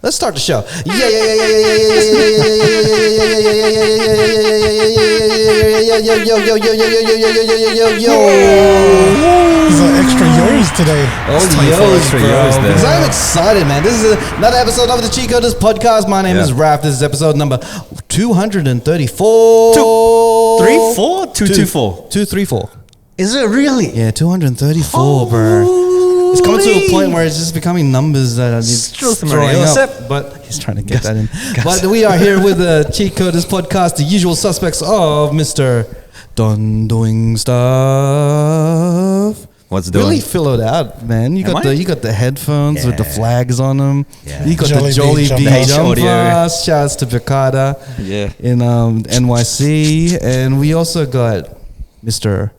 Let's start the show. These are extra yo's today. Because I'm excited, man. This is another episode of the Cheatcoders podcast. My name is Raph. This is episode number 234. 234. Is it really? Yeah, 234, bro. It's coming to a point where it's just becoming numbers that are throwing up. But he's trying to get that in. But we are here with the Cheatcoders podcast, the usual suspects of Mr. Don Doing Stuff. What's doing? Really fill it out, man. You got the headphones with the flags on them. Yeah. You got Jolly the Jolly Bee Bee jumper. jumpers. Shouts to Picada in NYC, and we also got Mr.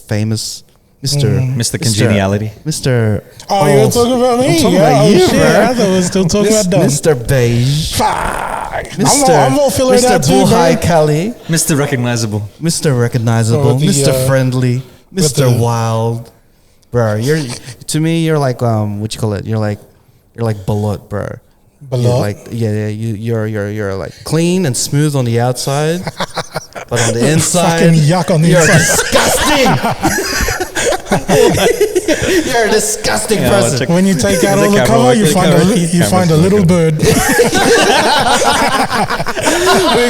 Famous. Mr. Congeniality. Mr. Oh, you're talking about me? I'm talking about you, shit. bro. I thought we were still talking about Don. Mr. Beige. Fuck. Mr. I'm gonna fill it out too, Buhai bro. Kelly. Mr. Recognizable. Mr. Recognizable. Oh, the, Mr. Friendly. Mr. the- Wild. Bro, to me, you're like what you call it? You're like balut, bro. Balut? You're like you're like clean and smooth on the outside, but on the inside, Fucking yuck on the you're inside. disgusting. You're a disgusting person. When you take out all the camera, cover, you camera's find a little bird. We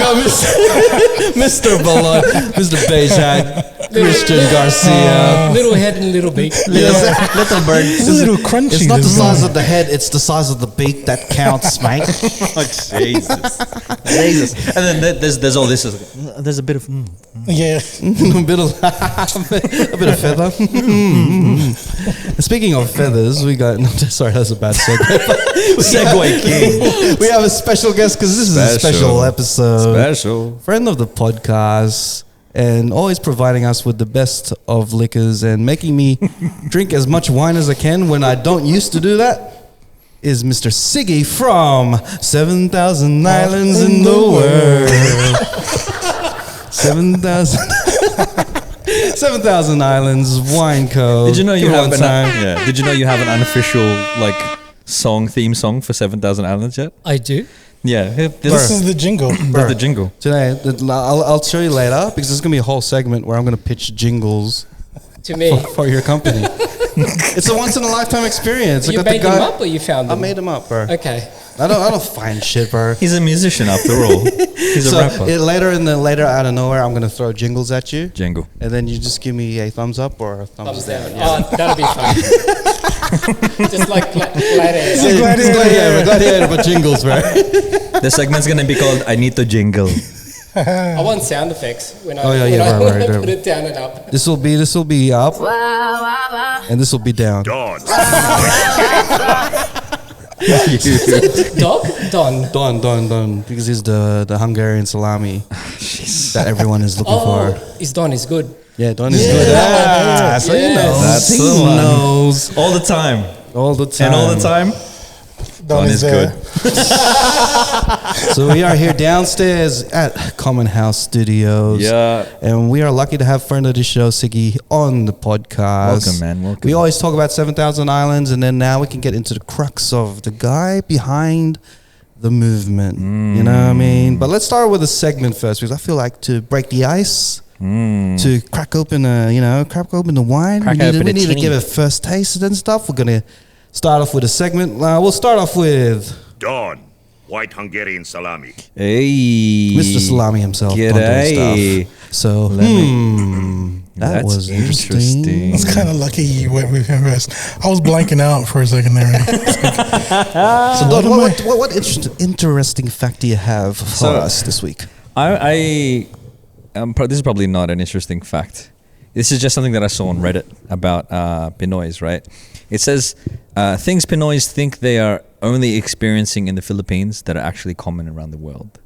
got Mr. Balut, Mr. Beijag, Christian Garcia. Little head and little beak. Little bird. It's a little crunchy. It's not the this size morning. of the head; it's the size of the beak that counts, mate. Jesus. And then there's all this. There's a bit of. Yeah. a bit of feather. Speaking of feathers, we got. Sorry, that's a bad segue. Segway king. We have a special guest because this is a special episode. Special. Friend of the podcast, and always providing us with the best of liquors and making me drink as much wine as I can when I don't used to do that. Is Mr. Siggy from 7,000 Islands in the World. 7,000 Islands Wine Co. Did you know you have an Did you know you have an unofficial theme song for 7,000 Islands yet? I do. Yeah. This is the jingle. That's the jingle. Today, I'll show you later because there's gonna be a whole segment where I'm gonna pitch jingles To me. for your company. It's a once in a lifetime experience. You made them up or you found I them? made them up, bro. Okay. I don't find shit, bro. He's a musician after all. He's a rapper. Later out of nowhere, I'm gonna throw jingles at you, Jingle. and then you just give me a thumbs up or a thumbs down. Oh, that'll be fun. Just like gladiators. Gladiator, but jingles, bro. The segment's gonna be called "I Need to Jingle." I want sound effects when I right. put it down and up. This will be up, and this will be down. Dawn. Dog? Don. Don, because he's the Hungarian salami that everyone is looking for. Is Don is good. Yeah, Don is good. So he knows. That's He the one. knows All the time. all the time. And all the time, Don is there. good. So we are here downstairs at Common House Studios. Yeah. And we are lucky to have friend of the show, Siggy, on the podcast. Welcome, man. Welcome. We always talk about 7,000 Islands, and then now we can get into the crux of the guy behind the movement. You know what I mean? But let's start with a segment first, because I feel like to break the ice, to crack open the wine, we need to give it first taste and stuff. We're going to start off with a segment. We'll start off with Dawn. White Hungarian salami. Hey. Mr. Salami himself. G'day. Doing stuff. So, that That's was interesting. It's kind of lucky you went with him first. I was blanking out for a second there. So, Don, what interesting fact do you have for us this week? This is probably not an interesting fact. This is just something that I saw on Reddit about Pinoys, right? It says things Pinoys think they are only experiencing in the Philippines that are actually common around the world,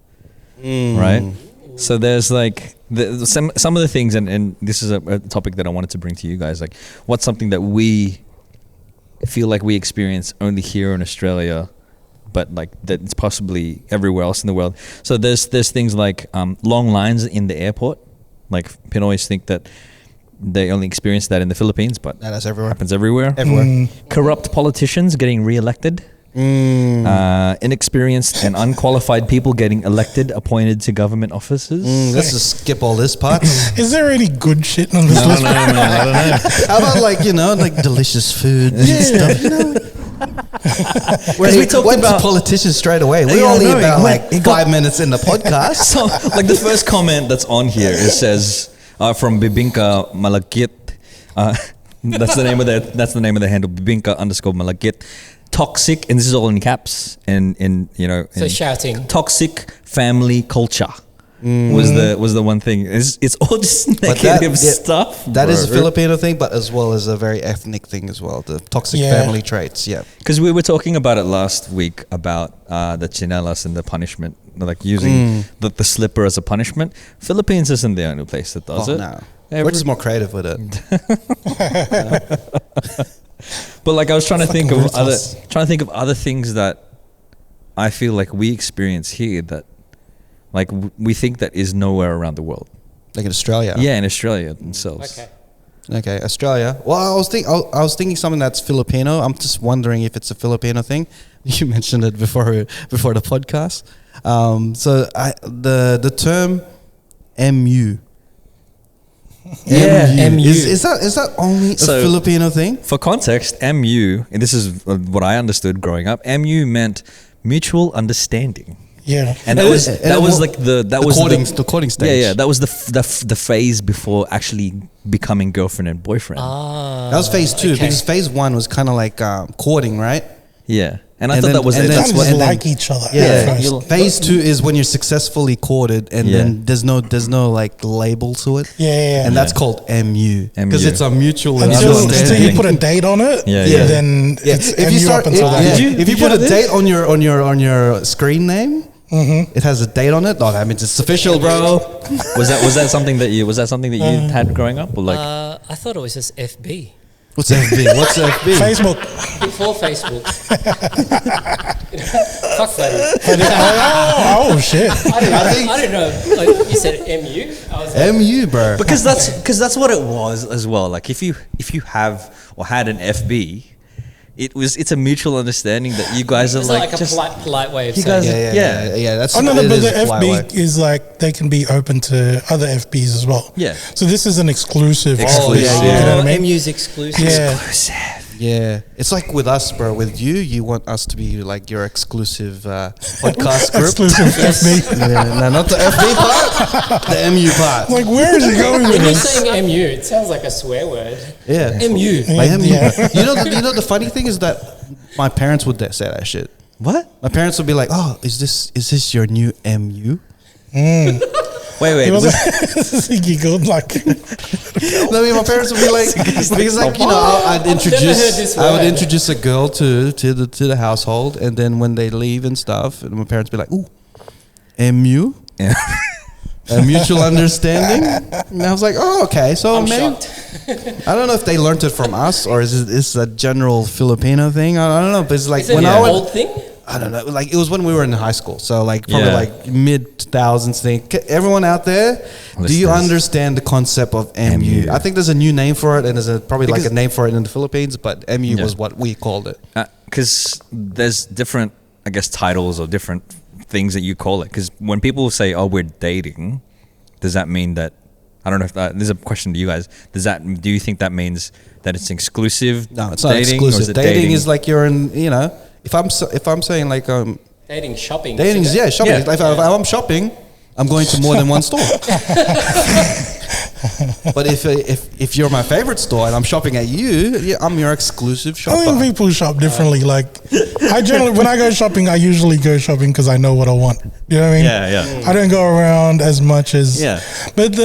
right? So there's some of the things, and this is a topic that I wanted to bring to you guys. Like, what's something that we feel like we experience only here in Australia, but like that it's possibly everywhere else in the world. So there's things like long lines in the airport. Like Pinoys think that they only experience that in the Philippines, but That's everywhere. happens everywhere. Everywhere. Corrupt politicians getting re-elected Inexperienced and unqualified people getting elected, appointed to government offices. Let's just skip all this part. Is there any good shit on this list? No, I don't know. How about like delicious food and stuff? Whereas we talked went about to politicians straight away. We're Yeah, I only know, about it like went- it got- 5 minutes in the podcast. So, like the first comment that's on here, it says from Bibinka Malagit. That's the name of the handle. Bibinka_Malagit. Toxic, and this is all in caps. And So shouting. toxic family culture was the one thing. It's all just negative stuff. That is a bro. Filipino thing, but as well as a very ethnic thing as well. The toxic Yeah. family traits. Yeah. Because we were talking about it last week about the chinelas and the punishment, like using the slipper as a punishment. Philippines isn't the only place that does Oh, it. no. We're just more creative with it. But like I was trying to think of ruthless. other things that I feel like we experience here that like we think that is nowhere around the world. Like in Australia. Yeah, in Australia themselves. Okay. Okay, Australia. Well, I was thinking something that's Filipino. I'm just wondering if it's a Filipino thing. You mentioned it before the podcast. So the term MU. Yeah, MU. Is that only a So- Filipino thing? For context, MU, and this is what I understood growing up. MU meant mutual understanding. Yeah. And And that was it- that and was what- like the courting stage. Yeah, that was the phase before actually becoming girlfriend and boyfriend. That was phase 2 okay. because phase 1 was kind of like courting, right? Yeah, and I And thought then- that was and it. then- That's Kind what. of and then- like each other. Yeah, at first. you'll- phase 2 is when you're successfully courted, and Yeah. then there's no like label to it. Yeah. And that's called MU because MU. it's a mutual until understanding. you put a date on it. Yeah, yeah. Then Yeah. it's If you MU start, up until that. if you put a date on your screen name, it has a date on it. Oh, that means it's official, bro. was that something that you had growing up, or like? I thought it was just FB. What's FB? What's FB? Facebook. Before Facebook. Fuck that. Oh shit. I don't know. Like you said MU. I was like, MU, bro. Because that's what it was as well. Like if you have or had an FB, it's a mutual understanding that you guys are it's like like a just polite way of you saying guys- it. Yeah. That's Oh no, it but is the a polite way. FB is like they can be open to other FBs as well. Yeah. So this is an exclusive. Exclusive. yeah, You know what I mean? MU's exclusive. Yeah. Yeah, it's like with us, bro. With you want us to be like your exclusive podcast group. Exclusive FB. Yeah, no, not the FB part, the MU part. Like, where is he going with When you're this? saying MU, it sounds like a swear word. Yeah, MU. like MU. Yeah. You know the funny thing is that my parents would say that shit. what? My parents would be like, "Oh, is this your new MU?" Wait. He was was- he giggled like, I mean, my parents would be like, because like I'd heard this I would word. introduce a girl to the household, and then when they leave and stuff, and my parents be like, "Ooh, MU." Yeah. A mutual understanding, and I was like, "Oh, okay." So I'm maybe shocked. I don't know if they learned it from us or is it a general Filipino thing. I don't know, but it's like Is it when an I went, old thing? I don't know, like it was when we were in high school, so like probably Yeah. like mid 2000s thing. Everyone out there, do you Listeners. understand the concept of MU? MU. I think there's a new name for it, and there's probably like Because- a name for it in the Philippines, but MU Yeah. was what we called it. Because there's different, I guess, titles or different things that you call it. Because when people say, "Oh, we're dating," does that mean that? I don't know if that. There's a question to you guys. Do you think that means that it's exclusive? No, it's not dating, or is exclusive. it Dating is like you're in, you know, if I'm saying like Dating, shopping. dating is isn't it? shopping. Yeah. If I'm shopping, I'm going to more than one store. But if you're my favorite store and I'm shopping at you, yeah, I'm your exclusive I shopper. think people shop differently. Like, I generally, when I go shopping, I usually go shopping because I know what I want. You know what I mean? Yeah. I don't go around as much as. Yeah. But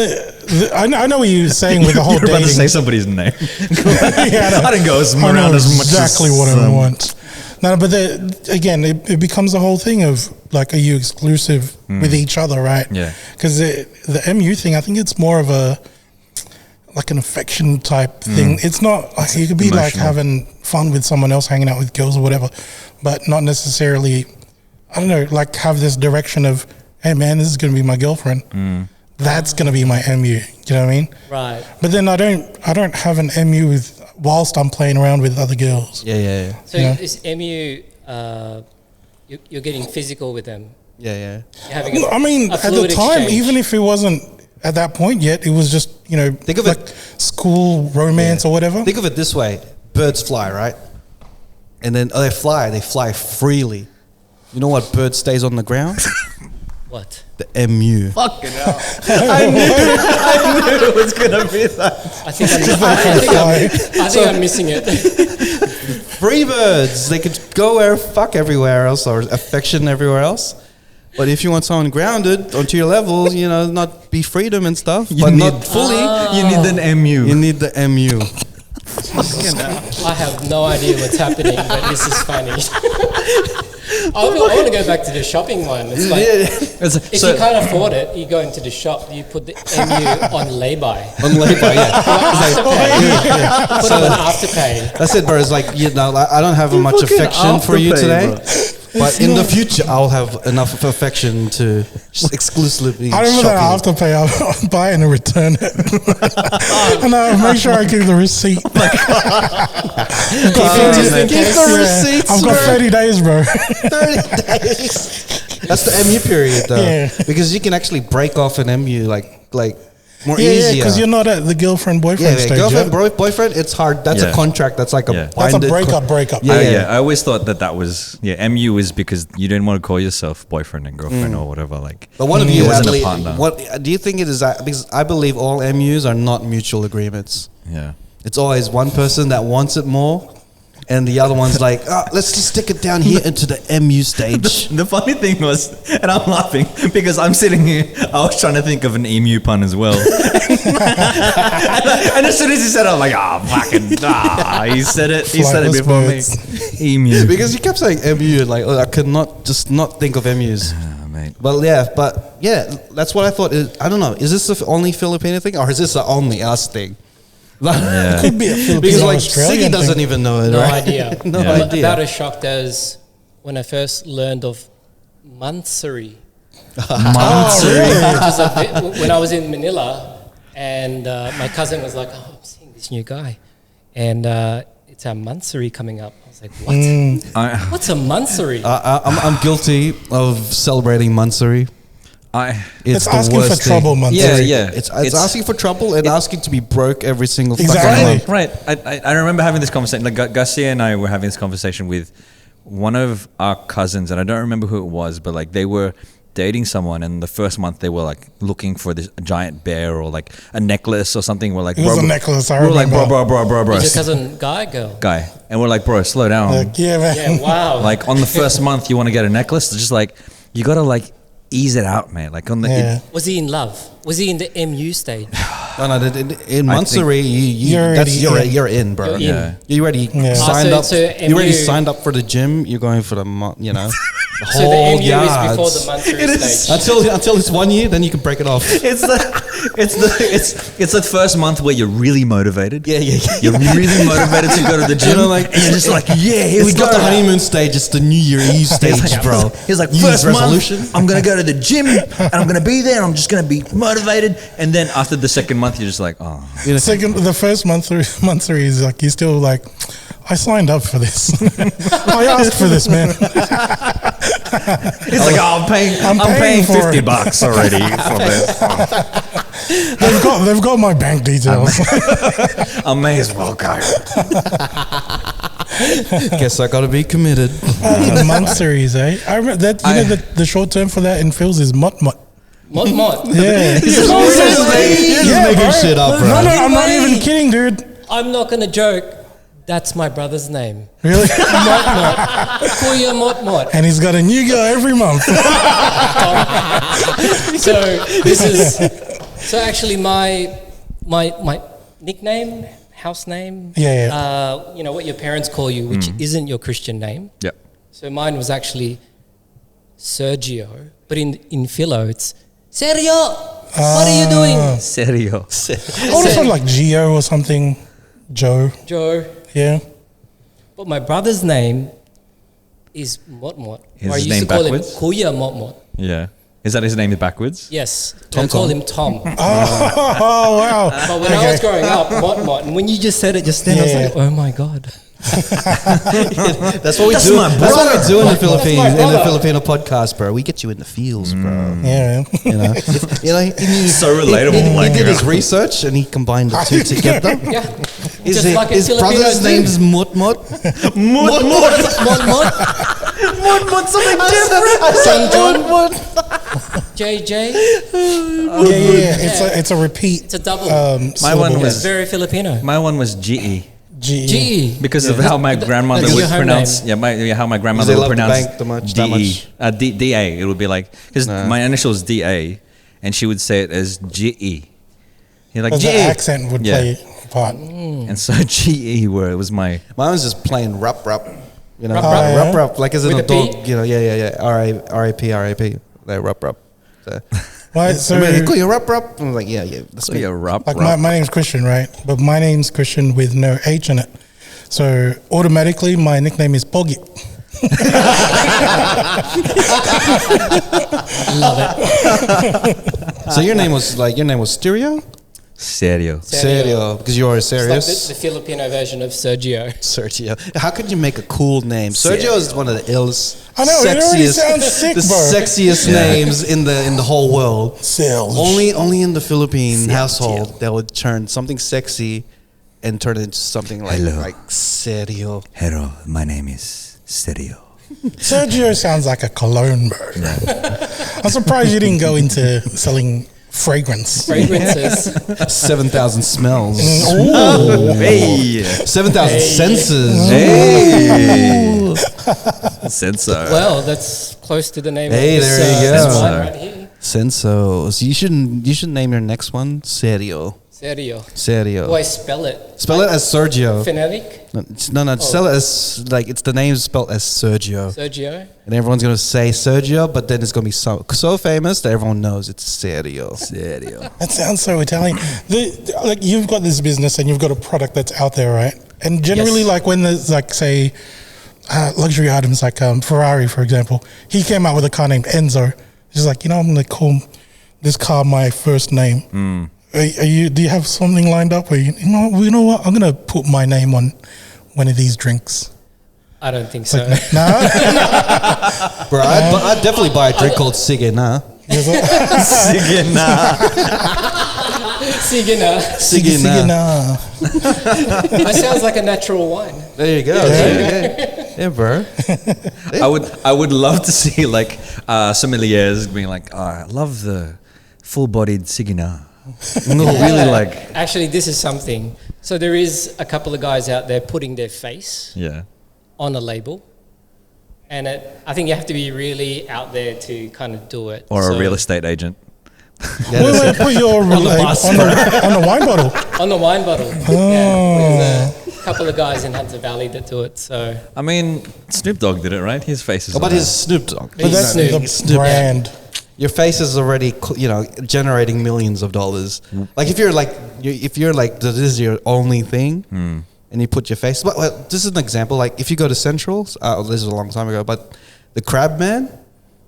I know what you're saying with the whole You're about dating. to say somebody's name. Yeah, I didn't go as I know around as much exactly as, what I want. No, but again, it becomes a whole thing of like, are you exclusive with each other, right? Yeah. Because the MU thing, I think it's more of like an affection type thing. It's not like you could be like Emotional. having fun with someone else, hanging out with girls or whatever, but not necessarily. I don't know, like have this direction of, hey man, this is going to be my girlfriend. That's going to be my MU. You know what I mean? Right. But then I don't have an MU with whilst I'm playing around with other girls. Yeah. So Yeah. is MU you're getting physical with them. Yeah. You're having I mean, a at the fluid time, exchange. even if it wasn't at that point yet, it was just, you know, Think of like it- school romance or whatever. Think of it this way: birds fly, right? And then they fly freely. You know what bird stays on the ground? What? The emu. Fucking hell. I knew it was going to be that. I think I'm missing it. Free birds. They could go where fuck everywhere else or affection everywhere else. But if you want someone grounded onto your level, you know, not be freedom and stuff, but not fully. You need an MU. You need the MU. I have no idea what's happening, but this is funny. I want to go back to the shopping one. It's like, if you can't afford it, you go into the shop, you put the MU on lay-by. On labor, yeah. Put it on afterpay. That's it, bro. It's like, you know, like, I don't have much affection for you today. But in the future, I'll have enough of affection to just exclusively I remember that shop you. afterpay, I'll buy and return it. And I'll make sure I give the receipt. Just in Keep case. the receipts, I've got bro. 30 days, bro. 30 days. That's the MU period, though. Yeah. Because you can actually break off an MU like more Yeah, easier. because you're not at the girlfriend-boyfriend yeah, stage girlfriend, yet. boyfriend, it's hard. That's a Yeah. contract. That's like a Yeah. That's a binded breakup. Yeah. I always thought that was MU is because you didn't want to call yourself boyfriend and girlfriend or whatever. Like, But one of you wasn't a actually, partner. what do you think it is? Because I believe all MUs are not mutual agreements. yeah. It's always one person that wants it more, and the other one's like, let's just stick it down here into the MU stage. The funny thing was, and I'm laughing because I'm sitting here, I was trying to think of an emu pun as well. And as soon as he said it, I'm like, he said it. He said it Flightless before birds. me. Emu. Because you kept saying MU, and like, I could not think of MUs. Oh, mate. But yeah, that's what I thought. I don't know. Is this the only Filipino thing, or is this the only us thing? Yeah. Could be a Filipino Because like Australian Siggy doesn't thing. even know it, No right? idea. No I'm idea. about as shocked as when I first learned of Mansuri. Which is when I was in Manila, and my cousin was like, "Oh, I'm seeing this new guy, and it's a Mansuri coming up." I was like, "What? What's a Mansuri?" I'm guilty of celebrating Mansuri. It's the asking for worst trouble, thing. man. Yeah. It's asking for trouble and asking to be broke every single Exactly. fucking month. Right. I remember having this conversation. Like Garcia and I were having this conversation with one of our cousins, and I don't remember who it was, but like they were dating someone, and the first month they were like looking for this giant bear or like a necklace or something. We're like, It was a necklace, I We're like, remember. bro, Is your cousin guy, girl? guy, and we're like, bro, slow down. Like, yeah, man. Yeah, wow. Like on the first month, you want to get a necklace? It's just like you gotta like ease it out, man. Like on the Yeah. Was he in love? Was he in the MU stage? No, in Mansuri, you're in, bro. You're in. Yeah. You already Yeah. signed so- up. so You already MU signed up for the gym. You're going for the the So the whole MU is yards. before the Mansuri stage. Until it's 1 year, then you can break it off. It's the first month where you're really motivated. Yeah. You're really motivated to go to the gym. like, and you're just like, yeah, here It's we go. not the honeymoon stage. It's the New Year Eve stage, bro. He's like, New Year's first month, I'm gonna go to the gym and I'm gonna be there. I'm just gonna be motivated. And then after the second month, you're just like, oh, The first month is like, he's still like, I signed up for this. I asked for this, man. he's like, oh, I'm paying for it. $50 already for this. They've got my bank details. I may as well go. Guess I gotta be committed. The month series, eh? I remember that. You know the short term for that in Phil's is mot. Mot. Yeah. You're just making shit up, bro. No, I'm not even kidding, dude. I'm not gonna joke. That's my brother's name. Really? Mot. Kuya Mot. And he's got a new girl every month. So actually my nickname, house name. Yeah. You know what your parents call you, which isn't your Christian name. Yep. So mine was actually Sergio, but in Philo it's Sergio. What are you doing, Serio. I would have thought like Gio or something. Joe. Yeah. But my brother's name is Mot. Is Or I his used name to call backwards? him Kuya Mot. Yeah. Is that his name backwards? Yes, I called him Tom. Oh, wow. But when I was growing up, Mot, and when you just said it just then, I was like, oh my God. That's what we do. That's what we do in the Philippines, in the Filipino podcast, bro. We get you in the feels, bro. Yeah. So relatable. He did his research and he combined the two together. Yeah. His Just like in his brother's Filipino name's Mot. Mot. Something different. Son John. JJ. Yeah. It's a repeat. It's a double. My one was very Filipino. My one was GE. GE. Because of how my grandmother that's would your home pronounce, name. how my grandmother They would love the pronounce bank that much. DA. It would be like, because my initial is DA, and she would say it as GE. You're like, Because GE. the accent would play a part. And so GE was my. Mine was just plain rup. You know, Rup, rup, like as in With a a dog. P? You know, yeah. RIP. Like rup. Right, so I mean, call you rup. I'm like, yeah. That's me. A rup. like my name's Christian, right? But my name's Christian with no H in it. So automatically my nickname is Poggy. Love it. So your name was Stereo? Serio. Serio, because you are It's like serious. the Filipino version of Sergio. Sergio. How could you make a cool name? Sergio is one of the illest, I know, it already sounds sick, the bro. sexiest names in the whole world. Sales. Only in the Philippine household that would turn something sexy and turn it into something like Sergio. Hello, my name is Serio. Sergio sounds like a cologne, bro. I'm surprised you didn't go into selling fragrance. Fragrances. 7,000 smells. Oh, Hey. 7,000 senses. Hey. Sensor. Well, that's close to the name Hey, of this, there you this go. wine right here. Senso. So you should name your next one Serio. Sergio. Why spell it? Spell it as Sergio. Phonetic? No. Spell it as like it's the name spelled as Sergio. Sergio? And everyone's gonna say Sergio, but then it's gonna be so famous that everyone knows it's Serio. that sounds so Italian. Like you've got this business and you've got a product that's out there, right? And generally, Yes. like when there's like say luxury items like Ferrari, for example, he came out with a car named Enzo. He's like, I'm gonna call this car my first name. Do you have something lined up where you know what? I'm gonna put my name on one of these drinks. I don't think so. No, Bro, I'd definitely buy a drink called Siggy Bacani. Sigina. nah. That sounds like a natural wine. There you go. Yeah, bro. I would love to see like sommeliers being like, I love the full-bodied Sigina. No, really like. Actually, this is something. So there is a couple of guys out there putting their face on a label. And I think you have to be really out there to kind of do it. Or a real estate agent. Wait, put your on the wine bottle. On the wine bottle. Yeah, there's a couple of guys in Hunter Valley that do it. So I mean, Snoop Dogg did it, right? His face is. But his Snoop Dogg. But that's the brand. Your face is already, generating millions of dollars. Like if you're like this is your only thing, and you put your face. Well, this is an example. Like if you go to Central's, this is a long time ago, but the Crab Man,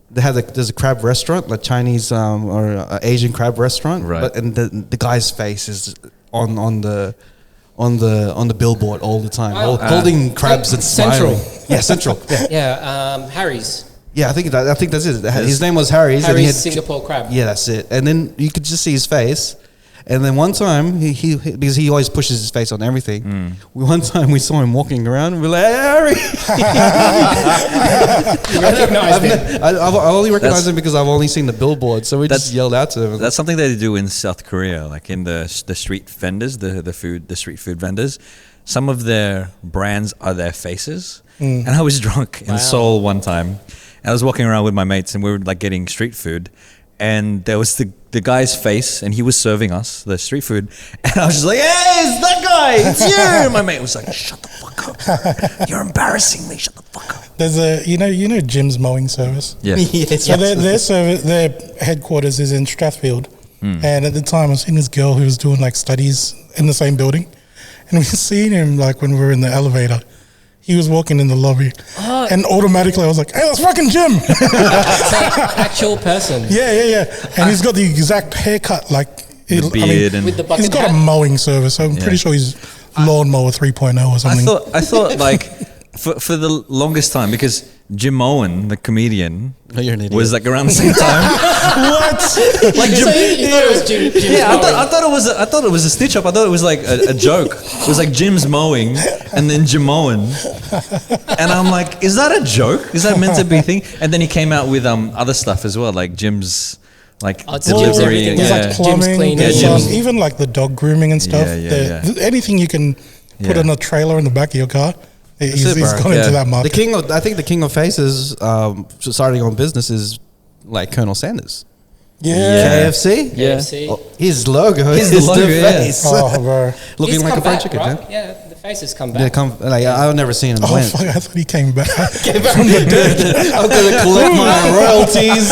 there's a crab restaurant, like Chinese or Asian crab restaurant, right? But and the guy's face is on the billboard all the time, holding crabs and Central. smiling. Yeah, Central. Yeah. yeah, Harry's. Yeah, I think that's it. His name was Harry's. And he Harry's had, Singapore crab. yeah, that's it. And then you could just see his face. And then one time, he because he always pushes his face on everything. One time we saw him walking around and we're like, hey, Harry! You recognized him. I only recognize him because I've only seen the billboard. So we just yelled out to him. That's something they do in South Korea, like in the street vendors, the street food vendors. Some of their brands are their faces. And I was drunk in Seoul one time. I was walking around with my mates and we were like getting street food, and there was the guy's face and he was serving us the street food, and I was just like, hey, it's that guy, it's you. And my mate was like, shut the fuck up, you're embarrassing me, shut the fuck up. There's a you know Jim's mowing service. Yeah. So their headquarters is in Strathfield, and at the time I was seeing this girl who was doing like studies in the same building, and we seen him like when we were in the elevator. he was walking in the lobby, and automatically I was like, "Hey, that's fucking Jim." Actual person. Yeah. And he's got the exact haircut, like The beard and With the he's bucket got a hat. mowing service. So I'm pretty sure he's lawnmower 3.0 or something. I thought like for the longest time, because Jim Owen, the comedian, Oh, you're an idiot. was like around the same time. What? Like So you thought it was Jim? yeah, I thought it was a stitch up. I thought it was like a joke. It was like Jim's mowing and then Jim Owen, and I'm like, is that a joke? Is that meant to be a thing? And then he came out with other stuff as well, like Jim's like Oh, it's Jim's delivery. everything. There's Yeah. like plumbing, cleaning. there's, Yeah, Jim's- even like the dog grooming and stuff. Anything you can put Yeah. in a trailer in the back of your car, he's it, bro. gone into Yeah. that The market. I think the king of faces, starting on business is like Colonel Sanders. Yeah. KFC. Yeah. See? Oh, his logo His is logo, the yeah. face. Oh, bro. Looking He's like a come fried back, chicken. right? Yeah. Yeah, the face has come They back. come like I've never seen him. Oh, went. fuck. I thought he came back. From the dead. I'm gonna collect my royalties.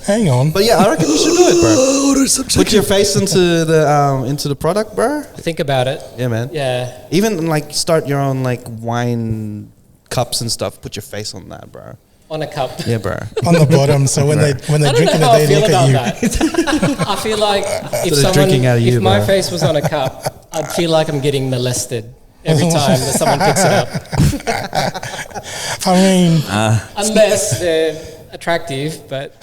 Hang on. But yeah, I reckon you should do it, bro. Put your face into the product, bro. Think about it. Yeah, man. Yeah. Even like start your own like wine cups and stuff. Put your face on that, bro. On a cup. Yeah, bro. On the bottom, so when they're I don't know drinking how I it, they feel look about at you. that. I feel like if they're someone, drinking out of you, if my bro. face was on a cup, I'd feel like I'm getting molested every time that someone picks it up. I mean, Unless they're attractive, but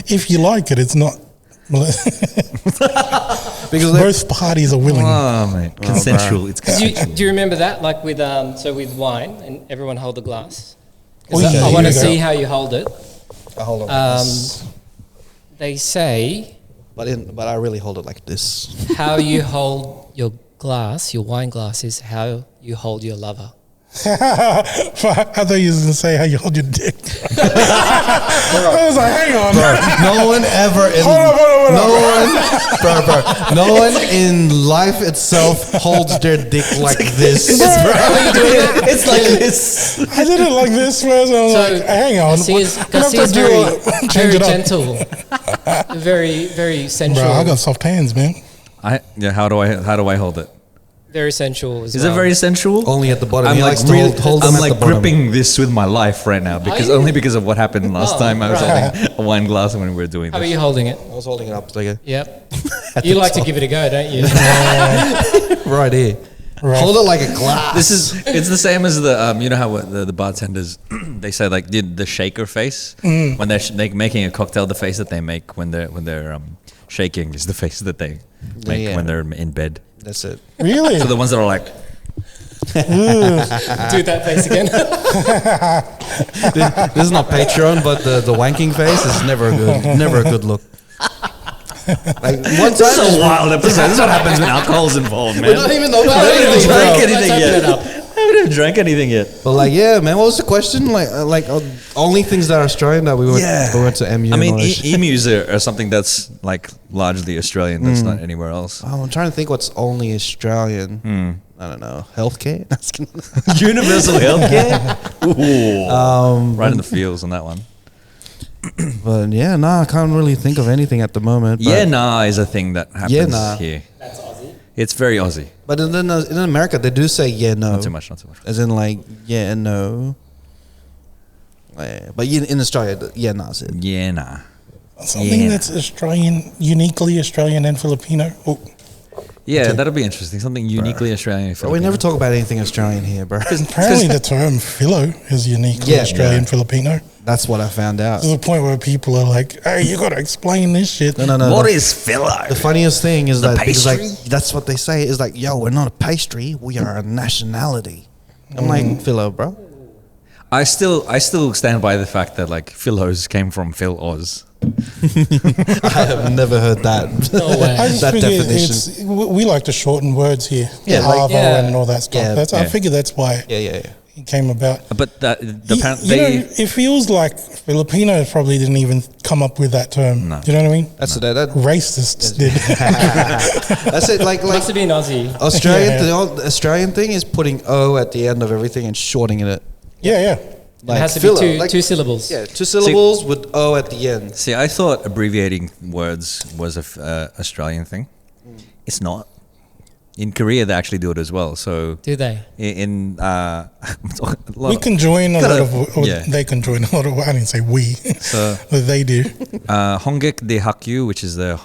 if you like it, it's not. Because Both parties are willing. Oh mate, consensual. It's do consensual. you remember that? Like with with wine, and everyone hold a glass. 'Cause Oh, yeah, I want to yeah. see how you hold it. hold on. They say But I really hold it like this. how you hold your glass, your wine glass, is how you hold your lover. I thought you was going to say how you hold your dick. I was like, hang on. No one ever in no one in life itself holds their dick like this. It's like this. I did it like this first. And I was like, hang on. Garcia's very gentle, very very sensual. Bro, I got soft hands, man. How do I hold it? Very sensual as Is well. it very sensual? Only at the bottom. I'm He like likes to hold them I'm at like the bottom. gripping this with my life right now because you? only because of what happened last Oh, time. I was right. holding a wine glass when we were doing How are this. you holding it? I was holding it up like a, Yep. You like to give it a go, don't you? right here. Right. Hold it like a glass. It's the same as the you know how the bartenders they say like the shaker face when they're making a cocktail. The face that they make when they're shaking is the face that they make yeah. when they're in bed. That's it. Really? So the ones that are like Do that face again. This is not Patreon, but the wanking face is never a good look. Like one time, this is a wild episode. This is what happens when alcohol's involved, man. we don't even know about I haven't anything, drank bro. anything Let's yet. open it up. I haven't even drank anything yet. But like, yeah, man. What was the question? Like only things that are Australian that we went to MU. I mean, and all that shit. emus are something that's like largely Australian. That's not anywhere else. Oh, I'm trying to think what's only Australian. I don't know. Healthcare. Universal healthcare. Ooh, right in the feels on that one. But yeah, nah, I can't really think of anything at the moment. But, Yeah, nah is a thing that happens Yeah, nah. here. That's Aussie. It's very Aussie. But in America, they do say yeah, no. Not too much. Not too much. As in like yeah and no. Yeah, but in Australia, yeah, nah, is it. Yeah, nah. Something Yeah. that's Australian, uniquely Australian and Filipino. Oh, Yeah, that'll be interesting. Something uniquely Australian. But we never talk about anything Australian here, bro. apparently the term philo is uniquely Yeah, Australian yeah. Filipino. That's what I found out. To the point where people are like, hey, you got to explain this shit. No. What the- is filo? The funniest thing is The that because like pastry? that's what they say is like, yo, we're not a pastry, we are a nationality. I'm like, Philo, bro. I still stand by the fact that like Philos came from Phil Oz. I have never heard that. No way. I just That figure definition. we like to shorten words here. Yeah, The like- Arvo yeah. and all that stuff. Yeah, I yeah. figure that's why Yeah. it came about. But the apparent You know, they it feels like Filipinos probably didn't even come up with that term. No. Do you know what I mean? That's that. Racists did. That's it. Like Must have been Aussie. Australian. Yeah. The old Australian thing is putting O at the end of everything and shortening it. yeah. Like It has to Philo, be like- two syllables. Yeah, 2 syllables with O at the end. see. I thought abbreviating words was a Australian thing. It's not. in Korea they actually do it as well. So Do they? in We can join a lot of, or yeah. they can join a lot of, I didn't say we, So but they do. Hongik Daehakyu, which is the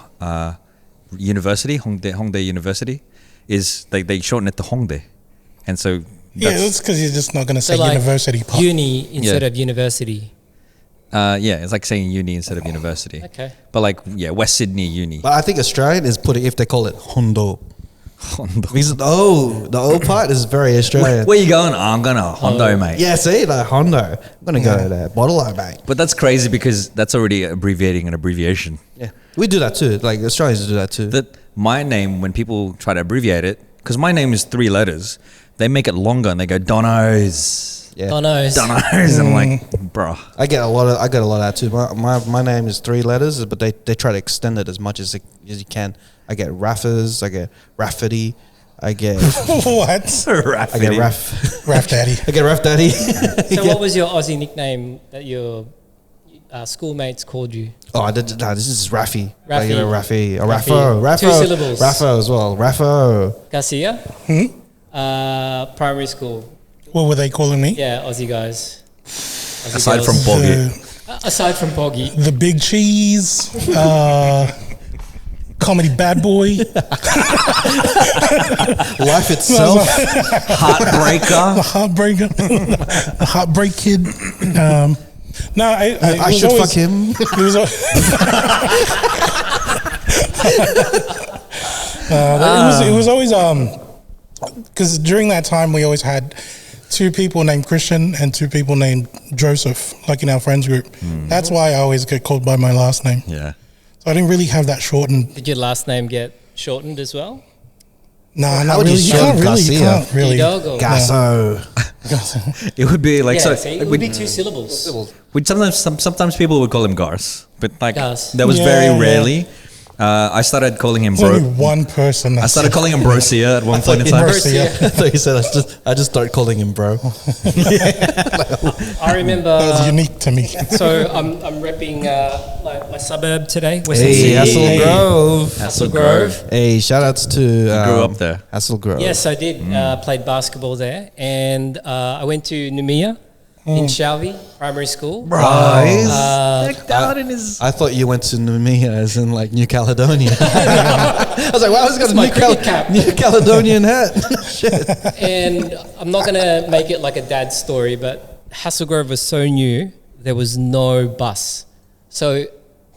university, Hongdae University, is they shorten it to Hongdae, and so Yeah, that's because you're just not going to say So like university part. uni instead Yeah. of university. yeah, it's like saying uni instead of university. Okay. But like West Sydney Uni. But I think Australian is putting, if they call it Hondo. Hondo. Because the O part is very Australian. Where you going? Oh, I'm going to Hondo, mate. Yeah, see, like Hondo. I'm going to go to that bottle, mate. But that's crazy because that's already abbreviating an abbreviation. Yeah. We do that too. Like Australians do that too. That my name, when people try to abbreviate it, because my name is 3 letters, they make it longer and they go Donos. Yeah. Donos. Donos. And I'm like, bruh. I get a lot of that too. My name is 3 letters, but they try to extend it as much as you can. I get Raffers, I get Rafferty, I get What? I get Raff Daddy. I get Raff Daddy. So what was your Aussie nickname that your schoolmates called you? Oh, this is Raffy. Raffy. Like, you know, Raffy. Or Raffy. Raffo. 2 syllables. Raffo as well. Raffo. Garcia? Primary school. What were they calling me? Yeah, Aussie guys. Aussie Aside girls. from Boggy. Aside from Boggy. The Big Cheese, Comedy Bad Boy, Life itself. Heartbreaker. the Heartbreaker, the Heartbreak Kid. No, I should fuck him. It was, it was always because during that time we always had 2 people named Christian and 2 people named Joseph, like in our friends group. That's why I always get called by my last name. Yeah. So I didn't really have that shortened. Did your last name get shortened as well? No, How not would you really. You shorten can't really. You Garcia? can't really. Dog or? Gasso. It would be like, Yeah, so see, it would be 2 syllables. sometimes people would call him Gars, but like Gars. that was Yeah, very yeah. rarely. I started calling him There's only bro. one person. I started calling him Brosia at one point in he- time. Brosia. I thought you said I just started calling him bro. I remember. That was unique to me. So I'm repping my suburb today. West Hey, Sydney. Hassel Grove. Hassel Grove. Hey, shout outs to grew up there. Hassel Grove. Yes, I did. Played basketball there, and I went to Noumea in Shalvey Primary School. Decked out in his. I thought you went to Noumea as in like New Caledonia. I was like, wow, he's got a my cricket cap. New Caledonian hat. Shit. And I'm not going to make it like a dad story, but Hassel Grove was so new, there was no bus. So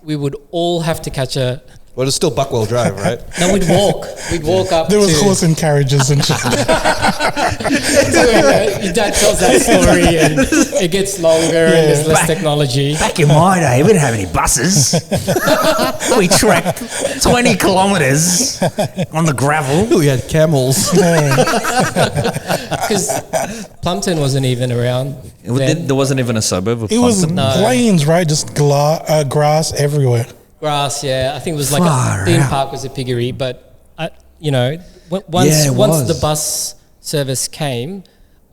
we would all have to catch a... Well, it's still Buckwell Drive, right? No, we'd walk. We'd walk up There was to... horse and carriages and shit. Your dad tells that story and it gets longer and there's less technology. Back in my day, we didn't have any buses. We trekked 20 kilometres on the gravel. We had camels. Because Plumpton wasn't even around then. There wasn't even a suburb of It was Plumpton. No. plains, right? Just grass everywhere. Grass, yeah. I think it was like Far a theme out. park was a piggery, but once it once was. the bus service came,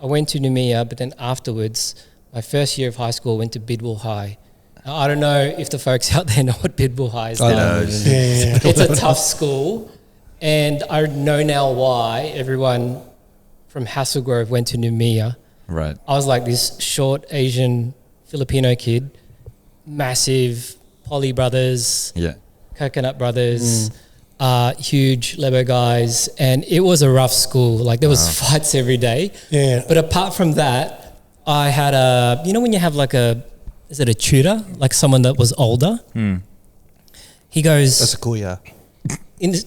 I went to Noumea, but then afterwards, my first year of high school, I went to Bidwell High. Now, I don't know if the folks out there know what Bidwell High is I now. know. Yeah. It's a tough school, and I know now why everyone from Hassel Grove went to Noumea. Right. I was like this short Asian Filipino kid, massive Polly brothers, Yeah. Coconut Brothers, huge Lebo guys, and it was a rough school. Like there was fights every day. Yeah. But apart from that, I had a, when you have like is it a tutor? Like someone that was older? He goes, That's a cool, yeah.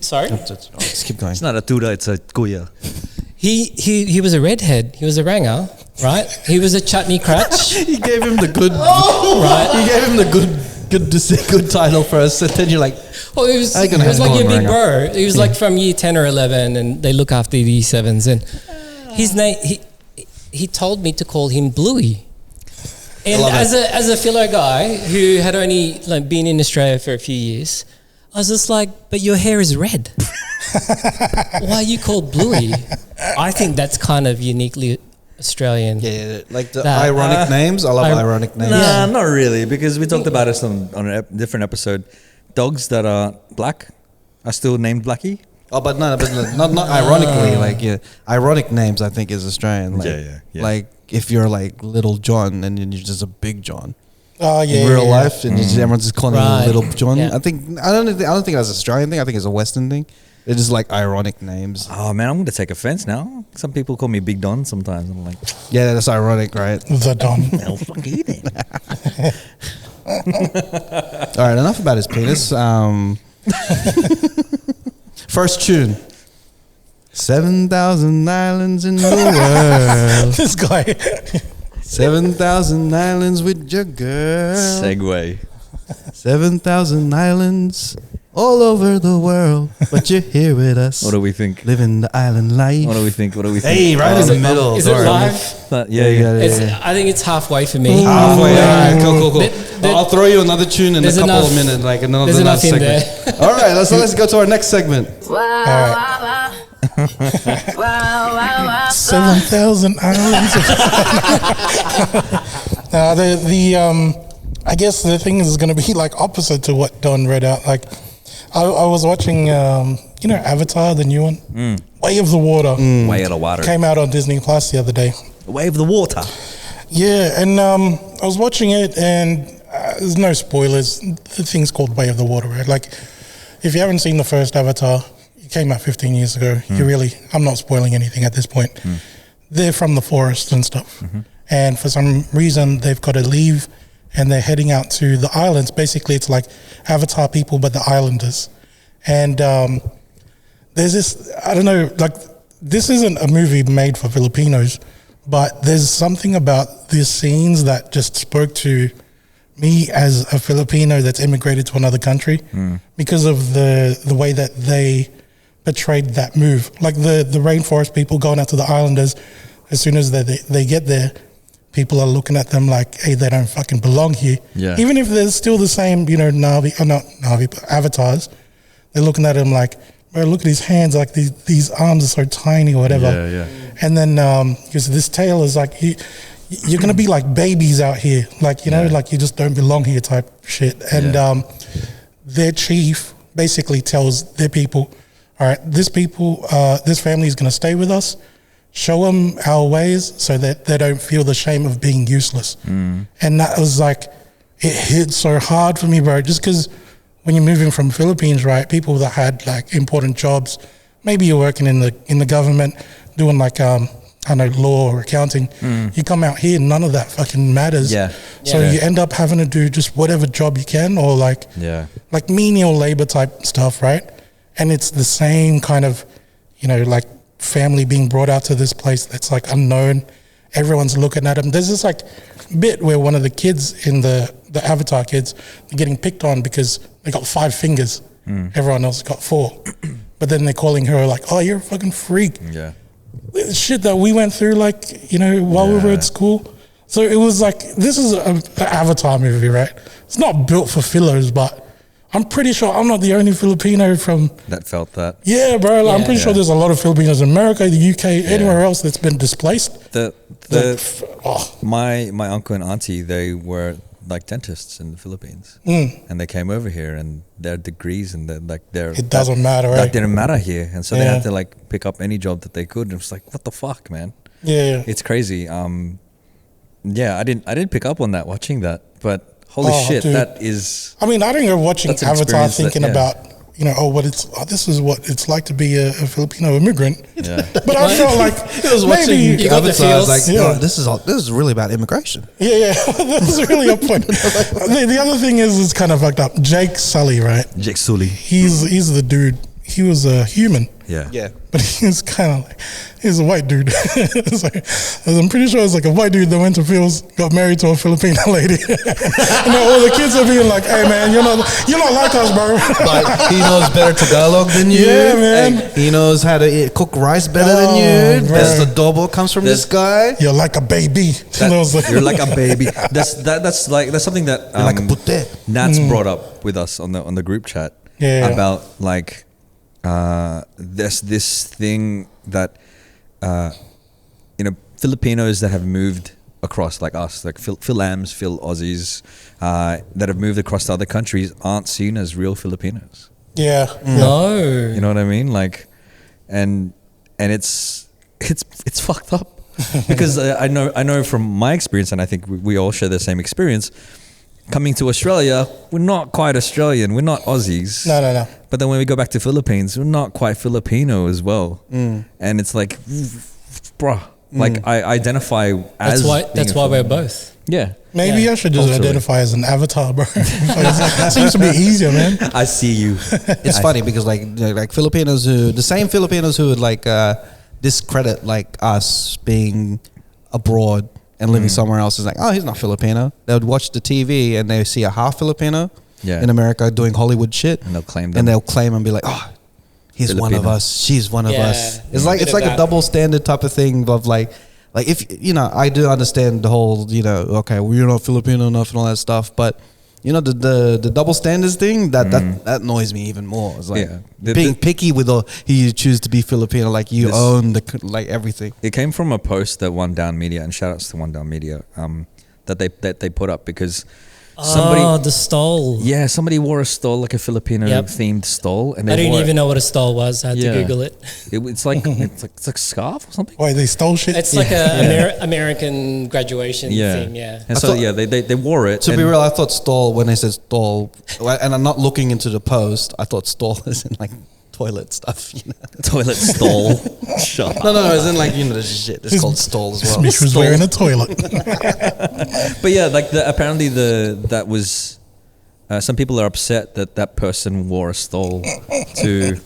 sorry? Just keep going. It's not a tuda, it's a kuya. He was a redhead. He was a ranger, right? He was a chutney crutch, He gave him the good. right? He gave him the good title first, and then you're like, Well, it was How you gonna like have your one big ranger? bro. He was like from year 10 or 11, and they look after the year 7s. And his name, he told me to call him Bluey. And love as a fellow guy who had only like been in Australia for a few years, I was just like, but your hair is red. Why are you called Bluey? I think that's kind of uniquely Australian. yeah, like the That- ironic names. I love ironic names. Nah, not really, because we talked about this on a different episode. Dogs that are black are still named Blackie. Oh, but no, not ironically. Like, yeah, ironic names I think is Australian. Like, yeah. Like if you're like Little John and then you're just a Big John. Oh yeah. In real life, and everyone's just calling Right. him Little John. Yeah. I don't think that's an Australian thing. I think it's a Western thing. They're just like ironic names. Oh man, I'm gonna take offense now. Some people call me Big Don sometimes. I'm like, Yeah, that's ironic, right? The Don. hell, fuck you then. All right, enough about his penis. First tune. 7,000 islands in the world. This guy. 7,000 islands with your girl. Segue. 7,000 islands all over the world, but you're here with us. What do we think? Living the island life. What do we think? What do we think? Hey, right in the middle. Is it Sorry. live? Yeah. I think it's halfway for me. Halfway. All right, cool. There- I'll throw you another tune in a there's couple enough- of minutes, like another there's enough in segment. All right, let's go to our next segment. 7,000 islands. I guess the thing is going to be like opposite to what Don read out. Like, I was watching, Avatar, the new one, Way of the Water. Way of the water. Came out on Disney Plus the other day. Way of the water. Yeah, and I was watching it, and there's no spoilers. The thing's called Way of the Water, right? Like, if you haven't seen the first Avatar, it came out 15 years ago. I'm not spoiling anything at this point. They're from the forest and stuff. And for some reason, they've got to leave, and they're heading out to the islands. Basically, it's like Avatar people, but the islanders. And there's this, I don't know, like, this isn't a movie made for Filipinos, but there's something about these scenes that just spoke to me as a Filipino that's immigrated to another country because of the way that they portrayed that move. Like the rainforest people going out to the islanders, as soon as they get there, people are looking at them like, hey, they don't fucking belong here. Yeah. Even if they're still the same, not Navi, but avatars, they're looking at him like, bro, look at his hands, like these arms are so tiny or whatever. Yeah. And then, because this tale is like, you're going to be like babies out here. Like, like you just don't belong here type shit. And their chief basically tells their people, all right, this family is going to stay with us. Show them our ways so that they don't feel the shame of being useless. And that was like, it hit so hard for me, bro, just because when you're moving from Philippines, right, people that had like important jobs, maybe you're working in the government doing like, law or accounting, you come out here, none of that fucking matters. So you end up having to do just whatever job you can or like menial labor type stuff, right? And it's the same kind of, like family being brought out to this place that's like unknown. Everyone's looking at them. There's this like bit where one of the kids in the Avatar kids are getting picked on because they got 5 fingers. Everyone else got 4. But then they're calling her like, oh, you're a fucking freak. Yeah. Shit that we went through like, while we were at school. So it was like, this is an Avatar movie, right? It's not built for Philos, but I'm pretty sure I'm not the only Filipino that felt that. Yeah, bro. I'm pretty sure there's a lot of Filipinos in America, the UK, anywhere else that's been displaced. My uncle and auntie, they were like dentists in the Philippines, and they came over here, and their degrees and it doesn't matter, right? That didn't matter here, and so they had to like pick up any job that they could. And it was like, what the fuck, man? Yeah. It's crazy. I didn't pick up on that watching that, but holy shit, dude. that is. I mean, I didn't go watching That's an Avatar experience thinking about, this is what it's like to be a Filipino immigrant. Yeah. But I felt like It was watching maybe, Avatar. I was like, Yeah. this is really about immigration. yeah, that's really a point. The other thing is, it's kind of fucked up. Jake Sully, right? Jake Sully. He's the dude. He was a human. Yeah. But he's kind of like, he's a white dude. So, I'm pretty sure it's like a white dude that went to Phil's, got married to a Filipino lady. And all the kids are being like, hey man, you're not like us, bro. But he knows better Tagalog than you. Yeah, man. And he knows how to cook rice better than you. bro. There's the double comes from this guy. You're like a baby. You're like a baby. That's something that You're like a pute. Nat's brought up with us on the group chat about like there's this thing that Filipinos that have moved across, like us, like Phil-Ams, Phil Aussies, that have moved across to other countries aren't seen as real Filipinos. Yeah. No. You know what I mean? Like, and it's fucked up because I know from my experience, and I think we all share the same experience. Coming to Australia, we're not quite Australian. We're not Aussies. No. But then when we go back to Philippines, we're not quite Filipino as well. And it's like, bruh, like I identify as. That's why we're both. Yeah. Maybe I should just identify as an avatar, bro. It seems to be easier, man. I see you. It's funny because like Filipinos the same Filipinos who would like discredit like us being abroad and living somewhere else is like, oh, he's not Filipino. They would watch the TV and they see a half Filipino in America doing Hollywood shit, and they'll claim them. And they'll claim and be like, oh, he's Filipino. one of us. She's one of us. It's like Bit of a that. double standard type of thing of like if you know, I do understand the whole, you know, okay, well, you're not Filipino enough and all that stuff, but you know, the double standards thing that annoys me even more. It's like being picky with who you choose to be Filipino, like you own the like everything. It came from a post that One Down Media, and shout outs to One Down Media, that they put up because somebody the stole. Yeah, somebody wore a stole, like a Filipino themed stole, and I didn't even know what a stole was. I had to Google it. It's like it's like a scarf or something. Wait, they stole shit? It's like a American graduation thing. Yeah. And so they wore it. To be real, I thought stall when they said stall, and I'm not looking into the post. I thought stall is in like toilet stuff, you know. Toilet stall. Shut up. No, it's in like, you know, this shit. It's called stall as well. Bitch was wearing a toilet. But yeah, like apparently that was some people are upset that person wore a stole to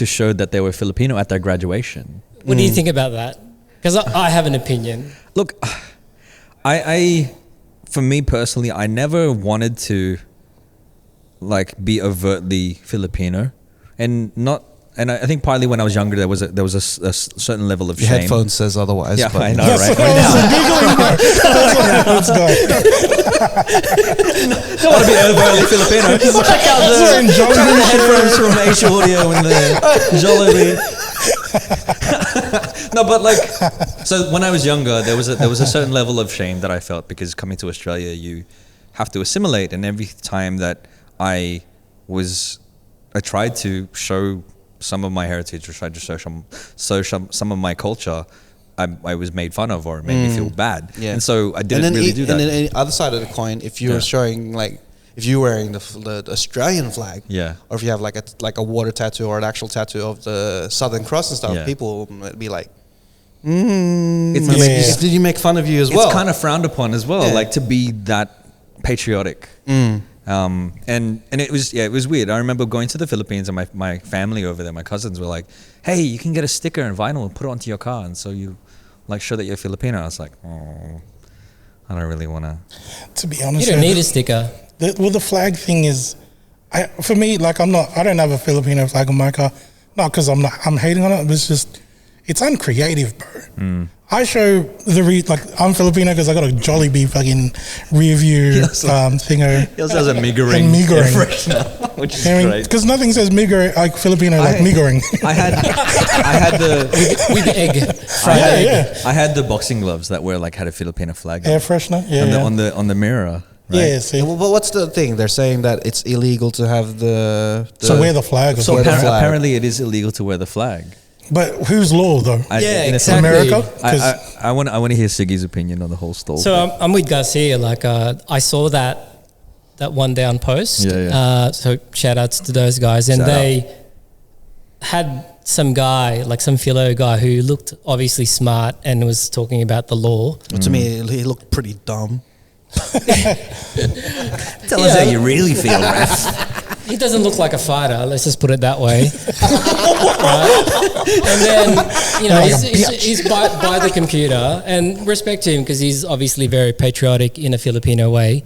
show that they were Filipino at their graduation. What do you think about that? Because I have an opinion. Look, I for me personally, I never wanted to like be overtly Filipino, and I think partly when I was younger there was a certain level of Your shame. headphone says otherwise. Yeah, but I know, That's right? what I was giggling, bro. Let's go. Don't want to be overtly Filipino. Check out the headphones from Asia Audio and the Jollibee. No, but like, so when I was younger, there was a certain level of shame that I felt because coming to Australia, you have to assimilate, and every time that I tried to show some of my heritage, or tried to show some of my culture, I was made fun of or it made me feel bad. Yeah. And so I didn't really do that. And then the other side of the coin, if you're showing like, if you're wearing the Australian flag, or if you have like a water tattoo or an actual tattoo of the Southern Cross and stuff, people would be like, did you make fun of you as well? It's kind of frowned upon as well, like to be that patriotic. And it was weird. I remember going to the Philippines and my family over there, my cousins were like, hey, you can get a sticker and vinyl and put it onto your car, and so you like show that you're Filipino. I was like, oh, I don't really want to. To be honest, you don't need a sticker. The flag thing is, for me, like I don't have a Filipino flag on my car. Not because I'm hating on it, but it's just, it's uncreative, bro. I show I'm Filipino because I got a Jollibee fucking rear view thingo. He also has a Migering freshener, which is great. Because nothing says Migering like Filipino like Migering. I had the with egg. I had the boxing gloves that had a Filipino flag. Air freshener, on the mirror. Right? Yeah, see. Well, what's the thing? They're saying that it's illegal to have the so wear the flag. So apparently it is illegal to wear the flag. But whose law though? Exactly. America. I want to hear Siggy's opinion on the whole stall. So I'm with Garcia. Like I saw that One Down post. So shout outs to those guys, and they had some guy, like some philo guy, who looked obviously smart and was talking about the law. To me, he looked pretty dumb. Tell us how you really feel, ref. He doesn't look like a fighter. Let's just put it that way. Right? And then he's by the computer, and respect to him because he's obviously very patriotic in a Filipino way.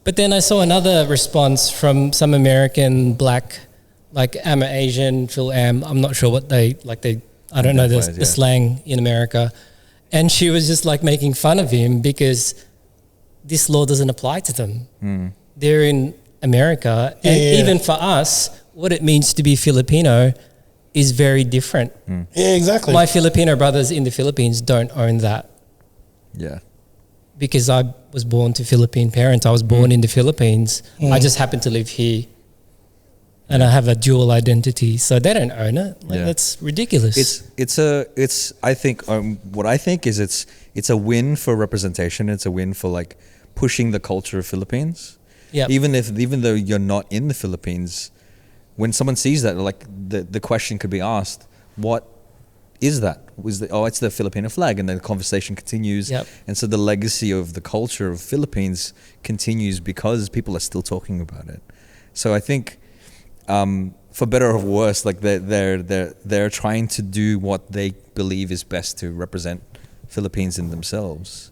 But then I saw another response from some American black, like I'm an Asian, Phil Am. I'm not sure what I don't know the slang in America, and she was just like making fun of him because this law doesn't apply to them. They're in America, and even for us, what it means to be Filipino is very different. Yeah, exactly. My Filipino brothers in the Philippines don't own that. Yeah. Because I was born to Philippine parents. I was born in the Philippines. I just happened to live here and I have a dual identity, so they don't own it. Like, Yeah. that's ridiculous. I think what I think is it's a win for representation. It's a win for like pushing the culture of Philippines. Yep. Even though you're not in the Philippines, when someone sees that, like the question could be asked, what is that? It's the Filipino flag, and then the conversation continues. Yep. And so the legacy of the culture of Philippines continues because people are still talking about it. So I think, for better or worse, like they're trying to do what they believe is best to represent Philippines in themselves.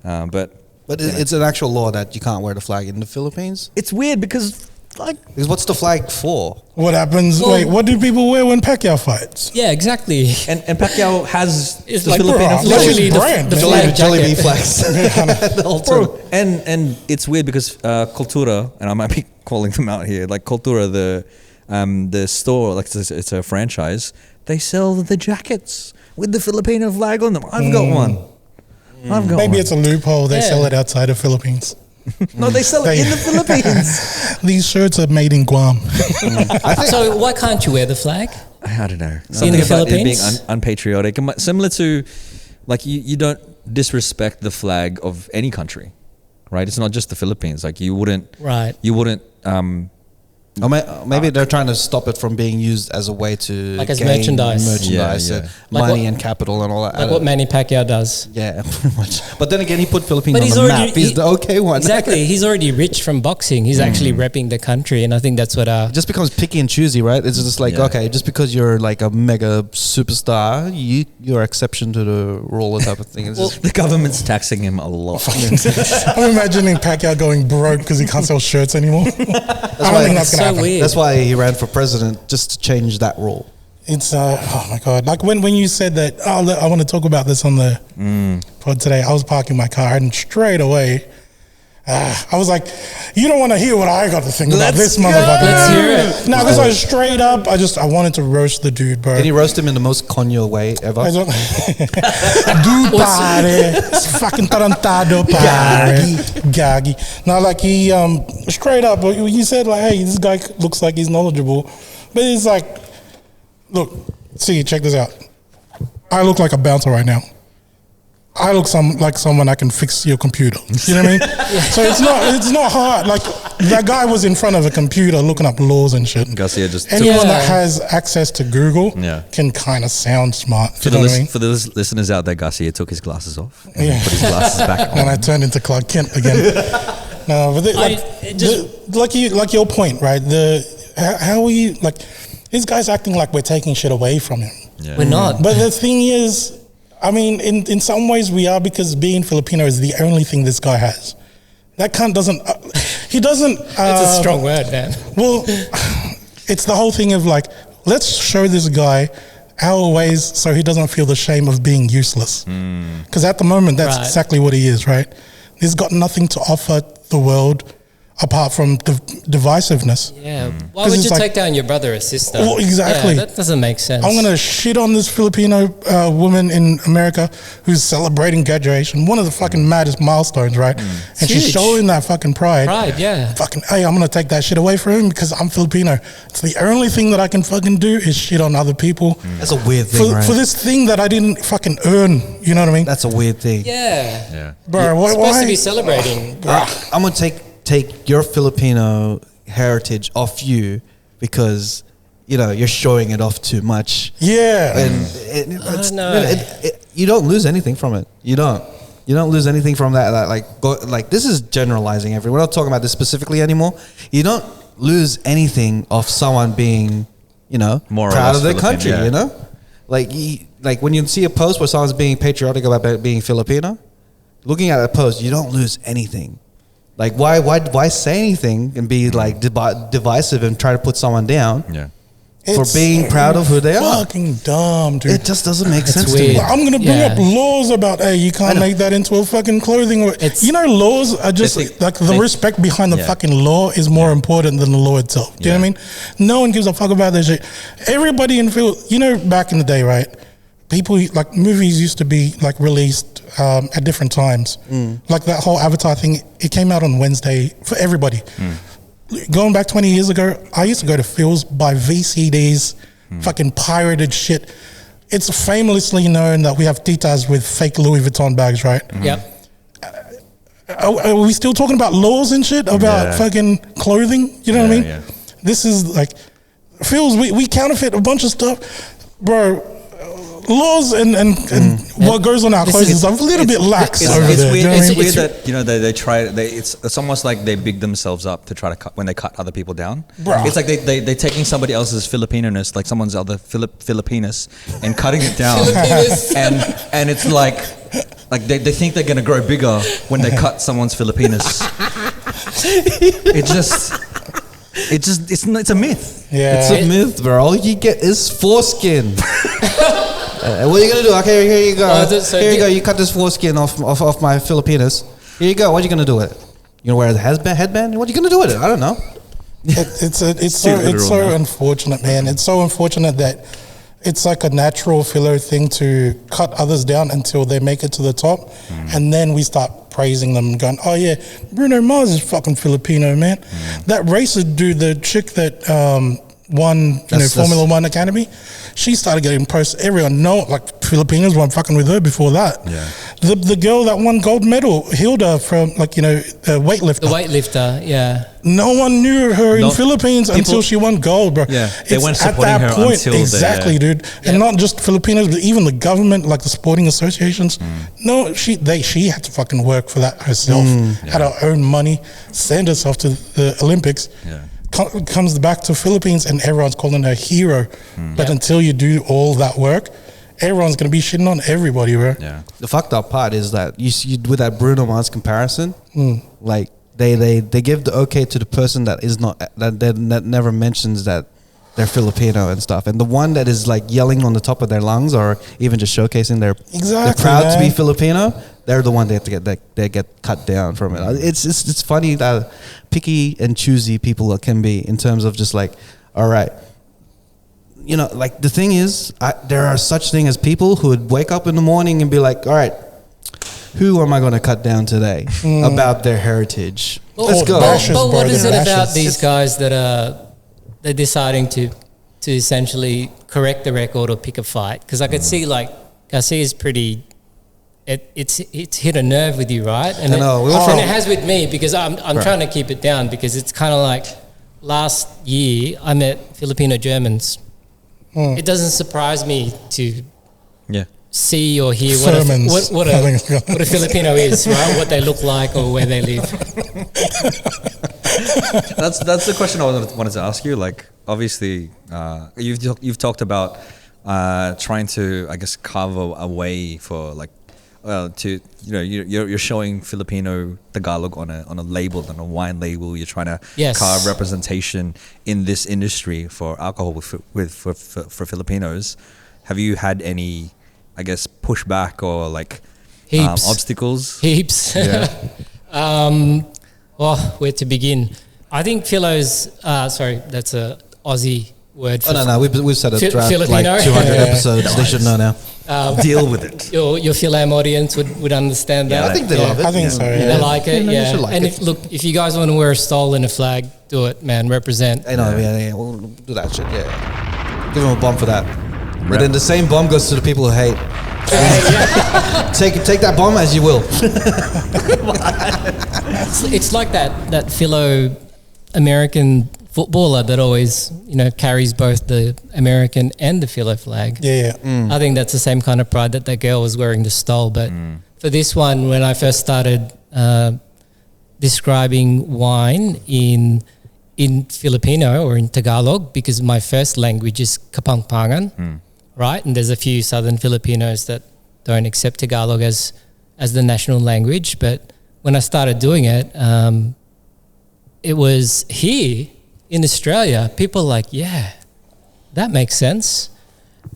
But it's an actual law that you can't wear the flag in the Philippines. it's weird because Because what's the flag for? What happens? Well- wait, what do people wear when Pacquiao fights? yeah, exactly. and Pacquiao has It's the like, Filipino bro, flag. literally brand, the man. flag Jollibee jacket. flags. The whole time. Bro, and it's weird because Cultura, and I might be calling them out here, like Cultura, the store, like it's a franchise, they sell the jackets with the Filipino flag on them. I've got one. I've got Maybe one. it's a loophole. They Yeah. sell it outside of Philippines. No, they sell it They- in the Philippines. These shirts are made in Guam. So why can't you wear the flag? I don't know. In Something the about it being Philippines? unpatriotic. Similar to, like, you don't disrespect the flag of any country, right? It's not just the Philippines. Like, you wouldn't, Right. Or maybe they're trying to stop it from being used as a way to Like as gain merchandise. Yeah, and yeah. Like money what- and capital and all that. Like what Manny Pacquiao does. Yeah, pretty much. But then again, he put Philippines But on he's the already map. He's the okay one. Exactly. He's already rich from boxing. He's actually repping the country, and I think that's what. It just becomes picky and choosy, right? It's just like, Yeah. okay, just because you're like a mega superstar, you're exception to the rule type of thing. It's just, the government's taxing him a lot. I'm imagining Pacquiao going broke because he can't sell shirts anymore. I don't why- think that's so gonna happen. weird. that's why he ran for president, just to change that rule. It's oh my god! Like when you said that, I want to talk about this on the pod today. I was parking my car and straight away, I was like, "You don't want to hear what I got to think about this motherfucker." Let's hear it. No, because I was straight up. I wanted to roast the dude, bro. Did he roast him in the most conyo way ever? I don't, do pare, fucking tarantado pare, gaggy. Now, like he straight up, you said like, "Hey, this guy looks like he's knowledgeable," but it's like, look, see, check this out. I look like a bouncer right now. I look like someone I can fix your computer. You know what I mean? So it's not hard. Like that guy was in front of a computer looking up laws and shit. Garcia just Anyone Yeah. that has access to Google Yeah. can kind of sound smart. for You know what I mean? the listeners out there, Garcia took his glasses off and Yeah. put his glasses back on. And I turned into Clark Kent again. No, but like your point, right? How we like this guy's acting like we're taking shit away from him. Yeah. We're not. But the thing is, I mean, in some ways we are, because being Filipino is the only thing this guy has. That cunt doesn't. He doesn't. It's a strong word, man. Well, it's the whole thing of like, let's show this guy our ways so he doesn't feel the shame of being useless. Because at the moment, that's Right. exactly what he is, right? He's got nothing to offer the world apart from divisiveness. Yeah. Why 'Cause would it's you like- take down your brother or sister? Well, exactly. Yeah, that doesn't make sense. I'm gonna shit on this Filipino woman in America who's celebrating graduation, one of the fucking maddest milestones, right? And she's huge. showing that fucking pride. Pride, yeah. Fucking, hey, I'm gonna take that shit away from him because I'm Filipino. It's the only thing that I can fucking do is shit on other people That's a weird thing, right? for this thing that I didn't fucking earn. You know what I mean, That's a weird thing. Yeah. Yeah. bro? It's supposed Why? to be celebrating. I'm gonna take your Filipino heritage off you because you're showing it off too much, Yeah, and know. you don't lose anything from it. You don't lose anything from that. Like this is generalizing everyone. We're not talking about this specifically anymore. You don't lose anything of someone being More or proud less of their Filipino, country. yeah. Like when you see a post where someone's being patriotic about being Filipino, looking at a post, you don't lose anything. Like why say anything and be like divisive and try to put someone down Yeah. for being proud of who they are? fucking dumb, dude. It just doesn't make sense weird. to me. I'm gonna bring Yeah. up laws about, hey, you can't make that into a fucking clothing. Laws are just like the respect behind the Yeah. fucking law is more important than the law itself. Do you know what I mean? No one gives a fuck about that shit. Everybody in back in the day, right? People like movies used to be like released at different times. Like that whole Avatar thing, it came out on Wednesday for everybody. going back 20 years ago, I used to go to Phil's, buy VCDs, fucking pirated shit. It's famously known that we have titas with fake Louis Vuitton bags, right? Yep. Are we still talking about laws and shit about fucking clothing? You know what I mean? Yeah. This is like, Phil's, we counterfeit a bunch of stuff. Bro, laws and what goes on our clothes is a little bit lax over there. Weird, you know what I it's mean? weird that, you know, they try, it's almost like they big themselves up to try to cut, when they cut other people down. Bro. It's like they're taking somebody else's Filipino-ness, like someone's other Filipinas, and cutting it down. and it's like they think they're going to grow bigger when they cut someone's Filipinas. It's a myth. Yeah. It's a myth, bro. All you get is foreskin. What are you gonna do? Okay, here you go. Here you go. You cut this foreskin off my Filipinas. Here you go. What are you gonna do with it? You gonna wear a headband? What are you gonna do with it? I don't know. It's so unfortunate, man. It's so unfortunate that it's like a natural filler thing to cut others down until they make it to the top, and then we start praising them, going, "Oh yeah, Bruno Mars is fucking Filipino, man." That racer dude, the chick that won, Formula One Academy, she started getting posts. Everyone know, like, Filipinos weren't fucking with her before that. Yeah. The girl that won gold medal, Hilda, from the weightlifter. The weightlifter, yeah. No one knew her in Philippines until she won gold, bro. Yeah, they It's weren't at supporting that her point, until exactly, dude. And not just Filipinos, but even the government, like the sporting associations. No, she had to fucking work for that herself. Had her own money, send herself to the Olympics. Yeah. Comes back to Philippines, and everyone's calling her a hero. But until you do all that work, everyone's gonna be shitting on everybody, bro. Yeah. The fucked up part is that you with that Bruno Mars comparison, like they give the okay to the person that is not that never mentions that they're Filipino and stuff, and the one that is like yelling on the top of their lungs or even just showcasing they're proud to be Filipino. They're the one they have to get cut down from it. It's funny that picky and choosy people can be in terms of just like, all right, like the thing is, there are such thing as people who would wake up in the morning and be like, all right, who am I going to cut down today about their heritage? Let's go. But what is it about these guys that they're deciding to essentially correct the record or pick a fight? Because I could see like Garcia's pretty. It's hit a nerve with you, right? And it has with me because I'm trying to keep it down because it's kind of like last year I met Filipino Germans. It doesn't surprise me to see or hear what a Filipino is, right? What they look like or where they live. That's the question I wanted to ask you. Like, obviously, you've talked about trying to, I guess, carve a way for like. You're showing Filipino Tagalog on a label, on a wine label. You're trying to carve representation in this industry for alcohol for Filipinos. Have you had any, I guess, pushback or like obstacles? Heaps. Yeah. Where to begin? I think Philo's. Sorry, that's a Aussie word. No. We've said it throughout Filipino. like 200 episodes. They should know now. Deal with it. Your Philam audience would understand that. I think they love it. I think so. Yeah. They like it. You should like and it. if you guys want to wear a stole and a flag, do it, man. Represent. We'll do that shit. Yeah, give them a bomb for that. But then the same bomb goes to the people who hate. Take that bomb as you will. It's like that Philo American footballer that always carries both the American and the Philo flag. I think that's the same kind of pride that girl was wearing the stole. But for this one, when I first started describing wine in Filipino or in Tagalog, because my first language is Kapampangan, right? And there's a few Southern Filipinos that don't accept Tagalog as the national language. But when I started doing it, it was here in Australia, people are like, yeah, that makes sense.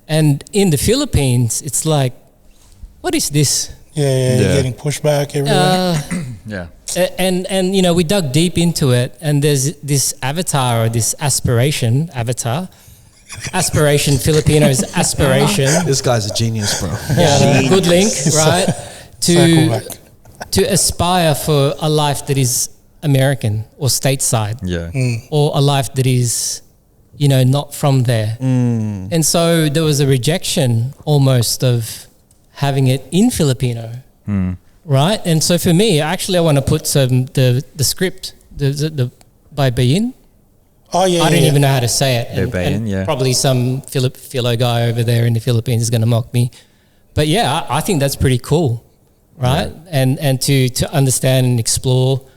And in the Philippines, it's like, what is this? Yeah. Getting pushback everywhere. And we dug deep into it, and there's this avatar or this aspiration, Filipinos aspiration. This guy's a genius, bro. Yeah, good link, right? To aspire for a life that is American or stateside, or a life that is, you know, not from there. And so there was a rejection almost of having it in Filipino, right? And so for me, actually, I want to put the script by Bayin. Oh yeah, I don't even know how to say it. And probably some philo guy over there in the Philippines is going to mock me. But yeah, I think that's pretty cool, right? Yeah. And to understand and explore,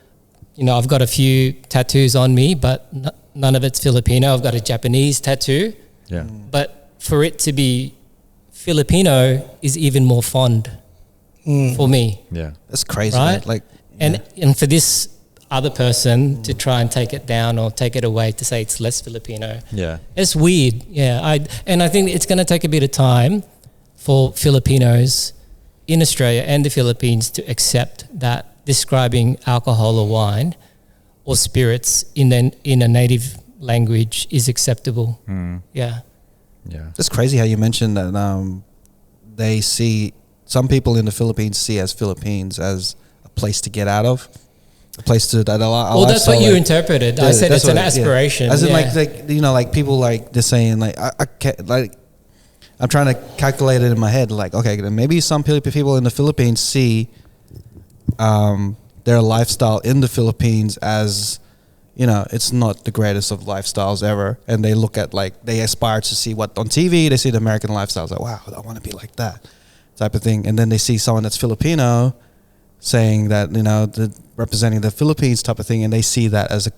you know, I've got a few tattoos on me, but none of it's Filipino. I've got a Japanese tattoo. Yeah. But for it to be Filipino is even more fond for me. Yeah. That's crazy, right? Like, and for this other person to try and take it down or take it away to say it's less Filipino. Yeah. It's weird. Yeah. I think it's going to take a bit of time for Filipinos in Australia and the Philippines to accept that describing alcohol or wine or spirits in a native language is acceptable. Yeah. Yeah. it's crazy how you mentioned that they see, some people in the Philippines see as Philippines as a place to get out of. A place to that. Well, that's what you interpreted. I said it's an aspiration. As in, like you know, like people like they're saying like I can't, like I'm trying to calculate it in my head. Like, okay, then maybe some people in the Philippines see their lifestyle in the Philippines as, you know, it's not the greatest of lifestyles ever, and they look at, like, they aspire to see what on TV. They see the American lifestyles, like, wow, I want to be like that type of thing, and then they see someone that's Filipino saying that, you know, representing the Philippines type of thing, and they see that as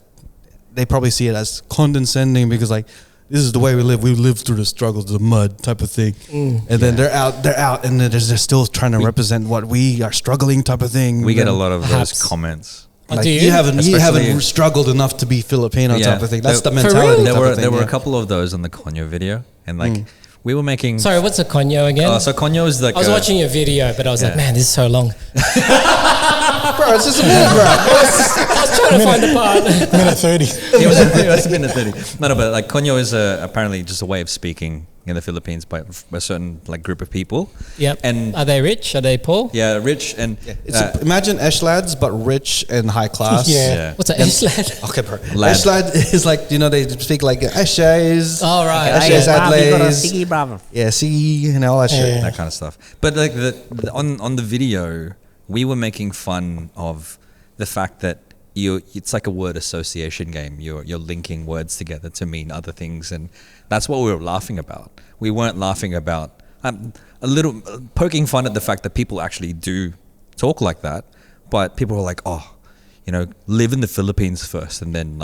they probably see it as condescending because, like, this is the way we live through the struggles, the mud type of thing, and then they're out, and they're still trying to represent what we are struggling type of thing. We get a lot of those comments. Like, you haven't struggled enough to be Filipino type of thing. That's the mentality. There were a couple of those on the Konyo video, and like we were making. Sorry, what's a Konyo again? So Konyo is like. I was watching your video, but I was like, man, this is so long. Bro, it's just a minute, bro. I was trying to find the part. Minute 30. It was minute 30. No, but like Konyo is apparently just a way of speaking in the Philippines by a certain like group of people. Yep. And are they rich? Are they poor? Yeah, rich and. Imagine Eshlads, but rich and high class. Yeah. What's an Eshlad? Okay, bro. Lad. Eshlad is like, you know, they speak like Eshays. Oh, right. Eshays, Adlays. Siggy, bravo. Yeah, Siggy, and all that shit. That kind of stuff. But like on the video, we were making fun of the fact that it's like a word association game. You're linking words together to mean other things, and that's what we were laughing about. We weren't laughing about a little poking fun at the fact that people actually do talk like that, but people were like, oh, you know, live in the Philippines first, and then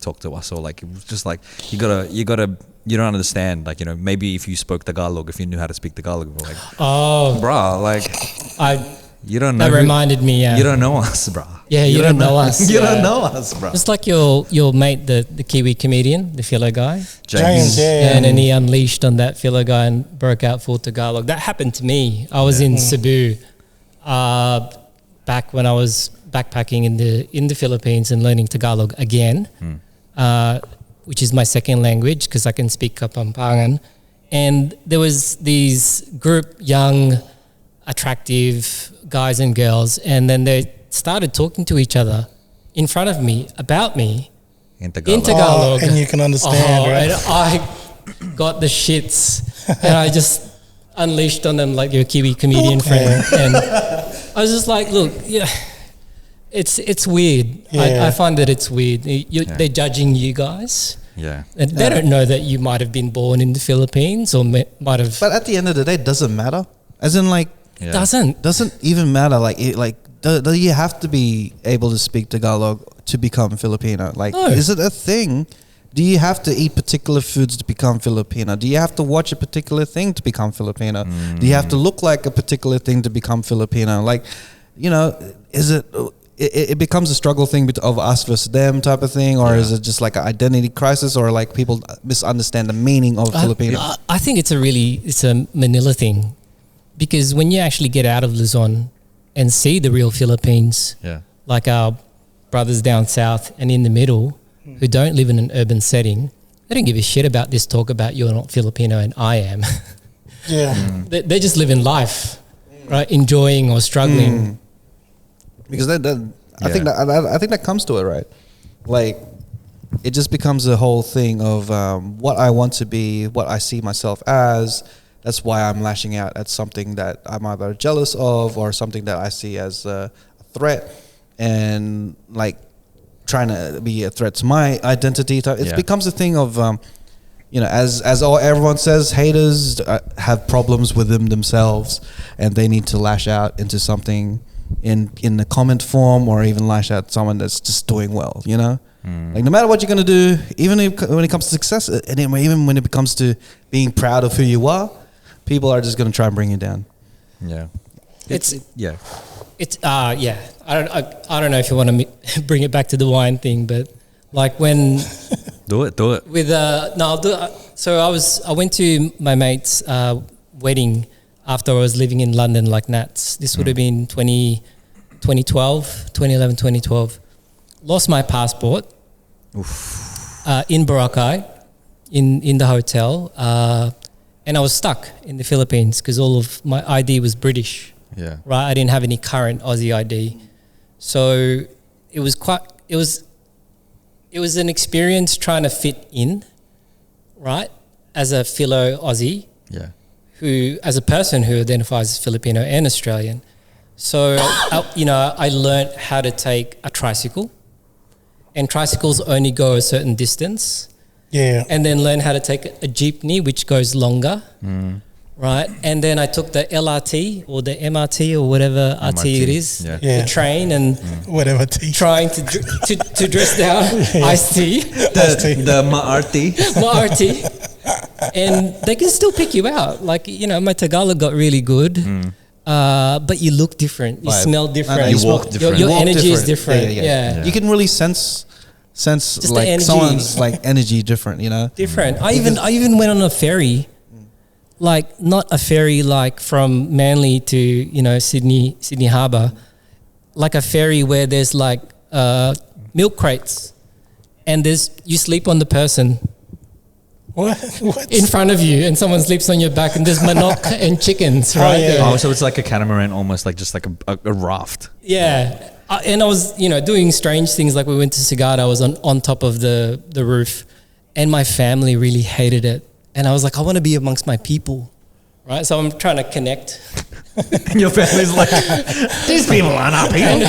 talk to us, or like it was just like you don't understand, like, you know, maybe if you spoke Tagalog, if you knew how to speak Tagalog, we're like, oh, bruh, like you don't know. That reminded me. You don't know us, bro. Yeah, you don't know us. You don't know us, bro. It's like your mate, the Kiwi comedian, the filo guy. James, yeah. And then he unleashed on that filo guy and broke out full Tagalog. That happened to me. I was in Cebu back when I was backpacking in the Philippines and learning Tagalog again, which is my second language because I can speak Kapampangan. And there was these group, young, attractive guys and girls, and then they started talking to each other in front of me about me in Tagalog. Oh, and you can understand, right? And I got the shits, and I just unleashed on them like your Kiwi comedian friend, and I was just like, look, yeah, it's weird. I find that it's weird. They're judging you guys. Yeah. And they don't know that you might have been born in the Philippines or might have. But at the end of the day, it doesn't matter. As in, like, doesn't even matter. Like, do you have to be able to speak Tagalog to become Filipino? Like, is it a thing? Do you have to eat particular foods to become Filipino? Do you have to watch a particular thing to become Filipino? Do you have to look like a particular thing to become Filipino? Like, you know, is it? It becomes a struggle thing of us versus them type of thing, or is it just like an identity crisis, or like people misunderstand the meaning of Filipino? I think it's a Manila thing, because when you actually get out of Luzon and see the real Philippines, like our brothers down south and in the middle who don't live in an urban setting, they don't give a shit about this talk about you're not Filipino and I am. They just live in life, right? Enjoying or struggling. Because I think that comes to it, right? Like, it just becomes a whole thing of what I want to be, what I see myself as. That's why I'm lashing out at something that I'm either jealous of or something that I see as a threat, and like trying to be a threat to my identity. It becomes a thing of, as everyone says, haters have problems with themselves, and they need to lash out into something in the comment form, or even lash out at someone that's just doing well, Like, no matter what you're going to do, even when it comes to success, and even when it comes to being proud of who you are, people are just going to try and bring you down. Yeah. I don't know if you want to bring it back to the wine thing, but like when do it with I'll do it. So I went to my mate's wedding after I was living in London, like Nats. This would have been 2012. Lost my passport in Boracay, in the hotel, and I was stuck in the Philippines because all of my ID was British. Yeah. Right. I didn't have any current Aussie ID, so it was an experience trying to fit in, right, as a Philo Aussie. Yeah. Who, as a person who identifies as Filipino and Australian. So, I learned how to take a tricycle, and tricycles only go a certain distance. Yeah. And then learn how to take a jeepney, which goes longer. Right. And then I took the LRT or the MRT or whatever RT it is, the train, and whatever tea. Trying to dress down iced tea. The Ma'arti. Ma'arti. And they can still pick you out. Like, my Tagalog got really good, but you look different. You smell different. You walk different. Your energy is different. Yeah. You can really sense like someone's like energy different, Different. I even went on a ferry, like not a ferry like from Manly to Sydney Harbour, like a ferry where there's like milk crates, and you sleep on the person. What? In front of you, and someone sleeps on your back, and there's manok and chickens, right? Oh, so it's like a catamaran, almost like just like a raft. Yeah. And I was, doing strange things. Like we went to Sagada, I was on top of the roof, and my family really hated it. And I was like, I want to be amongst my people, right? So I'm trying to connect. And your family's like, these people aren't our people.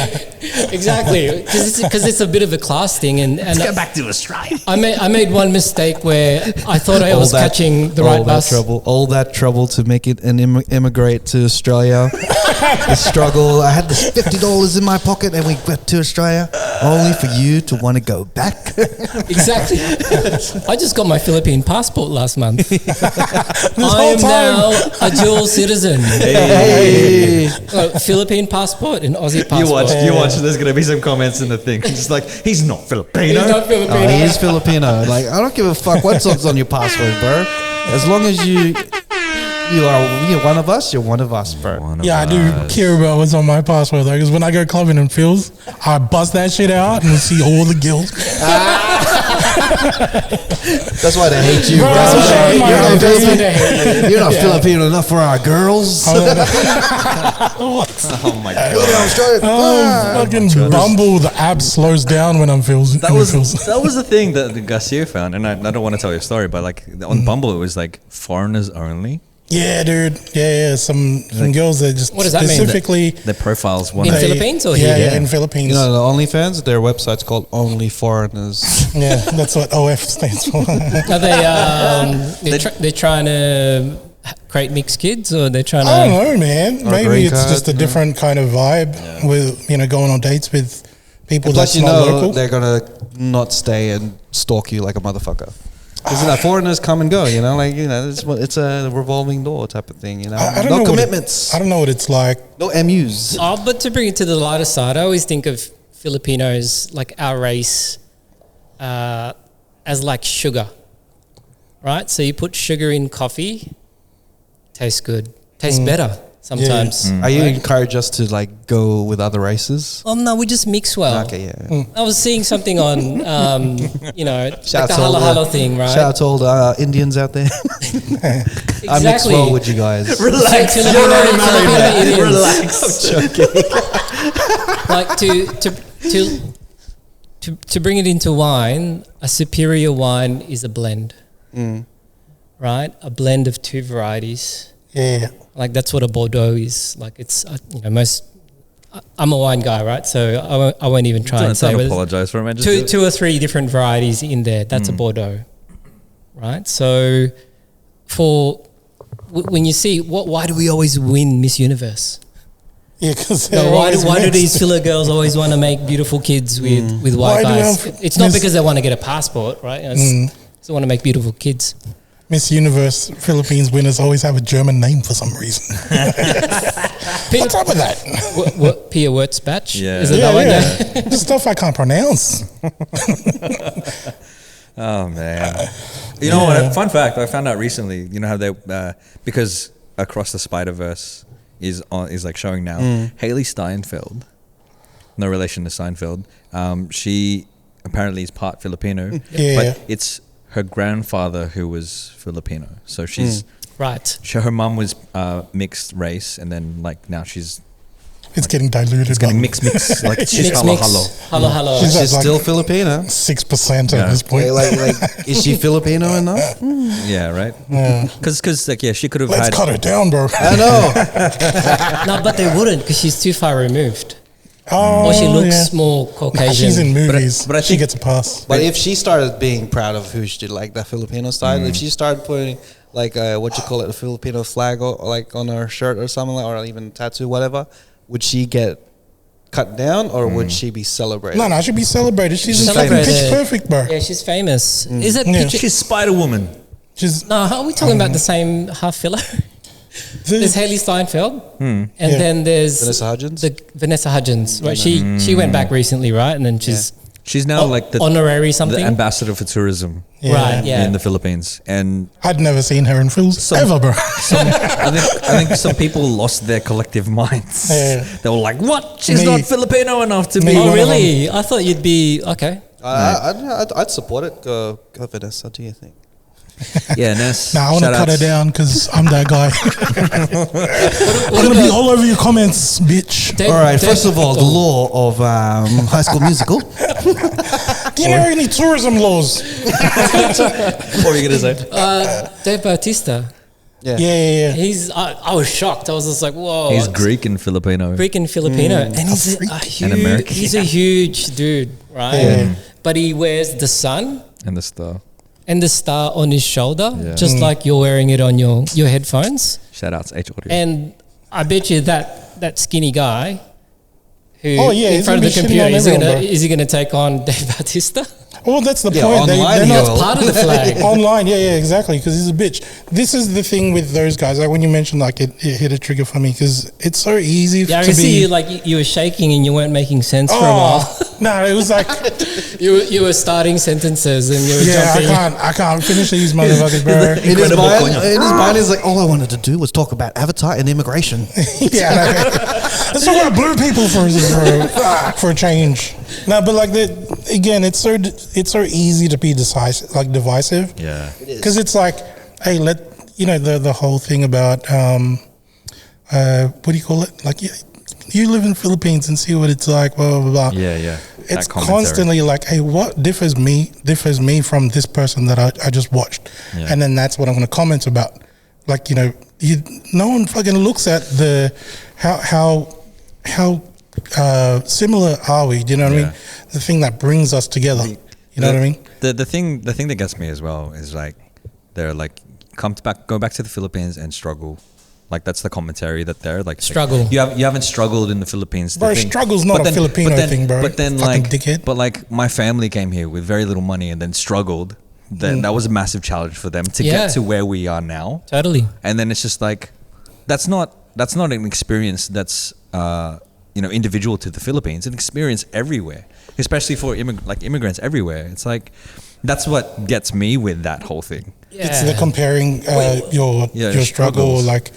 Exactly, because it's a bit of a class thing. And Let's go back to Australia. I made one mistake where I thought I was catching the right bus. All that trouble to make it and immigrate to Australia. The struggle. I had this $50 in my pocket, and we went to Australia only for you to want to go back. Exactly. I just got my Philippine passport last month. I am now a dual citizen. Hey. Philippine passport and Aussie passport. You watch. There's gonna be some comments in the thing. Just like, he's not Filipino. He's not Filipino. Oh, he is Filipino. Like, I don't give a fuck what's on your passport, bro. As long as you're one of us, you're one of us, bro. I do care about what's on my passport though, because when I go clubbing in Phil's, I bust that shit out and see all the gills. That's why they hate you, bro. You're not Filipino enough for our girls. Oh my god! Fucking Bumble, the app slows down when I'm Phil's. That was the thing that Garcia found, and I don't want to tell your story, but like on Bumble, it was like foreigners only. Yeah, dude. Yeah. Some girls that just what does that specifically mean? Their profiles In Philippines or here? Yeah, in Philippines. The OnlyFans, their website's called Only Foreigners. Yeah, that's what OF stands for. Are they're trying to create mixed kids, or they're trying to? I don't know, man. Or Maybe green it's card, just a different kind of vibe with going on dates with people Plus, that's not local. they're gonna not stay and stalk you like a motherfucker. Isn't that foreigners come and go? It's a revolving door type of thing. I don't know commitments. I don't know what it's like. No MUs. Oh, but to bring it to the lighter side, I always think of Filipinos, like our race, as like sugar, right? So you put sugar in coffee, tastes good, tastes better sometimes. Are you encourage us to like go with other races? Oh no, we just mix well. Okay, yeah. I was seeing something on, like Shout the out to all halo thing, right? Shout out to all the Indians out there. I mix well with you guys. Relax. Filipino Indians. Relax. I'm joking. Like to bring it into wine, a superior wine is a blend, right? A blend of two varieties. Yeah. Like that's what a Bordeaux is. Like it's most. I'm a wine guy, right? So I won't even try and say. Don't apologize for it. Two or three different varieties in there. That's a Bordeaux, right? So when you see why do we always win Miss Universe? Yeah, because why do these filler girls always want to make beautiful kids with white guys? It's not because they want to get a passport, right? They want to make beautiful kids. Miss Universe Philippines winners always have a German name for some reason. What's up with that? What Pia Wurtzbach? Yeah. Is it that one? Just stuff I can't pronounce. Oh man! You know what? Fun fact: I found out recently. You know how they because Across the Spider-Verse is like showing now. Haley Steinfeld, no relation to Seinfeld. She apparently is part Filipino, but it's her grandfather who was Filipino. So she's right. Her mum was mixed race, and then like now she's. It's getting diluted. It's getting mix. Like she's hello. She's still Filipino. 6% at this point. Like, is she Filipino enough? Yeah, right. Because like she could have. Let's cut her down, bro. I know. No, but they wouldn't because she's too far removed. Oh, or she looks more Caucasian. She's in movies, but I she think, gets a pass. But if she started being proud of who she did, like that Filipino style, if she started putting like a Filipino flag or like on her shirt or something like, or even tattoo, whatever, would she get cut down or would she be celebrated? No, she'd be celebrated. She's in celebrated. Pitch Perfect, bro. Yeah, she's famous. Is it? Yeah. she's Spider-Woman. No, are we talking about the same half filler? There's Haley Steinfeld, and then there's Vanessa Hudgens. Right, she went back recently, right? And then she's now like the honorary something, the ambassador for tourism, right? Yeah, in the Philippines. And I'd never seen her in films ever, bro. I think some people lost their collective minds. They were like, "What? She's not Filipino enough to be." Oh, really? I thought you'd be okay. I'd support it. Go Vanessa. What do you think? Yeah, Ness. I want to cut her down because I'm that guy. I'm going to be all over your comments, bitch. All right, first of all, the law of High School Musical. Do you know any tourism laws? What were you going to say? Dave Bautista. Yeah. I was shocked. I was just like, whoa. He's Greek and Filipino. And he's a huge, American. he's a huge dude, right? Yeah. But he wears the sun And the star. and the star on his shoulder, just like you're wearing it on your headphones. Shout out to H Audio. And I bet you that skinny guy who in he's front of the gonna be shitting computer on everyone, is he gonna take on Dave Bautista? Well, that's the point. Online, they're That's not part of the flag. online. Yeah, exactly. Because he's a bitch. This is the thing with those guys. Like when you mentioned, like it hit a trigger for me because it's so easy. Yeah, I to can be, see you like you were shaking and you weren't making sense for a while. No, it was like You were starting sentences and you were jumping. I can't finish these motherfuckers, bro. In his mind, is like, all I wanted to do was talk about Avatar and immigration. Yeah, let's talk about blue people for a change. No, but like again, it's so easy to be divisive. Yeah, because it's like, hey, the whole thing about what do you call it? Like you live in the Philippines and see what it's like. Blah blah blah. Yeah. It's constantly like, hey, what differs me from this person that I just watched, and then that's what I'm going to comment about. Like no one fucking looks at the how similar are we? Do you know what I mean? The thing that brings us together. You know what I mean? The thing that gets me as well is like they're like go back to the Philippines and struggle. Like that's the commentary that they're like struggle. You haven't struggled in the Philippines. Bro, struggle's not a Filipino thing, bro. But then fucking like dickhead. But like my family came here with very little money and then struggled. That was a massive challenge for them to get to where we are now. Totally. And then it's just like that's not an experience that's individual to the Philippines. It's an experience everywhere, especially for immigrants everywhere. It's like that's what gets me with that whole thing. It's the comparing your struggle, like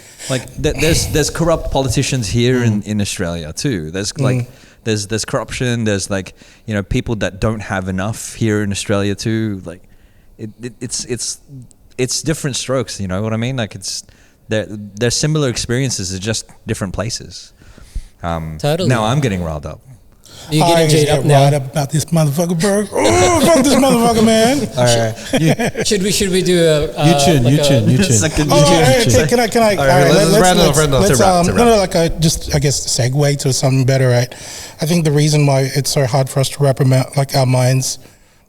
there's corrupt politicians here in Australia too. There's like there's corruption. There's like people that don't have enough here in Australia too. Like it's different strokes. You know what I mean? Like they're similar experiences. It's just different places. Totally. Now I'm getting riled up. You're getting G'd up now. Right up about this motherfucker, bro. Oh, fuck this motherfucker, man. All right. Should we do a You tune. Can I? All right, let's round it off. Like I guess segue to something better, right? I think the reason why it's so hard for us to wrap our minds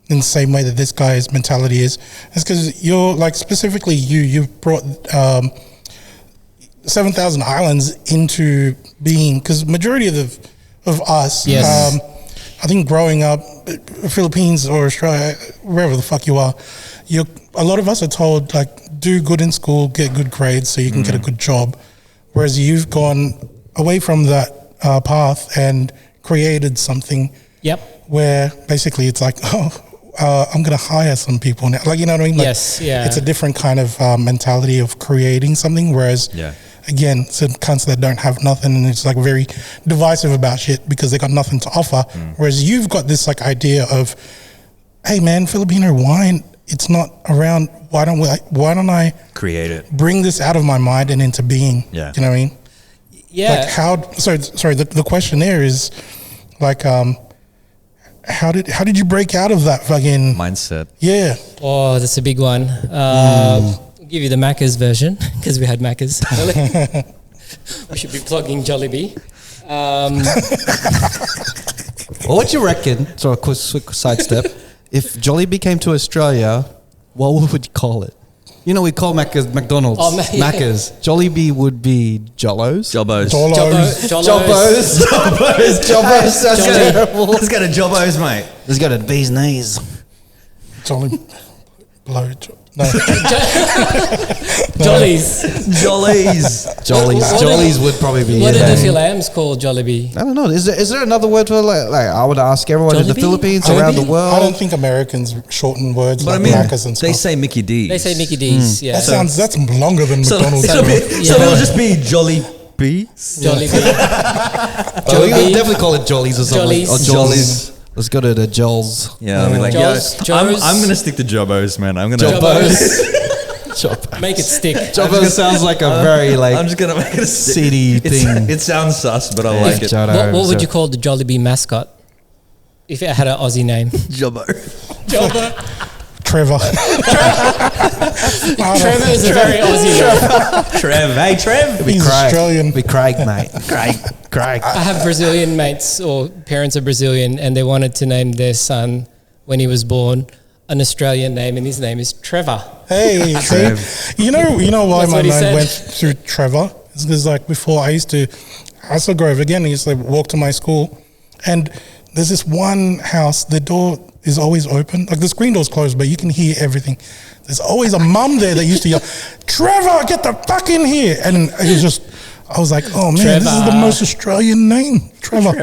in the same way that this guy's mentality is because you're like specifically you've brought 7,000 Islands into being, because majority of us, yes. I think growing up, Philippines or Australia, wherever the fuck you are, a lot of us are told like do good in school, get good grades so you can get a good job, whereas you've gone away from that path and created something. Yep. Where basically it's like, I'm going to hire some people now. Like, you know what I mean? Like, yes, yeah. It's a different kind of mentality of creating something, whereas, again, some cunts that don't have nothing and it's like very divisive about shit because they got nothing to offer. Whereas you've got this like idea of, hey man, Filipino wine, it's not around. Why don't I create it? Bring this out of my mind and into being. Yeah. You know what I mean? Yeah. Like sorry, the question there is like, how did you break out of that fucking mindset? Yeah. Oh, that's a big one. I'll give you the Macca's version because we had Macca's. We should be plugging Jollibee. Well, what do you reckon? So a quick sidestep. If Jollibee came to Australia, what would you call it? You know, we call Macca's McDonald's. Macca's. Jollibee would be Jollos. Jobbos. Jobbos. Sounds terrible. Let's go to Jobbos, mate. Let's go to B's knees. Jolly blow. No. Jollies would probably be. What do the Philams call Jollibee? I don't know. Is there another word for like I would ask everyone in the Jollibee? Philippines, around the world? I don't think Americans shorten words But like I mean, Macca's and stuff. they say Mickey D's. They say Mickey D's. Yeah. That's longer than McDonald's. So it'll just be Jollibee. Jollibee. But we would definitely call it Jollies or something. Jollies. Or Jollies. Let's go to the Jols. Yeah, I'll be like, Joes. I'm going to stick to Jobbos, man. I'm going to Jobbos. Make it stick. Jobbos sounds like a very like I'm just going to make it a stick. seedy thing. It sounds sus, but I like it. What would you call the Jollibee mascot if it had an Aussie name? Jobbo. Trevor. Trevor is a very Aussie name. Trev. Hey, Trev. He's Australian. Be Craig, mate. Craig. I have Brazilian mates or parents are Brazilian and they wanted to name their son when he was born an Australian name and his name is Trevor. Hey, see, you know why That's my what he mind said. went through Trevor? It's because like before I used to Hassel Grove again. I used to walk to my school, and there's this one house. The door is always open. Like the screen door's closed, but you can hear everything. There's always a mum there that used to yell, "Trevor, get the fuck in here!" And it was just. I was like, oh man, this is the most Australian name, Trevor.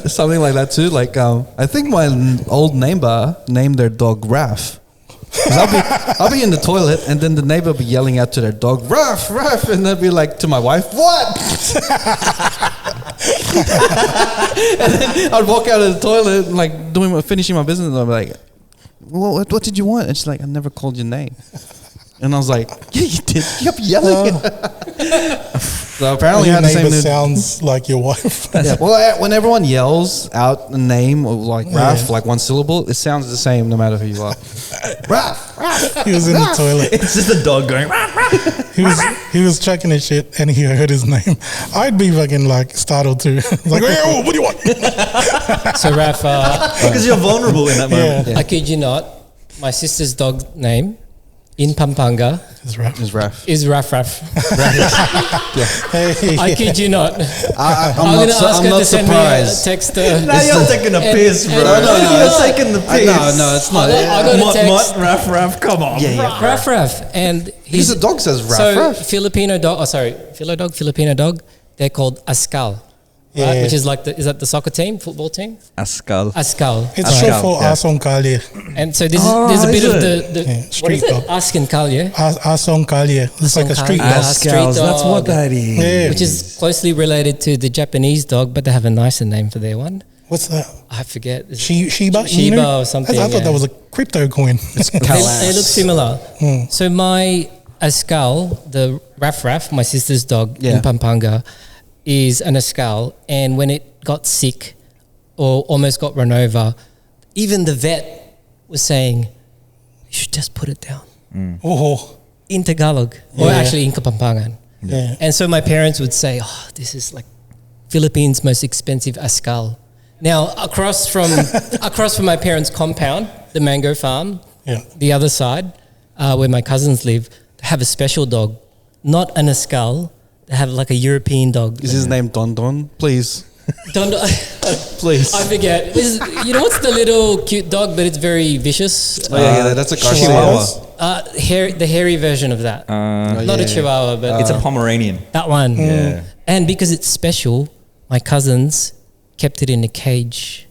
Something like that too. Like I think my old neighbor named their dog Raph. 'Cause I'll be in the toilet and then the neighbor will be yelling out to their dog, Raph, and they'll be like to my wife, what? And then I'd walk out of the toilet and like finishing my business and I'm like, what did you want? And she's like, I never called your name. And I was like, yeah, you did. You kept yelling. So apparently I had the same name. Sounds like your wife. Yeah, well, when everyone yells out a name of like Raph, like one syllable, it sounds the same no matter who you are. Raph. He was in the toilet. It's just a dog going. He was checking his shit and he heard his name. I'd be fucking like startled too. Like, hey, what do you want? So Raph, Because you're vulnerable in that moment. I kid you not, my sister's dog name in Pampanga It's Raph. is Raff. Hey, I kid you not. I'm going to ask her not to send surprised. me a text. Now you're taking a piss, bro. No, You're taking the piss. No, it's not. I got a text. Raff, come on. Raff. And Because the dog says Raph. so Raph. Filipino dog, they're called Ascal. Yeah. Right? Which is like is that the soccer team, football team? Ascal. Ascal. It's short for Asong Kalye. And so there's a bit of the what street is it? dog. Askin Kalye. Asong Kalye. It's like a street Asong dog. Kalye. Street dog. That's what that is. Yeah. Which is closely related to the Japanese dog, but they have a nicer name for their one. What's that? I forget. Shiba? Shiba or something. I thought that was a crypto coin. They look similar. So my Ascal, the Raff, my sister's dog in Pampanga, is an Ascal, and when it got sick or almost got run over, even the vet was saying, you should just put it down. Oh, In Tagalog, or actually in Kapampangan. yeah. And so my parents would say, oh, this is like Philippines' most expensive askal. Now, across from my parents' compound, the mango farm, Yeah. the other side, where my cousins live, they have a special dog, not an askal. They have like a European dog. Is his name Don Don? Please. Don't Please. I forget. You know what's the little cute dog, but it's very vicious? Oh, yeah, that's a Chihuahua. The hairy version of that. Not a Chihuahua, but It's a Pomeranian. that one. Yeah. And because it's special, my cousins kept it in a cage.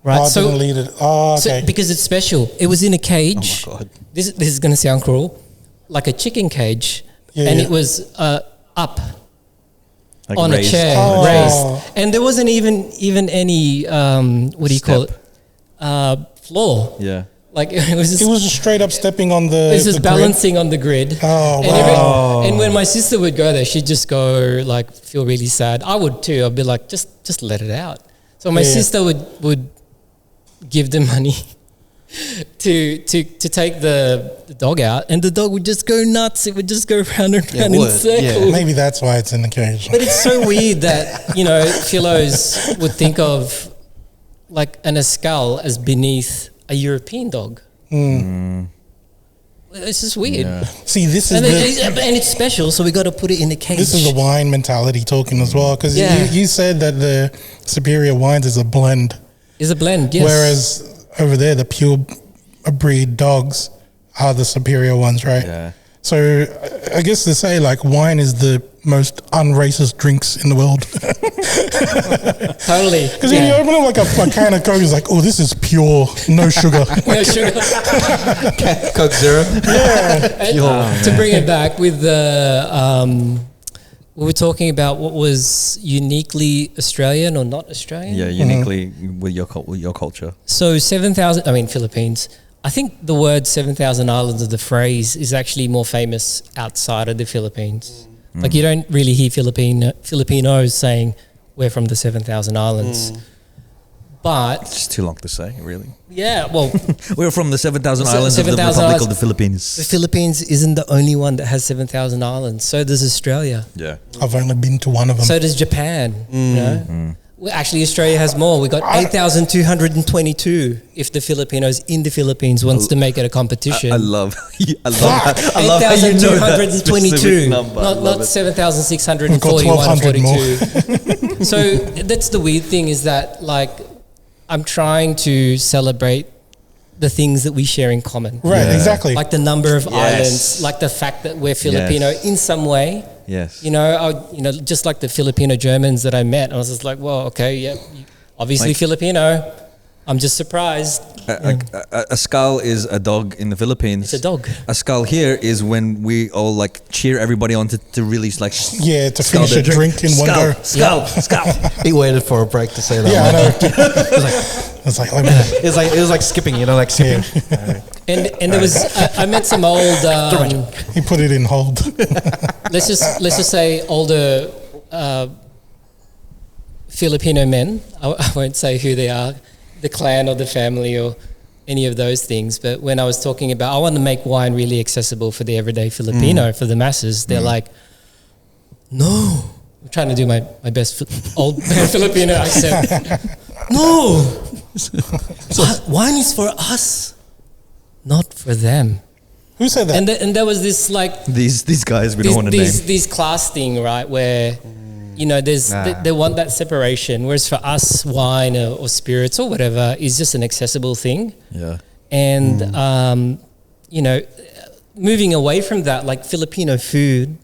Right. Oh, didn't lead it. Oh, okay. So because it's special, it was in a cage. Oh my God. This is going to sound cruel, like a chicken cage, Yeah, and yeah. it was up Like on raised. a chair, Oh. raised, and there wasn't even any what do you call it? Floor. Yeah. Like it was just, It was just straight up stepping on the. it was just the grid. balancing on the grid. Oh, And, wow. and when my sister would go there, she'd just go like feel really sad. I would too. I'd be like, just let it out. So my Yeah. sister would give them money to take the dog out, and the dog would just go nuts. It would just go round and round in would, circles. yeah. Maybe that's why it's in the cage. But it's so weird that philos would think of like an askal as beneath a European dog. It's just weird. Yeah. See, this is And, the. and it's special, so we got to put it in a cage. This is the wine mentality talking as well, because Yeah. you said that the superior wines is a blend, It's a blend, yes. whereas over there the pure breed dogs are the superior ones, right? Yeah. So I guess to say like wine is the most unracist drinks in the world, Totally. because when you open up like a can of Coke, it's like, oh, this is pure, no sugar. No sugar. Coke Zero. And to bring it back with the, we were talking about what was uniquely Australian or not Australian. Yeah, uniquely with your culture. So 7,000, Philippines. I think the word 7,000 islands, or the phrase, is actually more famous outside of the Philippines. Like you don't really hear Filipinos saying we're from the 7,000 islands. But It's just too long to say, really. yeah, well, We're from the 7,000 Se- islands of the 7,000 Republic islands. of the Philippines. the Philippines isn't the only one that has 7,000 islands. So does Australia. Yeah. I've only been to one of them. So does Japan. You know? Well, actually, Australia has more. We got 8,222 if the Filipinos in the Philippines wants to make it a competition. I love I love how you know that specific 8,222, number. I not love it. 7,641 We've got 1,200 or 42. So that's the weird thing, is that like I'm trying to celebrate the things that we share in common. Right, exactly. Like the number of Yes. islands, like the fact that we're Filipino in some way. Yes. Just like the Filipino Germans that I met, I was just like, well, okay, yeah, obviously Like- Filipino. I'm just surprised. A skull is a dog in the Philippines. It's a dog. A skull here is when we all like cheer everybody on to really like Yeah, to skull finish a their drink in one go. Skull, skull. He waited for a break to say that. Yeah, I one. know. It's like, let me. It was like skipping, like skipping. And there was I met some old He put it in hold. let's just say older Filipino men. I won't say who they are, the clan or the family or any of those things. But when I was talking about, I want to make wine really accessible for the everyday Filipino, for the masses, they're like, no. I'm trying to do my best old Filipino accent. No. Wine is for us, not for them. Who said that? And there was this like These guys we don't want to name. these class thing, right? Where they want that separation, whereas for us, wine or spirits or whatever is just an accessible thing. Yeah. And moving away from that, like Filipino food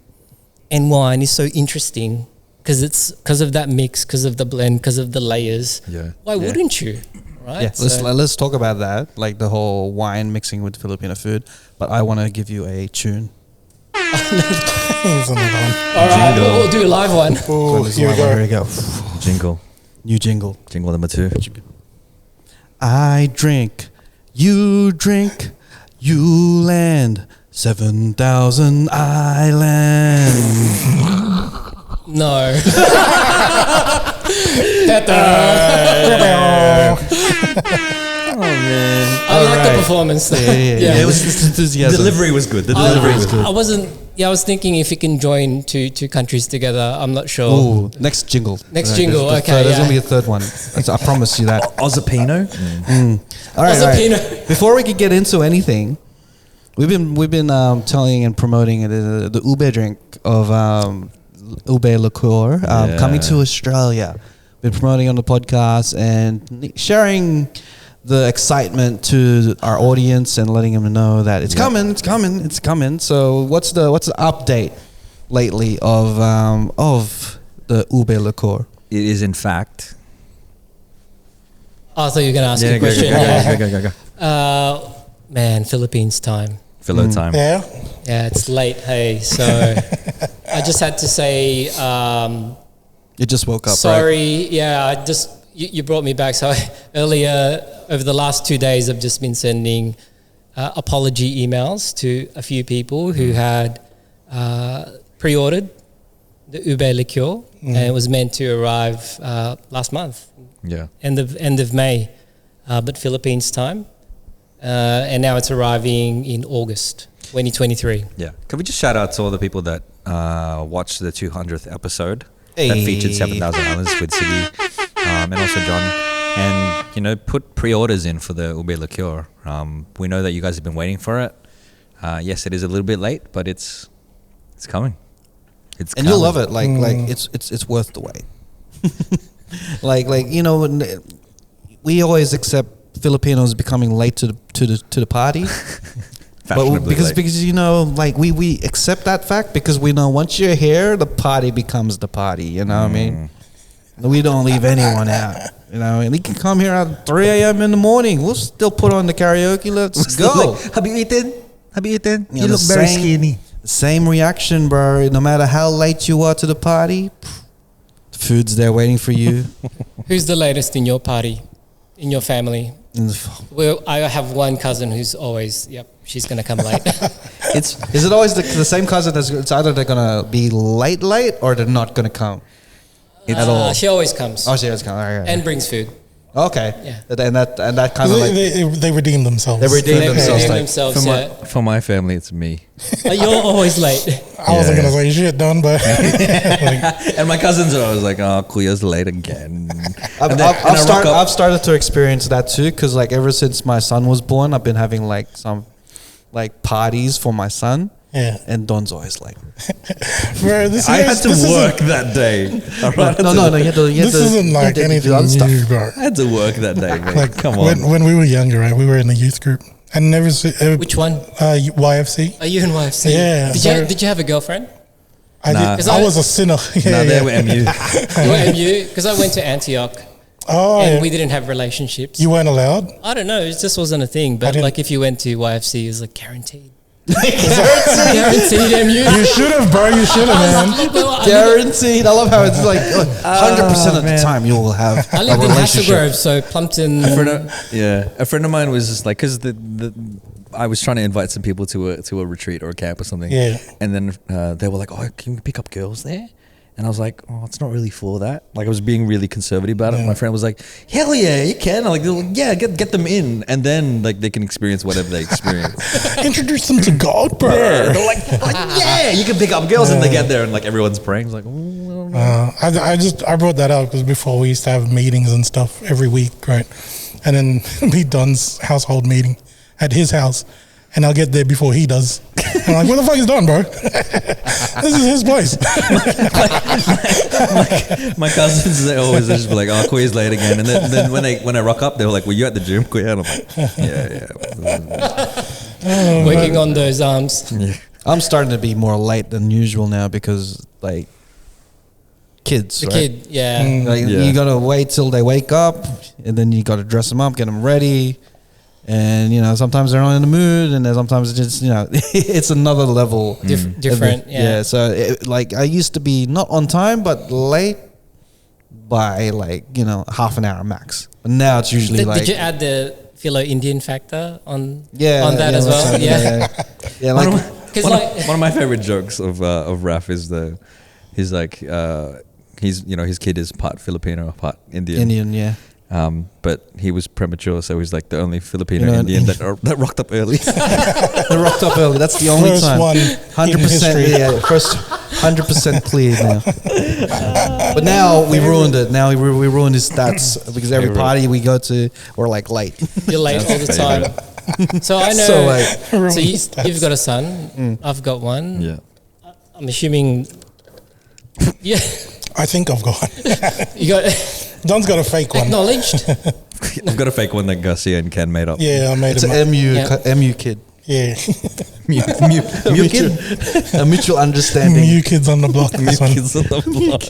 and wine is so interesting because of that mix, because of the blend, because of the layers. Yeah. Why Yeah. wouldn't you? Right? Yeah, let's talk about that, like the whole wine mixing with Filipino food. But I want to give you a tune. Here's another one. All right, we'll do a live one. Oh, This is here we my one. Here go. we go. Jingle. New jingle. Jingle number 2. I drink, you drink, you land 7,000 islands. No. Oh man. I like the performance. Yeah. It was just enthusiasm. Delivery was good. The delivery was good. I wasn't. Yeah, I was thinking if you can join two countries together. I'm not sure. Ooh, next jingle. Next jingle. There's Okay, there's yeah. gonna be a third one. I promise you that. Ozapino. All right. Filipino. Before we could get into anything, we've been telling and promoting the ube drink of ube liqueur coming to Australia. Been promoting on the podcast and sharing the excitement to our audience and letting them know that it's coming. So what's the update lately of the ube liqueur? It is in fact. Oh, I thought you were going to ask a question. Go. Man, Philippines time. Philo time. Yeah. Yeah, it's late. Hey, so I just had to say You just woke up, right? sorry. Yeah, I just you brought me back. So earlier over the last 2 days, I've just been sending apology emails to a few people who had pre-ordered the ube liqueur, and it was meant to arrive last month, Yeah. end of May, but Philippines time, and now it's arriving in August 2023. Yeah. Can we just shout out to all the people that watched the 200th episode that Hey. featured 7,000 Islands with Siggy and also John, and put pre-orders in for the ube liqueur. We know that you guys have been waiting for it. Yes, it is a little bit late, but it's coming. It's And you'll love it. Like it's worth the wait. When we always accept Filipinos becoming late to the party. But because we accept that fact because we know once you're here, the party becomes the party. You know what I mean? We don't leave anyone out. And you can come here at 3 a.m. in the morning. We'll still put on the karaoke. Let's go. Have you eaten? You know, look the very same- skinny. Same reaction, bro. No matter how late you are to the party, the food's there waiting for you. Who's the latest in your party, in your family? Well, I have one cousin who's always, she's going to come late. Is it always the same cousin? It's either they're gonna be late or they're not gonna come at all. She always comes Oh, she has come. Okay. and brings food. Okay. Yeah. And that kind of like They redeem themselves. they redeem They themselves. redeem Like, themselves, For my family, it's me. You're always late. I wasn't Yeah. gonna say shit, done, but And my cousins are always like, "Oh, Kuya's late again." I've started to experience that too because like ever since my son was born, I've been having like some like parties for my son. yeah. And Don's always like, Bro, this I had to this work Isn't, that day. no, you have to. this isn't like anything new, bro. I had to work that day. Mate. Like Come on. when we were younger, right? We were in a youth group. I never see Which one? YFC. Are you in YFC? Yeah. Did you have a girlfriend? I Nah. did. I was a sinner. Yeah, No, they were yeah. MU. You were MU? Because I went to Antioch Oh, and yeah. we didn't have relationships. You weren't allowed. I don't know. It just wasn't a thing. But didn't- like if you went to YFC, it was like guaranteed. Guaranteed MU. You should have, bro. You should have, man. guaranteed. I love how it's like 100% of the time you will have I a lived in relationship. Hasselgrove, so Plumpton. A friend of mine was just like, because I was trying to invite some people to a retreat or a camp or something. Yeah. And then they were like, "Oh, can we pick up girls there?" And I was like, "Oh, it's not really for that." Like I was being really conservative about it. Yeah. My friend was like, "Hell yeah, you can!" I'm like, "Yeah, get them in, and then like they can experience whatever they experience." Introduce them to God, bro. Yeah, they're like, yeah, you can pick up girls, and they get there, and like everyone's praying. It's like, "Oh, I brought that up because before we used to have meetings and stuff every week, right? And then be Don's household meeting at his house, and I'll get there before he does. I'm like, what the fuck is Don, bro? This is his place. My cousins, they always just be like, "Oh, Kuya's late again," and then when I rock up, they were like, "Were you at the gym, Kuya?" And I'm like, "Yeah." Working on those arms. I'm starting to be more late than usual now because like kids, The right? kid, yeah. Like Yeah. you gotta wait till they wake up, and then you gotta dress them up, get them ready, and sometimes they're not in the mood, and then sometimes it's just it's another level Different, yeah. So like I used to be not on time, but late by like half an hour max. But now it's usually Did you add the Philo-Indian factor on that as well? Yeah, like One of my favorite jokes of Raf is he's like, his kid is part Filipino, part Indian. Indian, yeah. But he was premature, so he's like the only Filipino Indian that rocked up early. They rocked up early. That's the only First time. one 100%. Yeah, first 100% clear now. But now we ruined it. Now we ruined his stats because every party we go to, we're like late. You're late all the time. So I know. So late. So you've got a son. I've got one. Yeah. I'm assuming. Yeah. I think I've got one. You got Don's got a fake one. acknowledged. I've got a fake one that Garcia and Ken made up. Yeah, I made It's him an up. MU kid. Yeah. Mew kid. A mutual understanding. New kids on the block. This one. Kids on the block.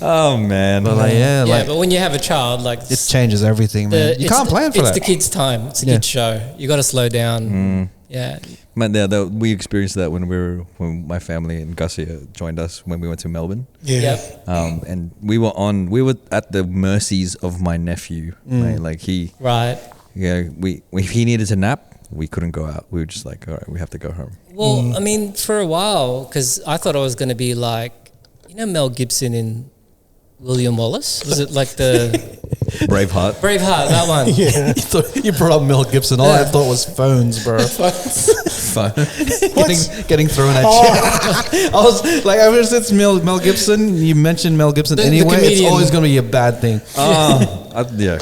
Oh man. But like, Yeah, like but when you have a child, like it changes everything, man. You can't plan for it's that. the kids' time. It's a Yeah. kids' show. You got to slow down. Yeah. Man, we experienced that when my family and Garcia joined us when we went to Melbourne. Yeah. Yep. And we were at the mercies of my nephew. Mate. Like Right. if he needed to nap, we couldn't go out. We were just like, all right, we have to go home. Well, I mean, for a while, because I thought I was going to be like, Mel Gibson in William Wallace? Was it like the Braveheart. Braveheart, that one? Yeah. You brought up Mel Gibson. All I thought was phones, bro. getting thrown at you. I was like, ever since Mel Gibson, you mentioned Mel Gibson The anyway, it's comedian. always going to be a bad thing. Yeah.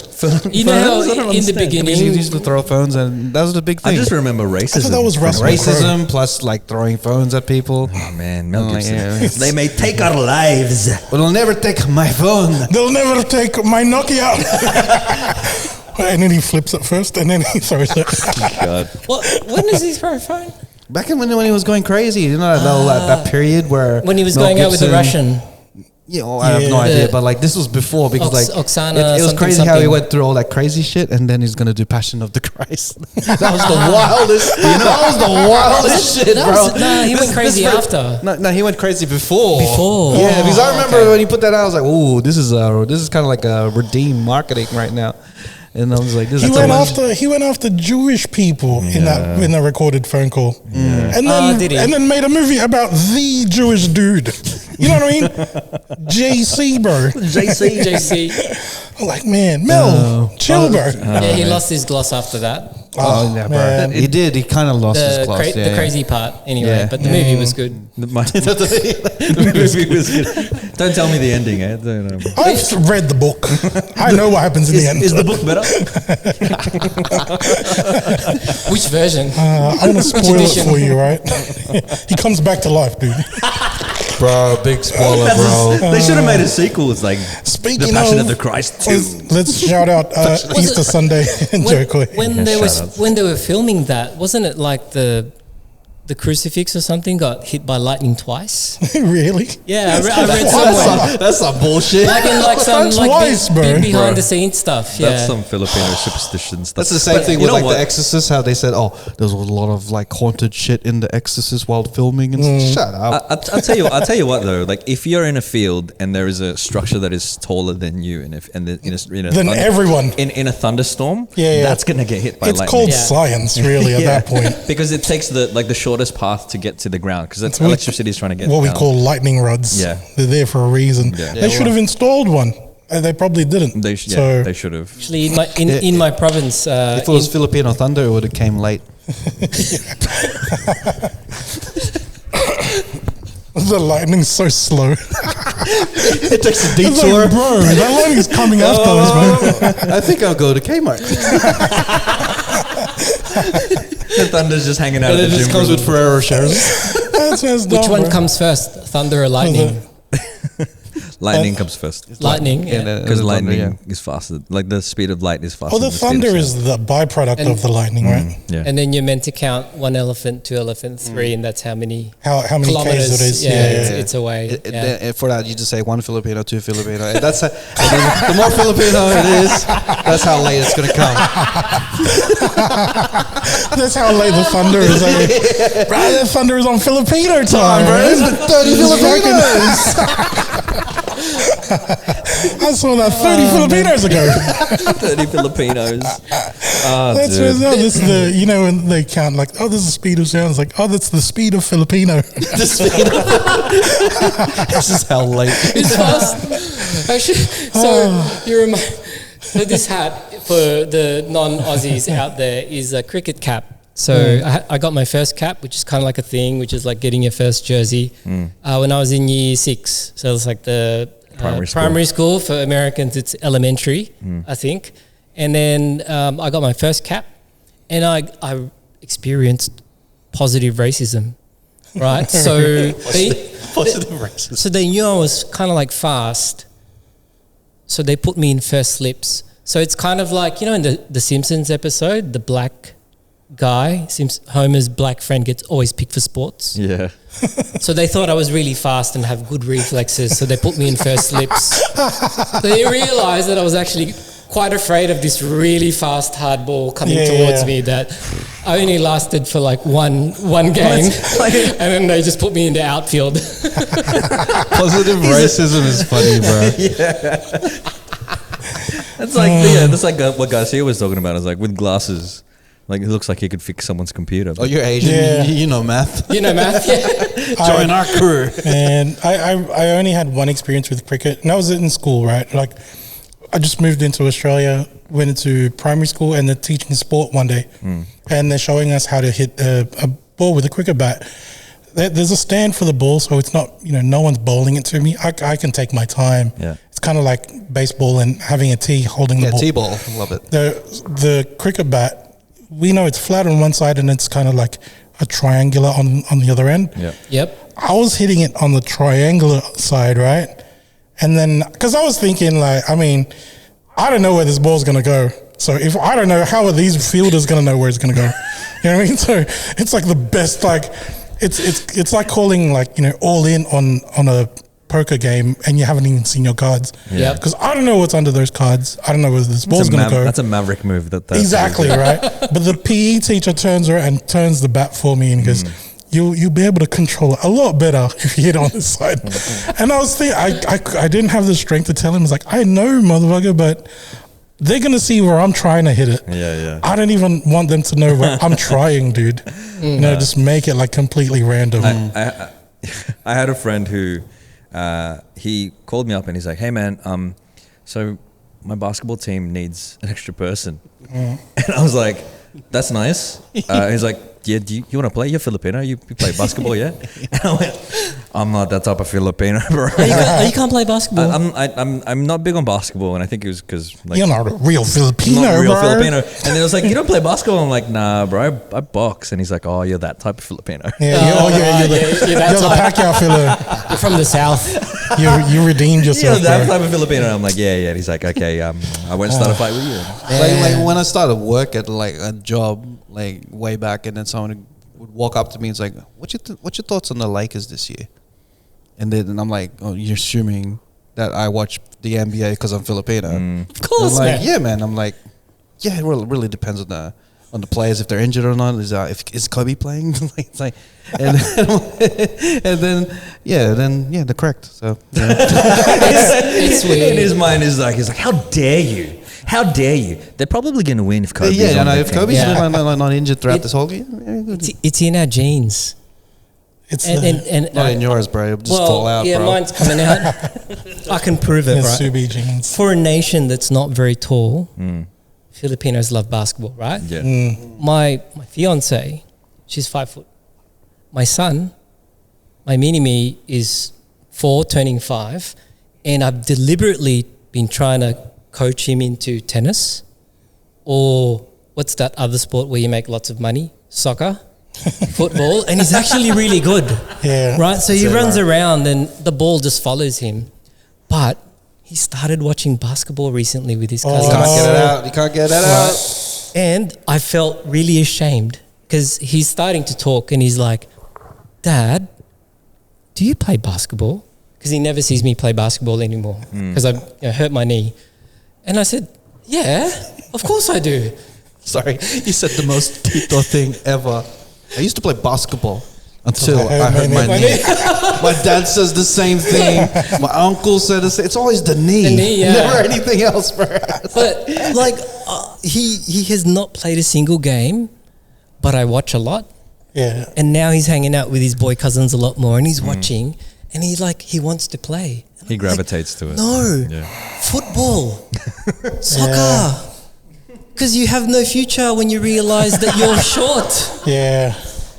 You know how in the Because he beginning, used to throw phones, and that was the big I thing. just remember racism. I thought that was Russell Racism plus like throwing phones at people. Oh man, Mel Oh, Gibson. yeah. They may take our lives. But they'll never take my phone. They'll never take my Nokia. And then he flips it first, and then he throws it. God. when is he throw a phone? Back in when he was going crazy, that period where When he was Mel going out with the Gibson- Russian. I have no Yeah. idea, but like this was before because Oksana, it was something, crazy how he something. went through all that crazy shit, and then he's gonna do Passion of the Christ. That was the wildest. That was the wildest shit, bro. He went crazy after. No, he went crazy before. Before. Yeah, because I remember okay. when he put that out, I was like, "Ooh, this is kind of like a redeemed marketing right now." And I was like, "This He is went after Jewish people in that recorded phone call, and did he? then made a movie about the Jewish dude. You know what I mean? JC, bro. JC. I'm like, man, Mel, chill, bro. Yeah, he lost his gloss after that. Oh, yeah, bro. man. He did. He kind of lost his The, class. the crazy part, anyway. Yeah. But the movie was good. The movie was good. Don't tell me the ending, eh? I've read the book. I know what happens in the end. Is the book better? Which version? I want to spoil it edition? for you, right? He comes back to life, dude. Bro, big spoiler, bro. They should have made a sequel. It's like Speaking The Passion of- of the Christ 2. Let's shout out Easter Sunday and Jericho. when they were filming that, wasn't it like the crucifix or something got hit by lightning twice? Really? Yeah, I read somewhere. That's some bullshit. Like in like some That's like twice, bro. behind the scenes stuff. Yeah. That's some Filipino superstition stuff. That's the same thing you with know like what? The Exorcist. How they said, "Oh, there's a lot of like haunted shit in The Exorcist while filming." And shut up. I'll tell you what though. Like if you're in a field and there is a structure that is taller than you, and Then everyone. in a thunderstorm, Yeah. that's gonna get hit by It's lightning. called Yeah. science, really, at that point. because it takes the shortest path to get to the ground because what- electricity is trying to get What we down. call lightning rods. Yeah. They're there for a reason. Yeah. They should have installed one. They probably didn't. They so should have. Actually, in my province, If it was Filipino thunder, it would have came late. the lightning's so slow. It takes a It's detour. like, bro, that lightning's coming after us, man. I think I'll go to Kmart. The thunder's just hanging out. And at it the just gym comes room. with Ferrero shares. That's messed which up, one bro. comes first, thunder or lightning? Lightning comes first. Lightning. Yeah. Because lightning is faster. Like the speed of light is faster. Oh, the than speed of thunder sound. is the byproduct of the lightning, right? Yeah. And then you're meant to count 1 elephant, 2 elephant, 3, and that's how many How many kilometers Ks it is. Yeah, it's away. For that, you just say 1 Filipino, 2 Filipino. And that's and then the more Filipino it is, that's how late it's gonna come. That's how late the thunder is. Right, the thunder is on Filipino time, bro. It's been 30 Filipinos. I saw that 30 Filipinos ago. 30 Filipinos. That's dude. this is the, you know, when they count like, oh, this is the speed of sound. It's like, oh, that's the speed of Filipino. The speed of this is how late. It's fast. Actually, so you remind. So this hat for the non-Aussies out there is a cricket cap. So I got my first cap, which is kind of like a thing, which is like getting your first jersey when I was in year 6. So it's like the primary school. For Americans, it's elementary, I think. And then I got my first cap, and I experienced positive racism, right? So Positive racism. So they knew I was kind of like fast. So they put me in first slips. So it's kind of like, you know, in the Simpsons episode, the black guy, Homer's black friend gets always picked for sports. Yeah. So they thought I was really fast and have good reflexes. So they put me in first slips. So they realized that I was actually quite afraid of this really fast hard ball coming towards me that I only lasted for like one game. And then they just put me into outfield. Positive racism is funny, bro. That's like that's like what Garcia was talking about. It's like with glasses, like it looks like he could fix someone's computer. Oh, you're Asian. Yeah. You know math. You know math, yeah. Join our crew. And I only had one experience with cricket, and that was in school, right? Like, I just moved into Australia, went into primary school, and they're teaching sport one day, and they're showing us how to hit a ball with a cricket bat. There's a stand for the ball, so it's not, you know, no one's bowling it to me. I can take my time. Yeah. It's kind of like baseball and having a tee holding the ball. T-ball. Love it. The cricket bat, we know it's flat on one side and it's kind of like a triangular on the other end. Yeah. Yep. I was hitting it on the triangular side, right? And then, because I was thinking, like, I mean, I don't know where this ball's going to go. So if I don't know, how are these fielders going to know where it's going to go? You know what I mean? So it's like the best, like, it's like calling, like, you know, all in on a poker game and you haven't even seen your cards. Yeah. Because I don't know what's under those cards. I don't know where this ball's going to go. That's a maverick move. Exactly, right? But the PE teacher turns around and turns the bat for me and goes, You'll be able to control it a lot better if you hit on this side. And I was thinking, I didn't have the strength to tell him. It's like, I know, motherfucker, but they're going to see where I'm trying to hit it. Yeah. I don't even want them to know where I'm trying, dude. You know, just make it like completely random. I had a friend who he called me up and he's like, "Hey man, so my basketball team needs an extra person," and I was like, "That's nice." He's like, "Yeah, do you want to play? You're Filipino. You play basketball, yeah?" And I went, "I'm not that type of Filipino, bro." You can't play basketball. I'm not big on basketball, and I think it was because like, You're not a real Filipino, not a real bro. Filipino. And then it was like, "You don't play basketball?" I'm like, "Nah, bro, I box." And he's like, "Oh, you're that type of Filipino." Yeah, you're the Pacquiao filler. You're from the South. You redeemed You're yourself, that bro. type of Filipino. And I'm like, yeah. And he's like, okay, I won't start a fight with you. Like when I started work at like a job like way back, and then someone would walk up to me and it's like, what's your thoughts on the Lakers this year? And then I'm like, oh, you're assuming that I watch the NBA because I'm Filipino. Of course, I'm like, man. yeah, man. I'm like, yeah, it really depends on the players, if they're injured or not. Is Kobe playing? It's like, and then they're correct. So yeah. It's weird. In his mind, he's like, how dare you? How dare you? They're probably going to win if Kobe's yeah, on their if team. Kobe's not injured throughout this whole game, It's in our genes. It's And not in yours, bro. It'll just fall out, yeah, bro. mine's coming out. I can prove it, the right? Subi jeans. For a nation that's not very tall, Filipinos love basketball, right? Yeah. My fiance, she's 5 foot. My son, my mini-me, is 4, turning 5, and I've deliberately been trying to coach him into tennis, or what's that other sport where you make lots of money? Soccer, football, and he's actually really good. Yeah. Right? So he runs around and the ball just follows him. But he started watching basketball recently with his cousins. You can't get it out. And I felt really ashamed because he's starting to talk and he's like, "Dad, do you play basketball?" Because he never sees me play basketball anymore because I hurt my knee. And I said, "Yeah, of course I do." Sorry, you said the most Tito thing ever. I used to play basketball. Until I hurt my knee. My dad says the same thing. My uncle said the same. It's always the knee. The knee, yeah. Never anything else, bro. But like, he has not played a single game, but I watch a lot. Yeah. And now he's hanging out with his boy cousins a lot more, and he's watching, and he wants to play. And He I'm gravitates to it. No, Yeah. football, soccer. Because you have no future when you realize that you're short. Yeah.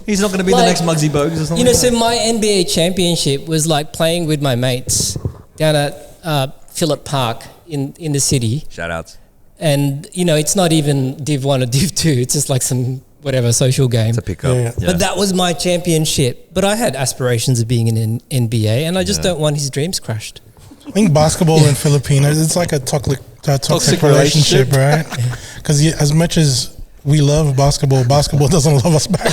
He's not going to be the Like, next Muggsy Bogues or something. You know, so my NBA championship was like playing with my mates down at Phillip Park in the city. Shout outs. And, you know, it's not even Div 1 or Div 2. It's just like some, whatever, social game. It's a pickup. Yeah. But that was my championship. But I had aspirations of being in an NBA, and I just Yeah. don't want his dreams crushed. I think basketball in Filipinos, it's like a toxic relationship, right? Because as much as we love basketball, basketball doesn't love us back.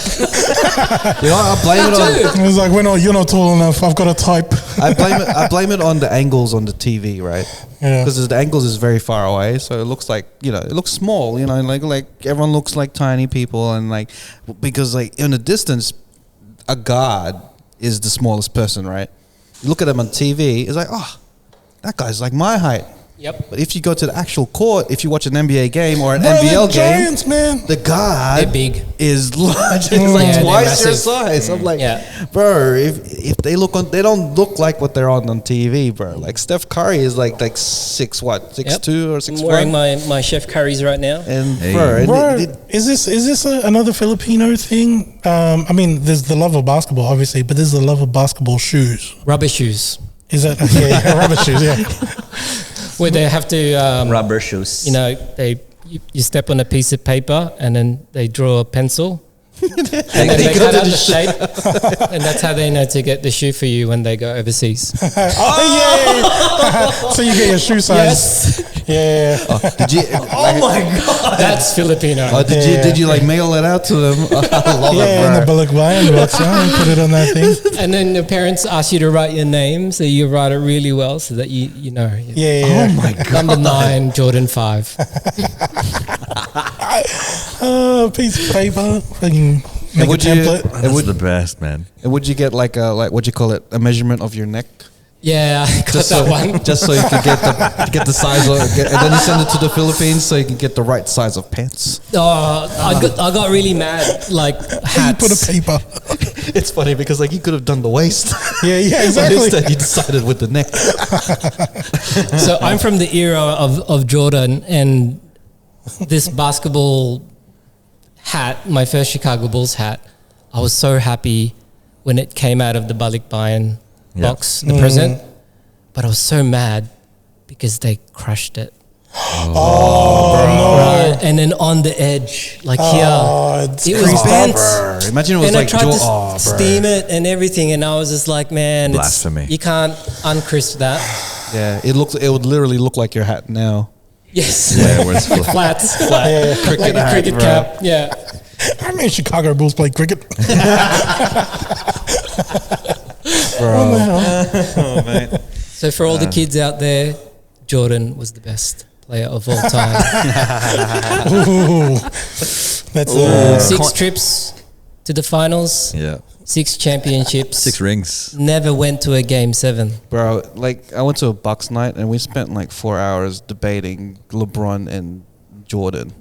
You know, I blame it on. It's like, you're not tall enough. I've got a type. I blame it on the angles on the TV, right? Yeah. Because the angles is very far away, so it looks like, you know, it looks small. You know, like everyone looks like tiny people, and like because like in the distance, a guard is the smallest person, right? You look at them on TV, it's like, oh, that guy's like my height. Yep. But if you go to the actual court, if you watch an NBA game or an Bro, NBL they're game, giants, man. the guard They're big. is large. It's Yeah, like they're twice your massive. size. I'm like, Yeah. bro, if they look on, they don't look like what they're on TV, bro. Like Steph Curry is like 6'2" or Yep. 6'1". I'm wearing my Chef Curry's right now. And Hey. bro, Is this another Filipino thing? I mean, there's the love of basketball, obviously, but there's the love of basketball shoes. Rubber shoes. Is that rubber shoes? Yeah. Where they have to, Rubber shoes. you know, you step on a piece of paper and then they draw a pencil. And then they cut out the shape. And that's how they know to get the shoe for you when they go overseas. So you get your shoe size. Yes. Yeah. did you? Oh my god. That's Filipino. Did you like mail it out to them? I love Yeah, in the it, bro. balikbayan box, and put it on that thing. And then the parents ask you to write your name, so you write it really well so that you know. Yeah. Oh my god. Number 9, Jordan 5. Piece of paper. Fucking make a would you- template. That's the best, man. And would you get like what you call it, a measurement of your neck? Yeah, I got that one. Just so you can get the size of, and then you send it to the Philippines so you can get the right size of pants. Oh, I got really mad. Like You hats. put a paper. It's funny because like you could have done the waist. Yeah, But exactly. instead you decided with the neck. So I'm from the era of Jordan, and this basketball hat, my first Chicago Bulls hat, I was so happy when it came out of the balikbayan box, the present. But I was so mad because they crushed it. Right? And then on the edge, like it's here, it was creased bent. Bro, imagine it was And like I tried to bro. steam it and everything, and I was just like, man, Blasphemy. you can't uncrisp that. Yeah, it would literally look like your hat now. Yes. Yeah, where it's Flat. Cricket Like a hat, cricket bro. cap. Yeah. I mean, Chicago Bulls play cricket. Oh, mate. So for all the kids out there, Jordan was the best player of all time. Ooh. That's 6 trips to the finals, Yeah. 6 championships. 6 rings. Never went to a game 7. Bro, like I went to a Bucks night and we spent like 4 hours debating LeBron and Jordan.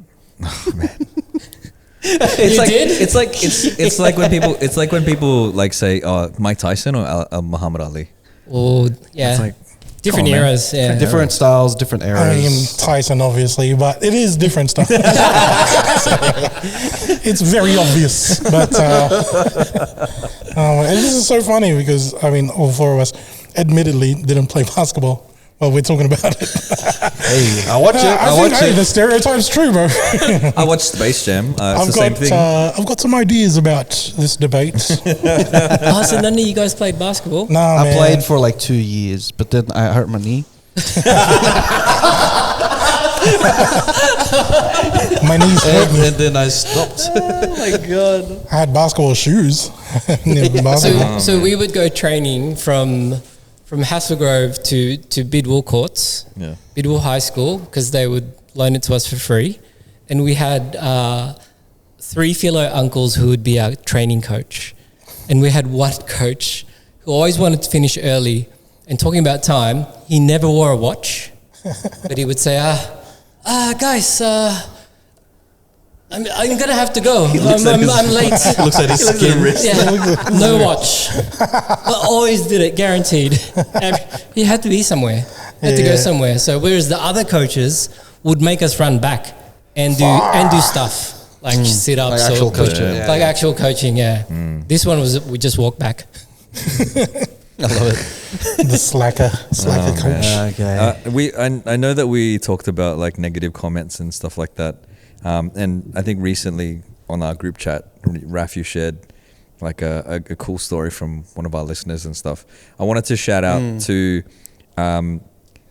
It's You like did? it's like when people like say Mike Tyson or Muhammad Ali. Oh, yeah. It's like different come on, man. eras. Yeah. Different styles, different eras. I mean, Tyson, obviously, but it is different stuff. It's very obvious. But and this is so funny because, I mean, all 4 of us admittedly didn't play basketball while we're talking about it. Hey, I watch it. I think, watch hey, it. the stereotype's true, bro. I watched Space Jam. It's the same thing. I've got some ideas about this debate. Oh, so none of you guys played basketball? Nah, I man. played for like 2 years, but then I hurt my knee. My knees hurt me. And then I stopped. I had basketball shoes. Never basketball. So we would go training from Hasselgrove to Bidwell Courts, Yeah. Bidwell High School, because they would loan it to us for free. And we had 3 philo uncles who would be our training coach. and we had one coach who always wanted to finish early. And talking about time, he never wore a watch, but he would say, guys, I'm gonna have to go. I'm late. Looks at his skin. Yeah, no watch. But always did it, guaranteed. He had to be somewhere. Had to go somewhere. So whereas the other coaches would make us run back and do stuff like sit ups, like actual coaching. like actual coaching. Yeah. This one was we just walk back. I love it. The slacker coach. Okay. I know that we talked about like negative comments and stuff like that, and I think recently on our group chat, Raf, you shared like a cool story from one of our listeners and stuff. I wanted to shout out to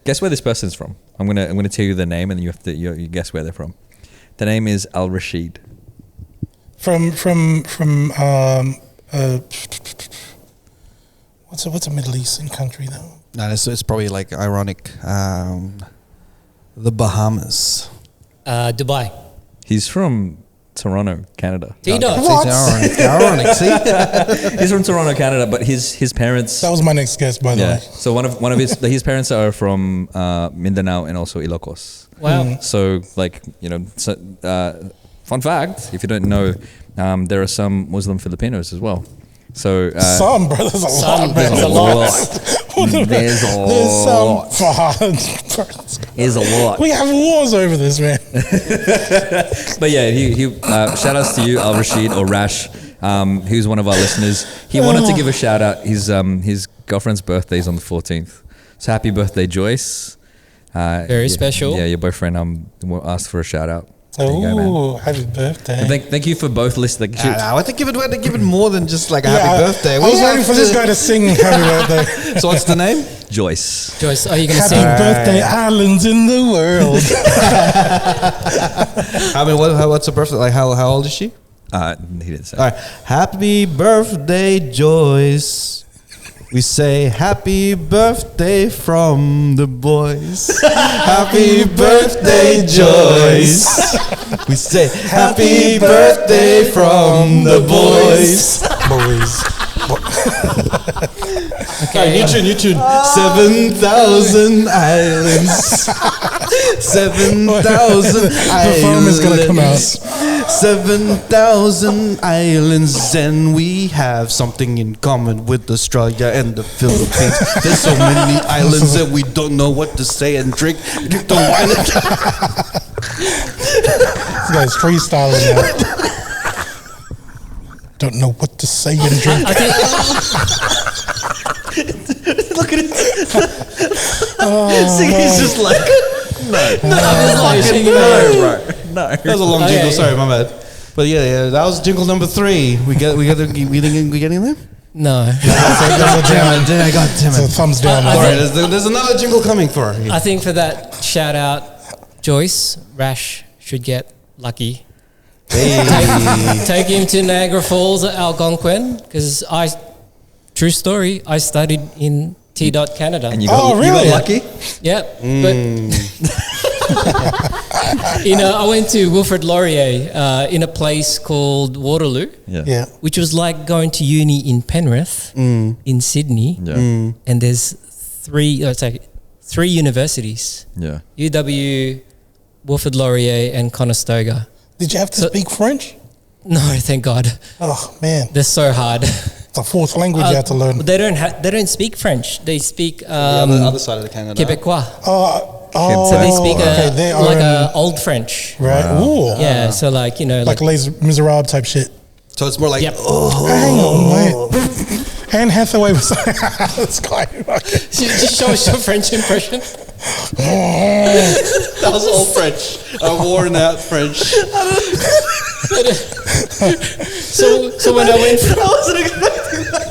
guess where this person's from. I'm gonna tell you the name, and you have to you guess where they're from. The name is Al Rashid. From what's a Middle Eastern country though? No, it's probably like ironic. The Bahamas. Dubai. He's from Toronto, Canada. T-Dot. Ironic. See, He's from Toronto, Canada, but his parents. That was my next guess, by the way. So one of his parents are from Mindanao and also Ilocos. Wow. So like fun fact, if you don't know, there are some Muslim Filipinos as well. So Some, bro, there's a lot, man. There's a lot. There's There's a lot. We have wars over this, man. But yeah, he shout outs to you, Al Rashid or Rash, who's one of our listeners. He wanted to give a shout out. His girlfriend's birthday is on the 14th. So happy birthday, Joyce. Very special. Yeah, your boyfriend asked for a shout out. There you go, Oh, happy birthday. And thank you for both listening. I want to give it more than just like a happy birthday. I was waiting for this guy to sing happy birthday. So what's the name? Joyce. Joyce, are you going to Happy sing? birthday, islands in the world. I mean, what's her birthday? Like, how old is she? He didn't say. All right. Happy birthday, Joyce. We say happy birthday from the boys. Happy birthday, Joyce. We say happy birthday from the boys. Okay, new tune. 7,000 islands. 7,000 The farm is gonna come out. 7,000 islands, and we have something in common with Australia and the Philippines. There's so many islands that we don't know what to say and drink the wine. This guy's freestyling now. Don't know what to say and drink. Look at it. Siggy's just like, no. That was a long jingle. Sorry, my bad. But yeah, that was jingle number 3. We getting there? No. Damn It's a it. thumbs down. There's another jingle coming for her. I think for that shout out, Joyce, Rash should get lucky. Take him to Niagara Falls at Algonquin because true story, I studied in T-Dot Canada. And you got lucky? Yep. But I went to Wilfrid Laurier in a place called Waterloo, Yeah. which was like going to uni in Penrith in Sydney. Yeah. And there's 3 universities. Yeah. UW, Wilfrid Laurier and Conestoga. Did you have to speak French? No, thank God. Oh man, They're so hard. it's a fourth language you have to learn. They don't speak French. They speak the other side of the Canada. Quebecois. Oh, So they speak they are like in- old French. right. Ooh, Yeah, so like like Les Miserables type shit. So it's more like, Yep. Hang on, wait. Anne Hathaway was this guy. Okay. Just show us your French impression. that was all French. Worn out French. So when I went, I wasn't expecting that.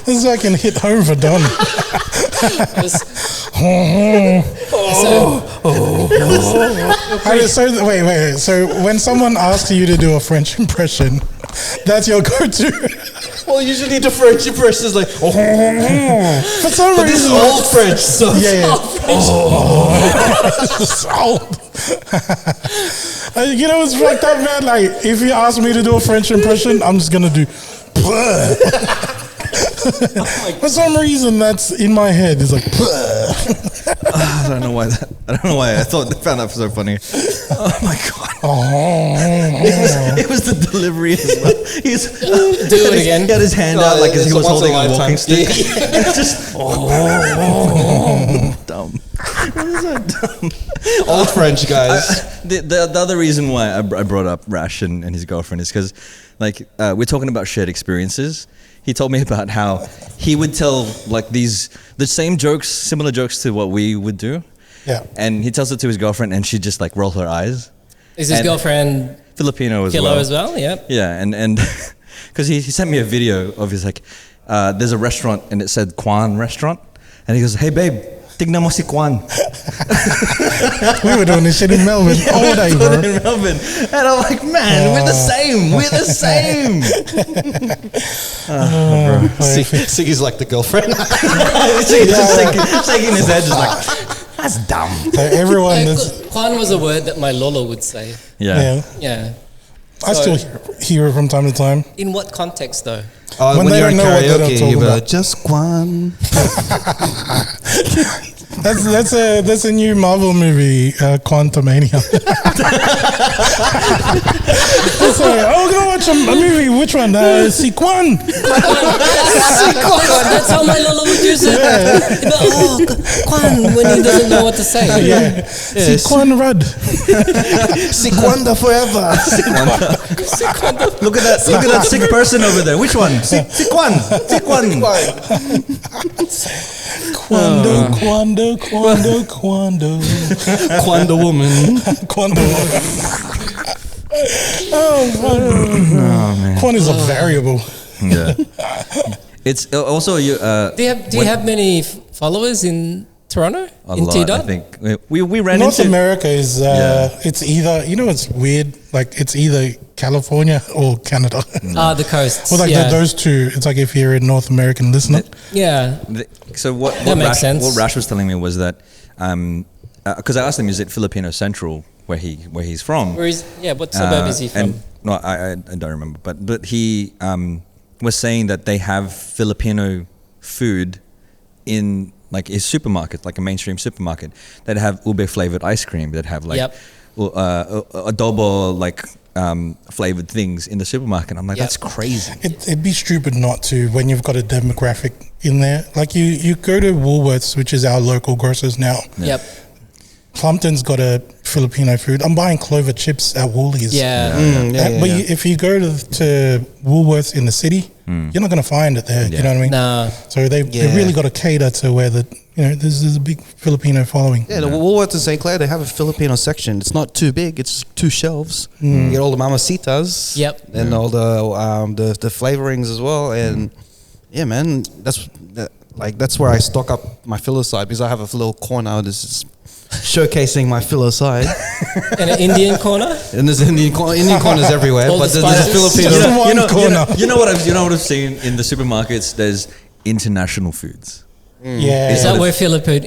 This guy can hit home for Don. Wait. So when someone asks you to do a French impression, that's your go-to. Well, usually the French impression is like, For some but this is reason, old French, so yeah. It's old. You know what's fucked up, man? Like, if you ask me to do a French impression, I'm just gonna do. For some reason, that's in my head. It's like, I don't know why that. I don't know why I found that so funny. Oh my god! It was the delivery as well. He's Do it again. He had his hand out like as he was holding a walking stick. Yeah. It's just dumb. It's so dumb. Old French guys. The other reason why I brought up Rash and his girlfriend is because, like, we're talking about shared experiences. He told me about how he would tell like the same jokes, similar jokes to what we would do. yeah. And he tells it to his girlfriend, and she'd just like roll her eyes. Is his And- girlfriend Filipino as Kilo well. as well? Yep. Yeah, and because he sent me a video of his like, there's a restaurant and it said Kwan Restaurant, and he goes, "Hey babe, tignan mo si Kwan." We were doing this shit in Melbourne all day, bro. In Melbourne, and I'm like, man, we're the same. We're the same. Siggy's like the girlfriend. He's just shaking his head, just like, that's dumb. So everyone is, Kwan was a word that my Lolo would say. yeah. Yeah. I still hear it from time to time. In what context though? When when they you're in don't know what they're karaoke, talking you about. just Kwan. That's a new Marvel movie, Quantumania. So, we're gonna watch a movie. Which one? Sequan. That's how my Lolo would use it. Kwan, when he doesn't know what to say. Yeah. Sequan Rudd. Sikwanda forever. Look at that sick person over there. Which one? Sikwan. Quando. Kwanda woman. Quando. Oh man. Quan is a variable. Yeah. It's also you. Do you have many followers in Toronto? A In lot, T-Dot? I think we ran North into America is it's either, it's weird, like it's either California or Canada. The coasts. Well, like yeah. those two, it's like if you're a North American listener. Yeah. So what That makes Rash, sense. what Rash was telling me was that because I asked him, is it Filipino Central where he's from? What suburb is he from? And no, I don't remember, but he was saying that they have Filipino food in like a supermarket, like a mainstream supermarket, that have ube flavored ice cream, that have like Yep. adobo like flavored things in the supermarket. I'm like, Yep. that's crazy. It'd be stupid not to when you've got a demographic in there. Like you go to Woolworths, which is our local grocers now. Yep. Plumpton's got a Filipino food. I'm buying Clover chips at Woolies. Yeah. But if you go to Woolworths in the city, you're not going to find it there. You know what I mean? Nah. So they really got to cater to where there's a big Filipino following. Yeah, the Woolworths in St. Clair, they have a Filipino section. It's not too big. It's just 2 shelves. You get all the mamacitas. Yep. And all the flavorings as well. And yeah, man, that's where I stock up my filler side, because I have a little corner. This is showcasing my filler side. And an Indian corner? And there's Indian corners everywhere, All but the there's a spices. Filipino. You know what I've seen in the supermarkets? There's international foods. Yeah. Is that where Filo food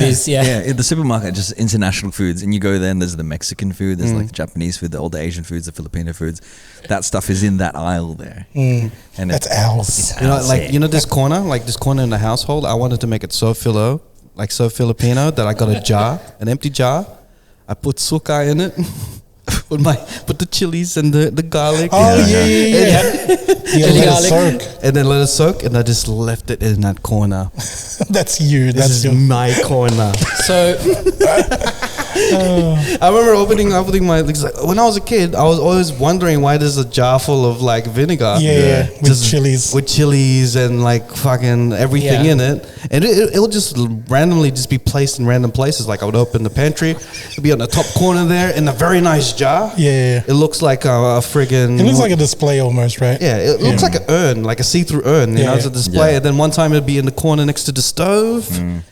is? Yeah. Yeah, in the supermarket, just international foods. And you go there and there's the Mexican food, there's like the Japanese food, all the Asian foods, the Filipino foods. That stuff is in that aisle there. And That's ours. This corner in the household, I wanted to make it so so Filipino that I got a jar, an empty jar. I put suka in it. Put the chilies and the garlic. Oh, yeah. Let it soak. And then let it soak, and I just left it in that corner. That's you. This is my corner. So I remember opening my, when I was a kid, I was always wondering why there's a jar full of like vinegar. Yeah, with chilies. With chilies and like fucking everything in it. And it'll just randomly just be placed in random places. Like I would open the pantry, it'd be on the top corner there in a very nice jar. Yeah. It looks like a friggin'... It looks like a display almost, right? Yeah, it looks like an urn, like a see-through urn. You know, it's a display. Yeah. And then one time it'd be in the corner next to the stove. And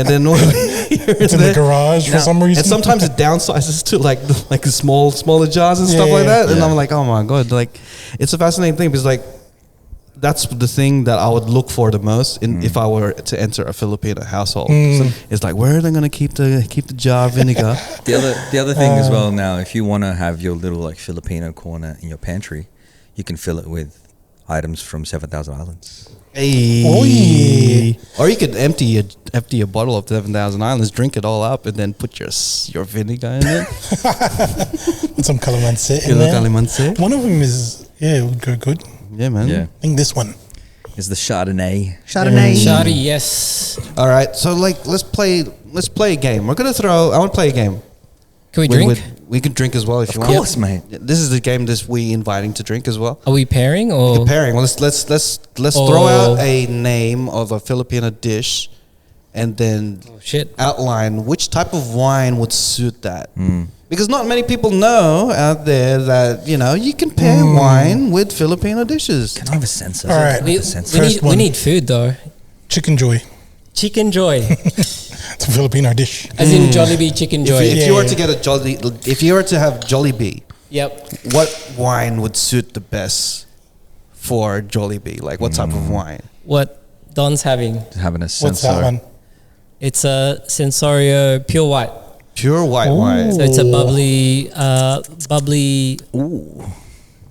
then it's in the garage for some reason. And sometimes it downsizes to like smaller jars and stuff like that. And I'm like, oh my God, like it's a fascinating thing, because like that's the thing that I would look for the most if I were to enter a Filipino household. So it's like, where are they going to keep the jar of vinegar? The other thing as well now, if you want to have your little like Filipino corner in your pantry, you can fill it with items from 7,000 Islands. Hey. Or you could empty a bottle of 7,000 Islands, drink it all up, and then put your vinegar in it. With some calamansi in there. Calamansi. One of them is, it would go good. Yeah, man. Yeah. I think this one. Is the Chardonnay. Shawty, yes. All right, so let's play a game. I want to play a game. Can we drink? We can drink as well if you want. Of course, mate. This is the game that we inviting to drink as well. Are we pairing or? Pairing. Well, let's throw out a name of a Filipino dish, and then outline which type of wine would suit that. Because not many people know out there that you can pair wine with Filipino dishes. Can I have a sensor? All right. We need food though. Chicken Joy. Chicken Joy, It's a Filipino dish. as in Jollibee Chicken Joy. If you were to get if you were to have Jollibee, Yep. what wine would suit the best for Jollibee? Like what type of wine? What Don's having? Having a What's that sensor. one? It's a Sensorio Pure White. Pure white wine. So it's a bubbly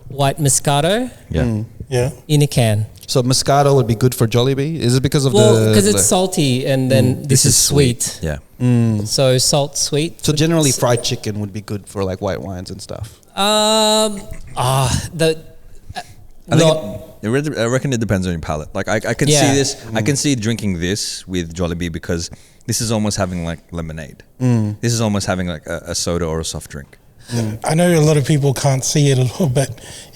white Moscato Yeah. Yeah. in a can. So Moscato would be good for Jollibee. Is it because of Because it's salty and then this is sweet. Yeah. So salt, sweet. So generally, fried chicken would be good for like white wines and stuff. I reckon it depends on your palate. Like I can see this. I can see drinking this with Jollibee because this is almost having like lemonade. This is almost having like a soda or a soft drink. I know a lot of people can't see it a little, but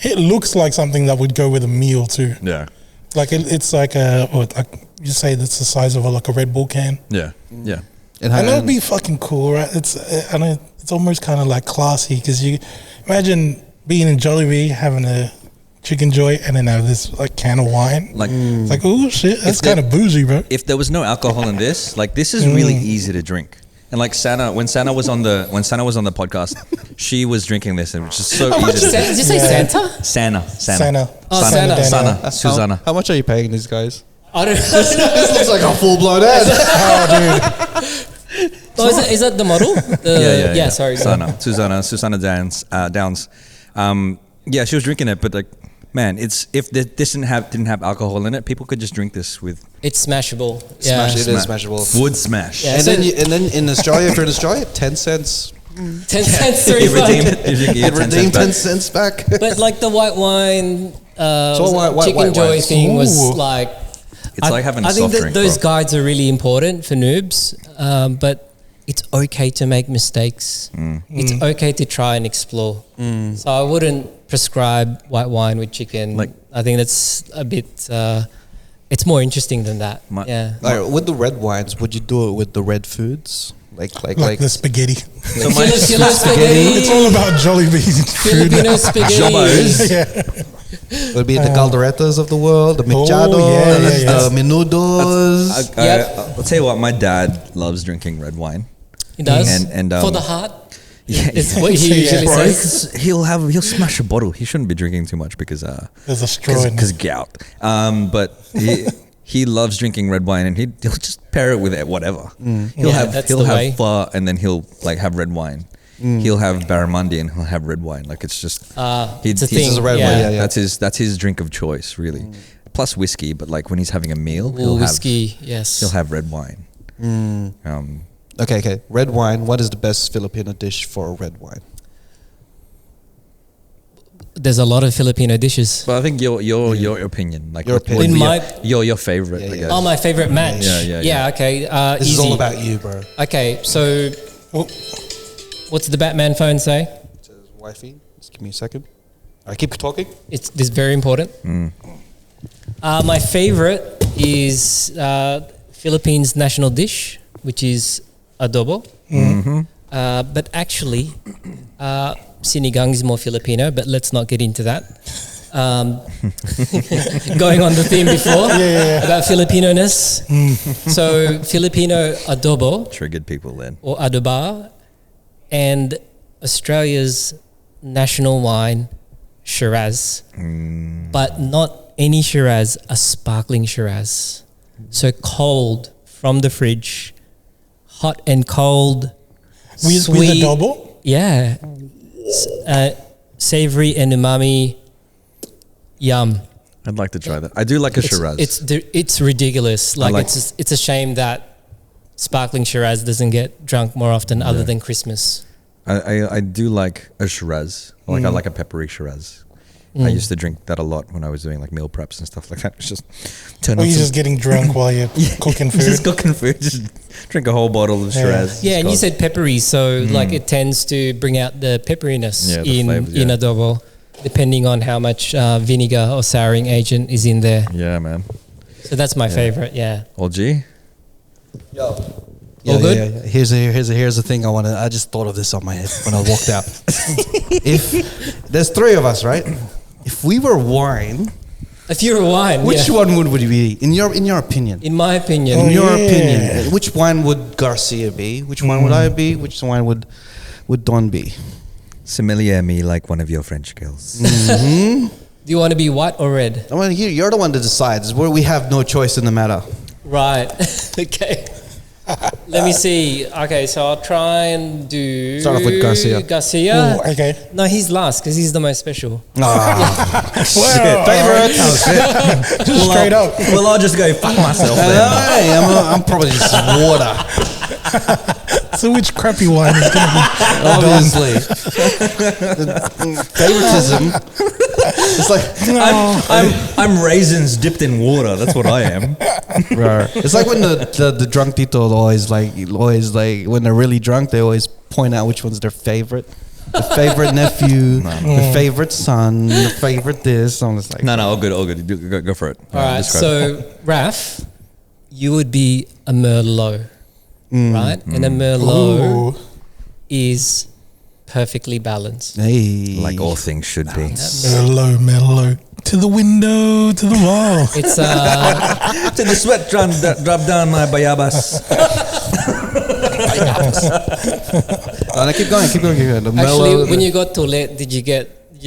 it looks like something that would go with a meal too. Yeah. Like it's like you say that's the size of like a Red Bull can. Yeah. Yeah. And that would be fucking cool, right? It's almost kind of like classy because you imagine being in Jollibee having a Chicken Joy and then have this like can of wine. Like, it's like, oh shit, that's kind of bougie, bro. if there was no alcohol in this, like this is really easy to drink. And like when Sana was on the podcast, she was drinking this and it was just so easy. Did you say Santa? Sana. Sana. Sana. Susanna. How much are you paying these guys? I don't know. This looks like a full-blown ad. Is that the model? Yeah, sorry. Susanna Downs. Yeah, she was drinking it, but like, man, this didn't have alcohol in it. People could just drink this with. It's smashable. Yeah. It is smashable. Would smash. Yeah. And then in Australia, if you're in Australia, 10 cents. 10 cents. You Redeem 10 cents back. But like the white wine, white Chicken Joy wines. thing was like. It's like having a I think soft that drink. those bro. guides are really important for noobs, but it's okay to make mistakes. It's okay to try and explore. So I wouldn't prescribe white wine with chicken. Like- I think that's a bit. It's more interesting than that. Yeah. Like, with the red wines, would you do it with the red foods? Like the spaghetti. Filipino spaghetti. It's all about Jollibee food. Filipino spaghetti. Yeah. It would be the calderetas of the world, the michados, the menudos. I'll tell you what, my dad loves drinking red wine. He does. And For the heart. Yeah, It's what he usually Bro, says. 'cause he'll smash a bottle. He shouldn't be drinking too much because There's a straw in it. gout. But he loves drinking red wine and he'll just pair it with whatever. He'll that's the way. have pho and then he'll like have red wine. He'll have barramundi and he'll have red wine. Like it's just It's a he's thing. a red wine, yeah. That's his drink of choice really. Plus whiskey, but like when he's having a meal, Whiskey, yes. he'll have red wine. Okay. Red wine. What is the best Filipino dish for red wine? There's a lot of Filipino dishes. But I think your opinion, like Your what opinion. would In be your favorite. Yeah, I yeah. guess. Oh, my favorite match. Yeah. Okay. This easy. is all about you, bro. Okay, so what's the Batman phone say? It says, wifey, just give me a second. All right, keep talking. This is very important. My favorite is Philippines' national dish, which is adobo. But actually, sinigang is more Filipino, but let's not get into that. Going on the theme before about Filipino-ness. So Filipino adobo Triggered people then. or adoba, and Australia's national wine, Shiraz. But not any Shiraz, a sparkling Shiraz. So cold from the fridge, hot and cold, With sweet. adobo? Yeah. Savory and umami. Yum. I'd like to try that. I do like a Shiraz. It's ridiculous. Like, like- it's a shame that sparkling Shiraz doesn't get drunk more often, other than Christmas. I do like a Shiraz. Like I like a peppery Shiraz. I used to drink that a lot when I was doing like meal preps and stuff like that. It's just Or you're just getting drunk while you're cooking food. Just cooking food. Just drink a whole bottle of Shiraz. Yeah, and you said peppery, so like it tends to bring out the pepperiness the flavors, in adobo, depending on how much vinegar or souring agent is in there. Yeah, man. So that's my favorite. Yeah. OG? Yeah, All good? yeah. Here's the thing I just thought of this on my head when I walked out. If there's three of us, right? If we were wine, If you're a wine, which one would we be? In your opinion? in my opinion, In your opinion, which wine would Garcia be? Which wine would I be? Which wine would Don be? Sommelier me like one of your French girls. do you want to be white or red? I mean, you're the one that decides. Where we have no choice in the matter. Right. Okay. Let me see. Okay, so I'll try and do... Start off with Garcia. Garcia? Ooh, okay. No, he's last because he's the most special. Favorite. Straight up. Well, I'll just go fuck myself then. Hey, I'm probably just water. So which crappy wine is going to be? Obviously. Favoritism. It's like I'm raisins dipped in water. That's what I am. it's like when the drunk people always like when they're really drunk, they always point out which one's their favorite. The favorite nephew, the favorite son, the favorite this. I'm just like, No, all good. Go for it. All right, describe it. so Raf, you would be a Merlot, right? And a Merlot is perfectly balanced. hey, like all things should be. Mellow. To the window, to the wall. It's To the sweat drop down my bayabas. keep going. The actually mellow, when you got Toilette, did you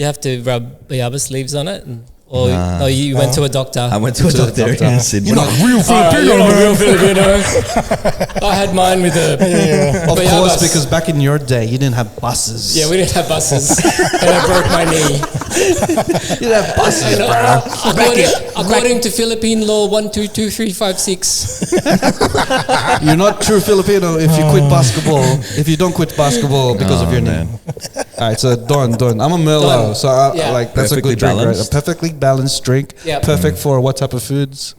have to rub Bayaba sleeves on it? Or you went to a doctor? I went to a doctor in Sydney. You're not real Filipino, You're not man. real Filipino. I had mine with a of course, Bayabas. because back in your day, you didn't have buses. Yeah, we didn't have buses, and I broke my knee. you didn't have buses, bro. According to Philippine law 122356, You're not true Filipino if you quit basketball. If you don't quit basketball because of your knee. All right, so Don. I'm a Merlot, Don. so like that's Perfectly a good drink, right? balanced. A perfectly balanced drink. Yeah. Perfect for what type of foods?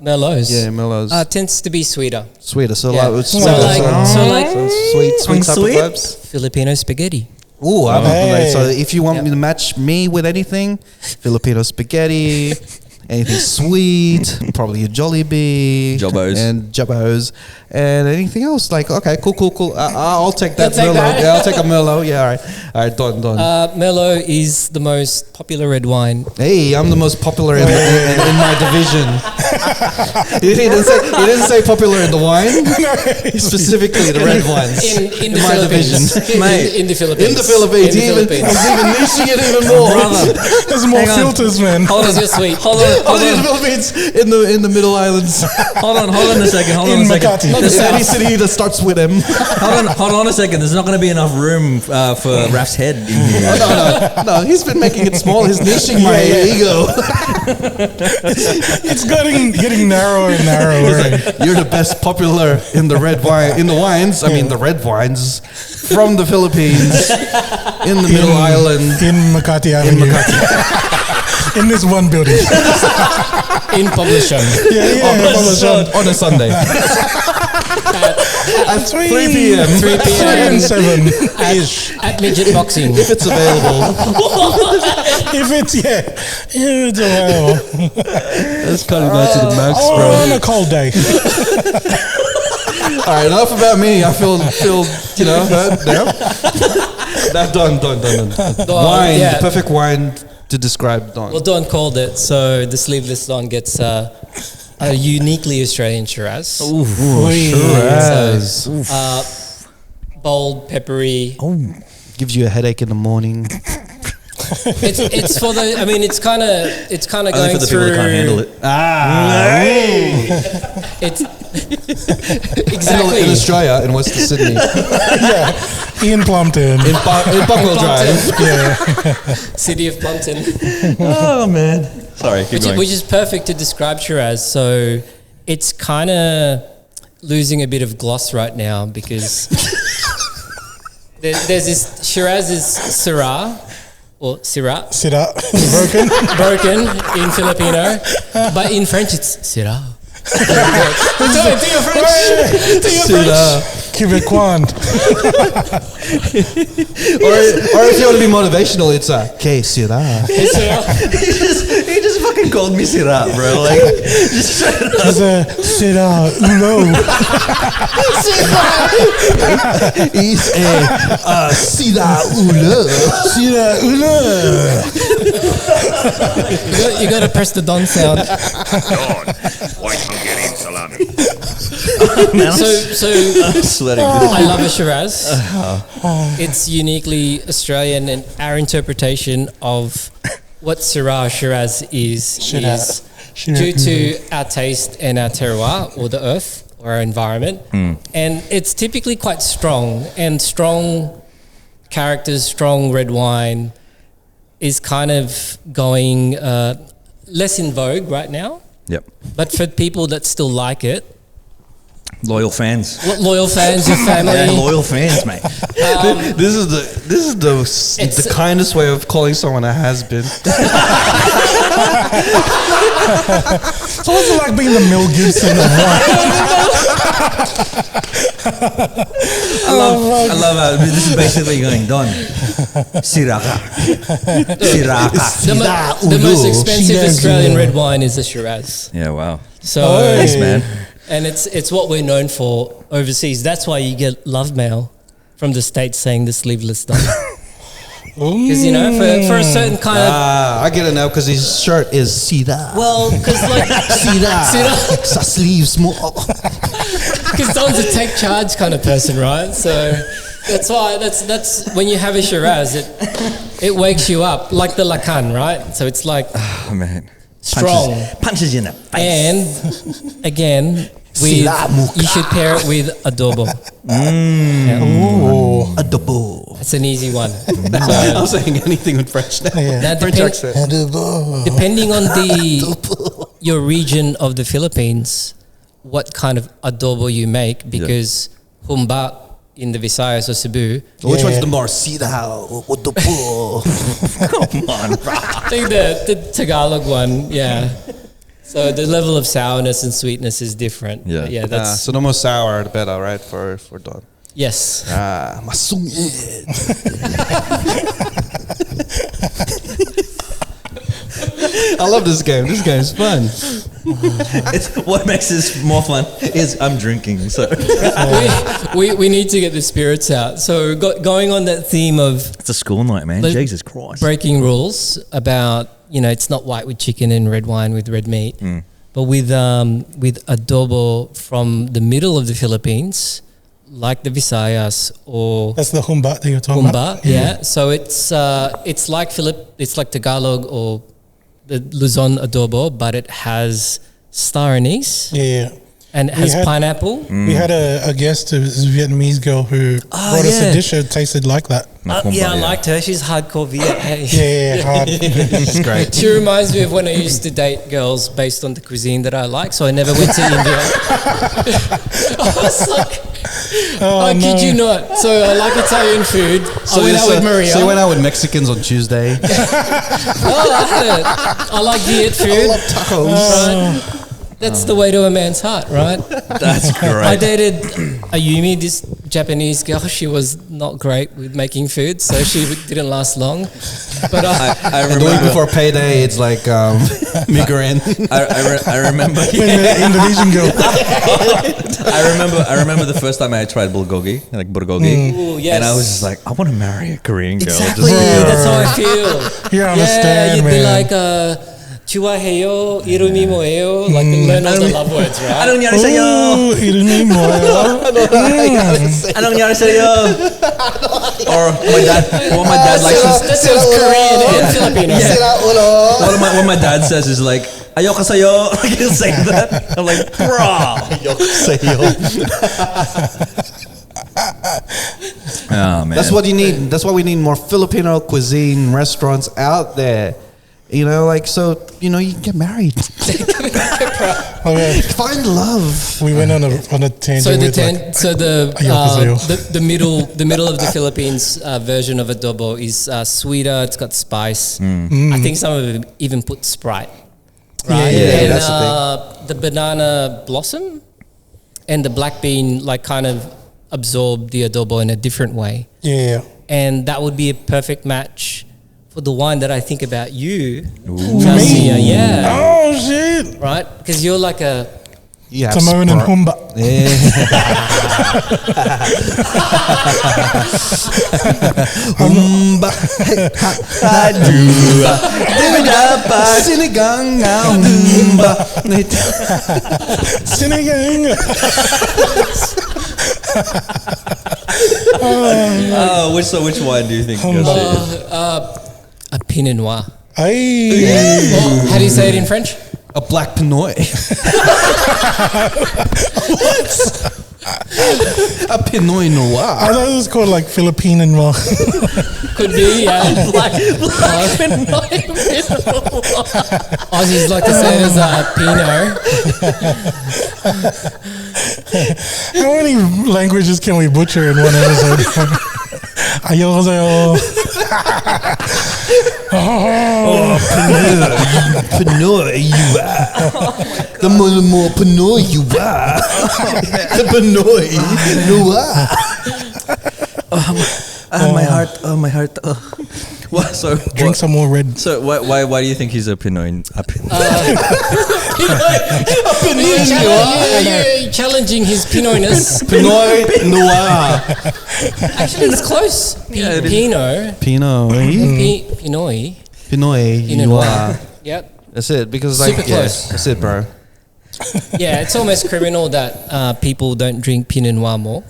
Merlots. Yeah, Merlots. Tends to be sweeter. Sweeter, so Yeah. like it's So sweeter, like sweet type sweet? of vibes. Filipino spaghetti. Ooh, Hey. so if you want me to match me with anything, Filipino spaghetti, anything sweet, probably a Jollibee, Jobbos. and Jobbos, and anything else. Like, okay, cool. I'll take that You'll take Merlot. that? Yeah, I'll take a Merlot. Yeah, all right, Don. Merlot is the most popular red wine. Hey, I'm the most popular in my division. He didn't say popular in the wine. Specifically, the red wines In the my division. Philippines. Mate. In the Philippines. In the Philippines, In the Philippines. he's even niching it even more. There's more Hang on. filters, man. Because you're sweet. Hold on. Only in the Philippines, in the Middle Islands. Hold on a second. In Makati. There's any city that starts with M. Hold on a second. There's not going to be enough room for Raf's head in here. No, he's been making it small. He's niching my ego. It's getting narrower and narrower. You're the best popular in the red wine, in the wines. I mean, the red wines from the Philippines, in the Middle Island. In Makati Avenue. In this one building. In publisher. On a Sunday. At 3 p.m. 3 p.m. And 7 ish. At midget boxing. If it's available. If it's available. Let's cut it back to the max, On a cold day. All right, enough about me. I feel done. Wine, yeah. the perfect wine to describe Don. Well, Don called it, so the sleeveless Don gets a uniquely Australian Shiraz. Shiraz. So, bold, peppery. Gives you a headache in the morning. It's for the. I mean, it's kind of Only going for the through. people that can't handle it. It's exactly In Australia, in Western Sydney, Ian Plumpton. in Buckwell Drive. City of Plumpton, Oh man. Sorry, keep going. which is perfect to describe Shiraz. So it's kind of losing a bit of gloss right now because there's this Shiraz is Syrah or Syrah. Syrah. Broken in Filipino, but in French it's Syrah. Do your French. Do your French. Quebecois. Or if you want to be motivational, it's que sera. He just fucking called me Sirap, bro. Like, just straight up. He's a Syrah Ulo. He's a sira ula. Syrah Ulo. You got to press the Don sound. Don, white Hungarian salami. So I'm sweating. I love a Shiraz. It's uniquely Australian, and our interpretation of what Syrah Shiraz is due to our taste and our terroir, or the earth, or our environment. And it's typically quite strong, and strong characters, strong red wine is kind of going less in vogue right now. Yep. But for people that still like it, Loyal fans. loyal fans, your family. Yeah, loyal fans, mate. This is the kindest way of calling someone a has-been. So what's it like being the Mel Gibson of wine? I love how this is basically going, Don. Siraka. The most expensive Australian red wine is a Shiraz. Yeah, wow. So, Thanks, man. and it's what we're known for overseas. That's why you get love mail from the States saying the sleeveless Don. Because, you know, for a certain kind of... I get it now because his shirt is sira. Well, because like... Sira. Sa sleeves small. Because Don's a take charge kind of person, right? So that's why that's when you have a Shiraz, it wakes you up like the Lacan, right? So it's like Oh, man. strong. Punches you in the face. And again, you should pair it with adobo. Adobo. It's an easy one. I'm saying anything with French now. Now, French accent. depending on your region of the Philippines, what kind of adobo you make, because humba in the Visayas or Cebu, Which one's the more sira? Adobo. Come on, bro. I think the Tagalog one, yeah. So the level of sourness and sweetness is different. Yeah. But yeah, that's So the more sour, the better, right? For Don. yes. Masungit. I love this game. This game's fun. It's what makes this more fun is I'm drinking. So we need to get the spirits out. So going on that theme of it's a school night, man. But- Jesus Christ. breaking rules about, you know, it's not white with chicken and red wine with red meat, but with adobo from the middle of the Philippines, like the Visayas or That's the humba that you're talking about. Humba, yeah. So it's like Tagalog or the Luzon adobo, but it has star anise Yeah. and it has pineapple. We had a guest, a Vietnamese girl who brought us a dish that tasted like that. Yeah, I liked her. She's hardcore Viet. Hey. Yeah, hard. It's great. She reminds me of when I used to date girls based on the cuisine that I like, so I never went to India. I was like, I kid you not. So I like Italian food. I went out with Maria. So you went out with Mexicans on Tuesday. I like Viet food. I love tacos. Right? That's the way to a man's heart, right? That's great. I dated Ayumi, this Japanese girl. She was not great with making food, so she didn't last long. But I And the week before payday, it's like migraine. I remember. Indonesian girl. I remember the first time I tried bulgogi, like bulgogi, Ooh, yes. and I was just like, I want to marry a Korean girl. exactly, Just- that's how I feel. You understand, you'd man. be like, Chuaheyo, irumi moeo, like learn all the love words, right? 안녕하세요. Ooh, 이름이 뭐예요? 안녕하세요. Or my dad likes to. That sounds Korean and Filipino. What my dad says is like, "Ayoko sayo." Like he'll say that. I'm like, bro. Oh man. That's what you need. That's why we need more Filipino cuisine restaurants out there. You know, like, so, you know, you can get married. Find love. We went on a tangent. So the middle of the Philippines version of adobo is sweeter. It's got spice. I think some of them even put Sprite. Right? Yeah, and that's the the banana blossom and the black bean like kind of absorb the adobo in a different way. Yeah. And that would be a perfect match for the wine that I think about you, Garcia. Yeah. Oh shit! Right? Because you're like a Timon and Humba. Humba. Sinigang humba. Sinigang. Which wine do you think? Garcia? a Pinot Noir. Hey. Well, how do you say it in French? A black Pinoy. A Pinoy Noir. I thought it was called like Filipino Noir. Could be, yeah. Black Pinoy. Aussies like to say it as a Pinot. How many languages can we butcher in one episode? Ayo. Pinoy, you are. The more Pinoy you are. The Pinoy Noir. My heart. Oh, my heart. Oh. What? So Drink some more red. So why do you think he's a Pinoy? You're challenging his Pinoyness. Pinoy Noir. Actually, it's close. Pinot. Pinoy. Pinoy. Pinoy Noir. Yep. That's it. Because Super close. That's it, bro. Yeah, it's almost criminal that people don't drink Pinot Noir more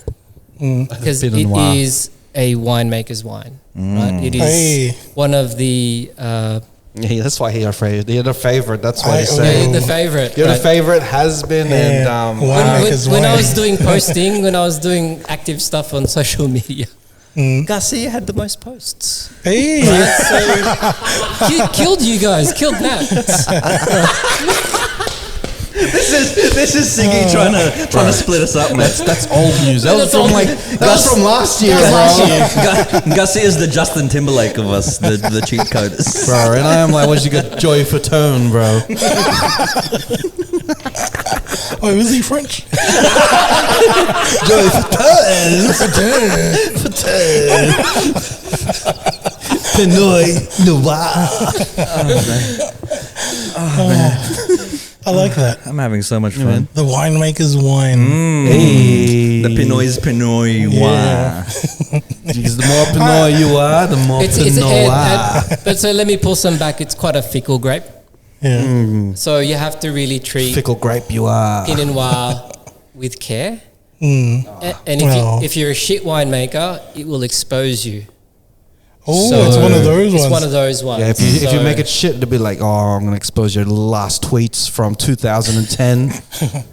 because it Pinot Noir. is a winemaker's wine. Right? It is one of the. Yeah, that's why you're afraid. You're the favorite. That's why you Yeah, say. the favorite. You're the right? favorite, has been, and When I was doing posting, when I was doing active stuff on social media, Garcia had the most posts. Hey. Right? So killed you guys, killed Matt. This is Siggy trying to split us up, man. that's old news. That was from from last year, bro. Garcia is the Justin Timberlake of us, the Cheatcoders. Bro, and I am like, what you got? Joy for tone, bro. Oh, is he French? Joy for tone. For tone. Pinoy Noir. Oh man. I like that. I'm having so much fun. The winemaker's wine. Hey. The Pinoy's Pinoy. Wow. Because the more Pinoy you are, the more Pinoy. But so let me pull some back. It's quite a fickle grape. Yeah. So you have to really treat Fickle grape you are. Pinot Noir with care. Mm. And if you're a shit winemaker, it will expose you. Oh, So it's one of those ones. It's one of those ones. Yeah, if you So- make it shit, they'll be like, oh, I'm going to expose your last tweets from 2010.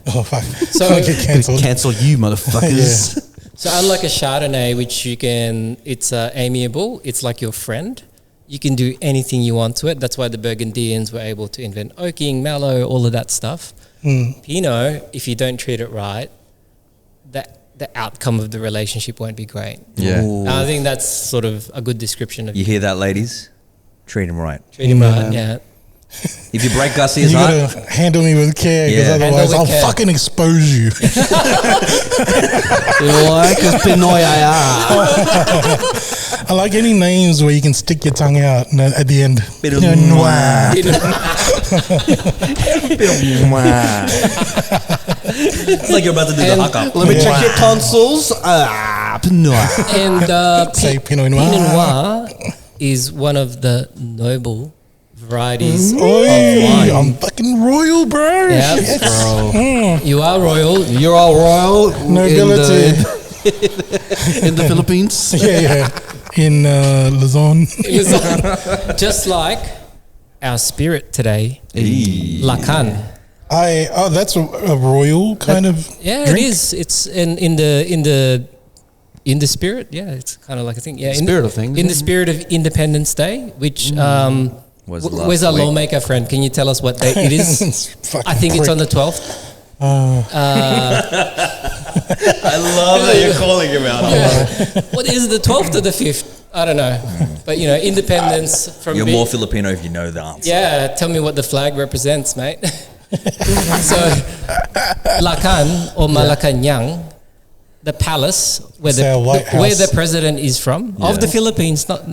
Oh, fuck. So- Gonna get cancelled. Cancel you, motherfuckers. So unlike a Chardonnay, which you can, it's amiable, it's like your friend. You can do anything you want to it. That's why the Burgundians were able to invent oaking, mallow, all of that stuff. Pinot, if you don't treat it right, the outcome of the relationship won't be great. Yeah. And I think that's sort of a good description of You hear that, ladies? Treat him right. treat him right. Yeah. If you break Garcia's You heart, gotta handle me with care, because Yeah. otherwise Handle I'll with care. fucking expose you. You know why? Because Pinoy I are. I like any names where you can stick your tongue out and at the end. Pinot Pinot Noir. it's like you're about to do the And- huck up. Let me check your tonsils. Pinoy. And Say Pinot Noir. Pinot Noir is one of the noble varieties Oi, of wine. I'm fucking royal, bro. Yeah, Yes. Bro. you are royal. You're all royal. Nobility. In the Philippines. Yeah. In Luzon. Just like our spirit today, Lakan. That's a royal kind of Yeah, drink? it is. It's in the spirit. Yeah, it's kind of like a thing. Yeah, Spirit of things. In the spirit of Independence Day, which Was where's our last week. lawmaker friend? Can you tell us what date it is? Fucking I think it's prick. on the 12th. I love that you're calling him out. What is the 12th or the 5th? I don't know. But independence from You're more Filipino if you know the answer. Yeah, tell me what the flag represents, mate. So, Lakan or Malacanang, the palace where It's our White where House. the president is from of the Philippines, not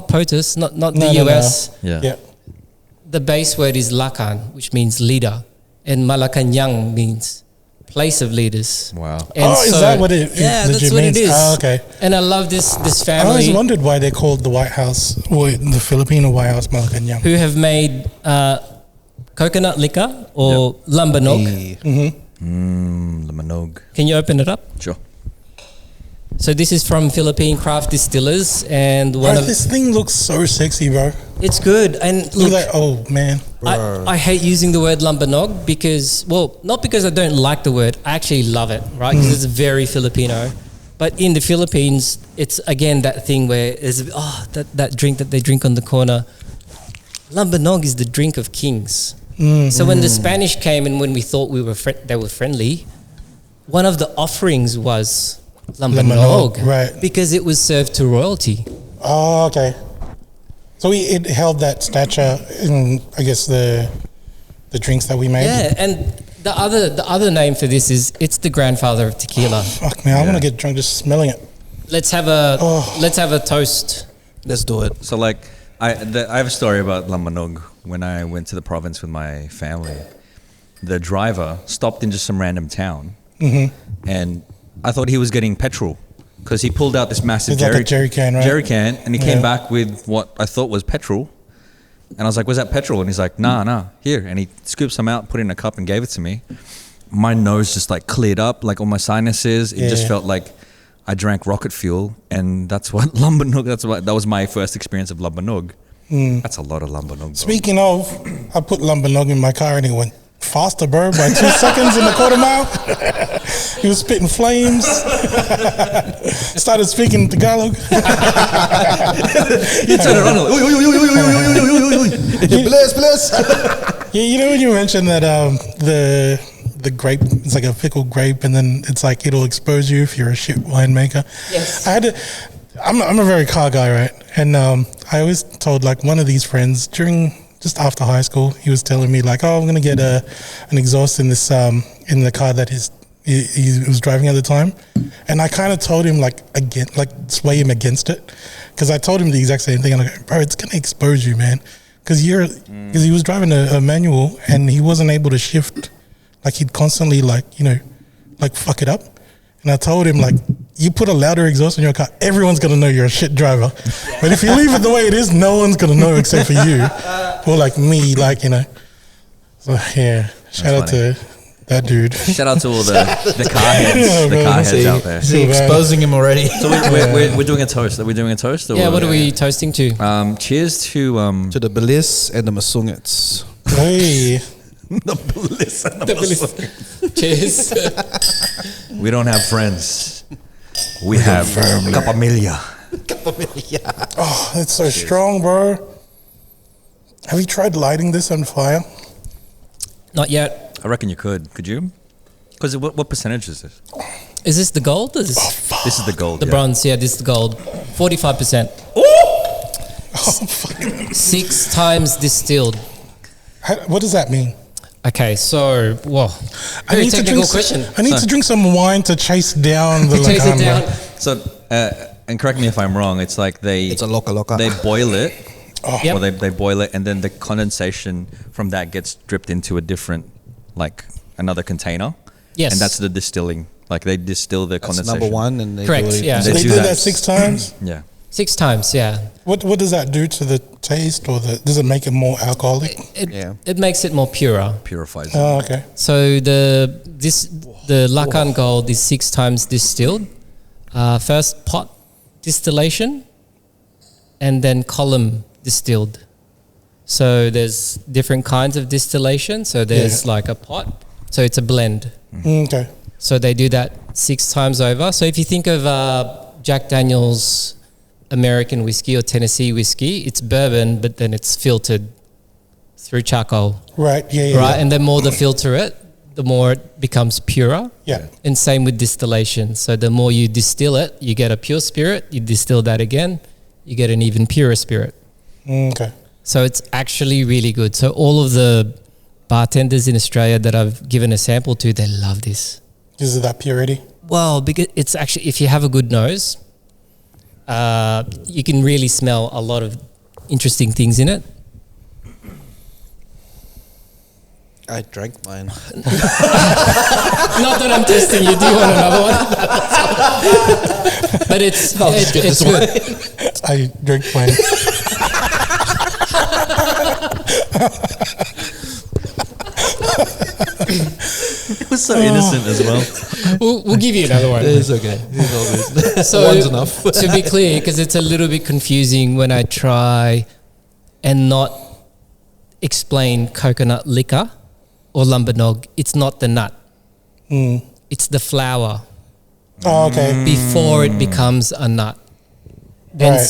POTUS, not the No. US. Yeah. The base word is Lakan, which means leader, and Malacanang means place of leaders. Wow. And Is that what it Yeah, legit that's what means? it is. Oh, okay. And I love this I always family wondered why they called the White House, or the Filipino White House, Malacanang. who have made coconut liquor or lambanog. Lamanog. Can you open it up? Sure. So this is from Philippine craft distillers, and one Bro, of this thing looks so sexy, bro. it's good. And Look look, like, oh man. I hate using the word lambanog because, well, not because I don't like the word. I actually love it, right? Because it's very Filipino. But in the Philippines, it's again that thing where there's that drink that they drink on the corner. Lambanog is the drink of kings. So when the Spanish came and when we thought they were friendly, one of the offerings was lambanog, right. Because it was served to royalty. Oh, okay. So it held that stature in, I guess, the drinks that we made. Yeah, and the other name for this is it's the grandfather of tequila. Fuck man, I want to get drunk just smelling it. Let's have a toast. Let's do it. So like, I have a story about Lambanog. When I went to the province with my family, the driver stopped in just some random town, and I thought he was getting petrol because he pulled out this massive It's like a jerry can, right? jerry can, and he came back with what I thought was petrol. And I was like, "Was that petrol?" And he's like, "Nah, here." And he scooped some out, put it in a cup, and gave it to me. My nose just like cleared up, like all my sinuses. It just felt like I drank rocket fuel, and that's what Lambanog. That was my first experience of Lambanog. That's a lot of Lambanog. Speaking of, I put Lambanog in my car and it went faster, bro, by 2 seconds in a quarter mile. He was spitting flames. Started speaking Tagalog. You turn around like, Bless. Yeah, you know when you mentioned that the grape, it's like a pickled grape, and then it's like it'll expose you if you're a shit winemaker. Yes. I'm a very car guy, right? And I always told like one of these friends just after high school, he was telling me like, oh, I'm gonna get an exhaust in this in the car that he was driving at the time, and I kind of told him sway him against it, because I told him the exact same thing. And I go, bro, it's gonna expose you, man, because he was driving a manual and he wasn't able to shift, like he'd constantly fuck it up. And I told him, like, you put a louder exhaust in your car, everyone's going to know you're a shit driver. But if you leave it the way it is, no one's going to know except for you. Or like me, So, yeah, shout out to that dude. shout out to all the car heads, the car heads out there. See, exposing him already. So we're doing a toast. Are we doing a toast? Or Yeah, what are we toasting to? Cheers to To the Belize and the Masungits. Hey, the bliss and the Cheers. We don't have friends. We have Capamilia. oh, it's so strong, bro. Have you tried lighting this on fire? Not yet. I reckon you could. Could you? Because what percentage is this? Is this the gold? Or is this This is the gold. the bronze? Yeah, this is the gold. 45%. Oh, fuck. 6 times distilled. What does that mean? Okay, so very technical question. I need to drink some wine to chase down the Chase it down. So, and correct me if I'm wrong. It's like It's a loca. they boil it, Yep. or they boil it, and then the condensation from that gets dripped into a different, like another container. Yes. And that's the distilling. Like they distill the That's condensation. number one, and they Correct, do it. yeah. So they do do that. that 6 times? Yeah. 6 times, yeah. What does that do to the taste, or does it make it more alcoholic? It makes it more purer. Purifies it. Oh, okay. So the Lakan Gold is 6 times distilled. first pot distillation and then column distilled. So there's different kinds of distillation. So there's like a pot. So it's a blend. Okay. So they do that 6 times over. So if you think of Jack Daniel's American whiskey or Tennessee whiskey, it's bourbon, but then it's filtered through charcoal. Right. Yeah. Right. And the more they filter it, the more it becomes purer. Yeah. And same with distillation. So the more you distill it, you get a pure spirit. You distill that again, you get an even purer spirit. Okay. So it's actually really good. So all of the bartenders in Australia that I've given a sample to, they love this. Is it that purity? Well, because it's actually, if you have a good nose, you can really smell a lot of interesting things in it. I drank mine. Not that I'm testing you. Do you want another one? But it's good. I drink mine. It was so innocent as well. We'll give you another one. It's okay. So One's enough. To be clear, because it's a little bit confusing when I try and not explain coconut liquor or lumbernog. It's not the nut. It's the flower. Oh, okay. Before it becomes a nut. And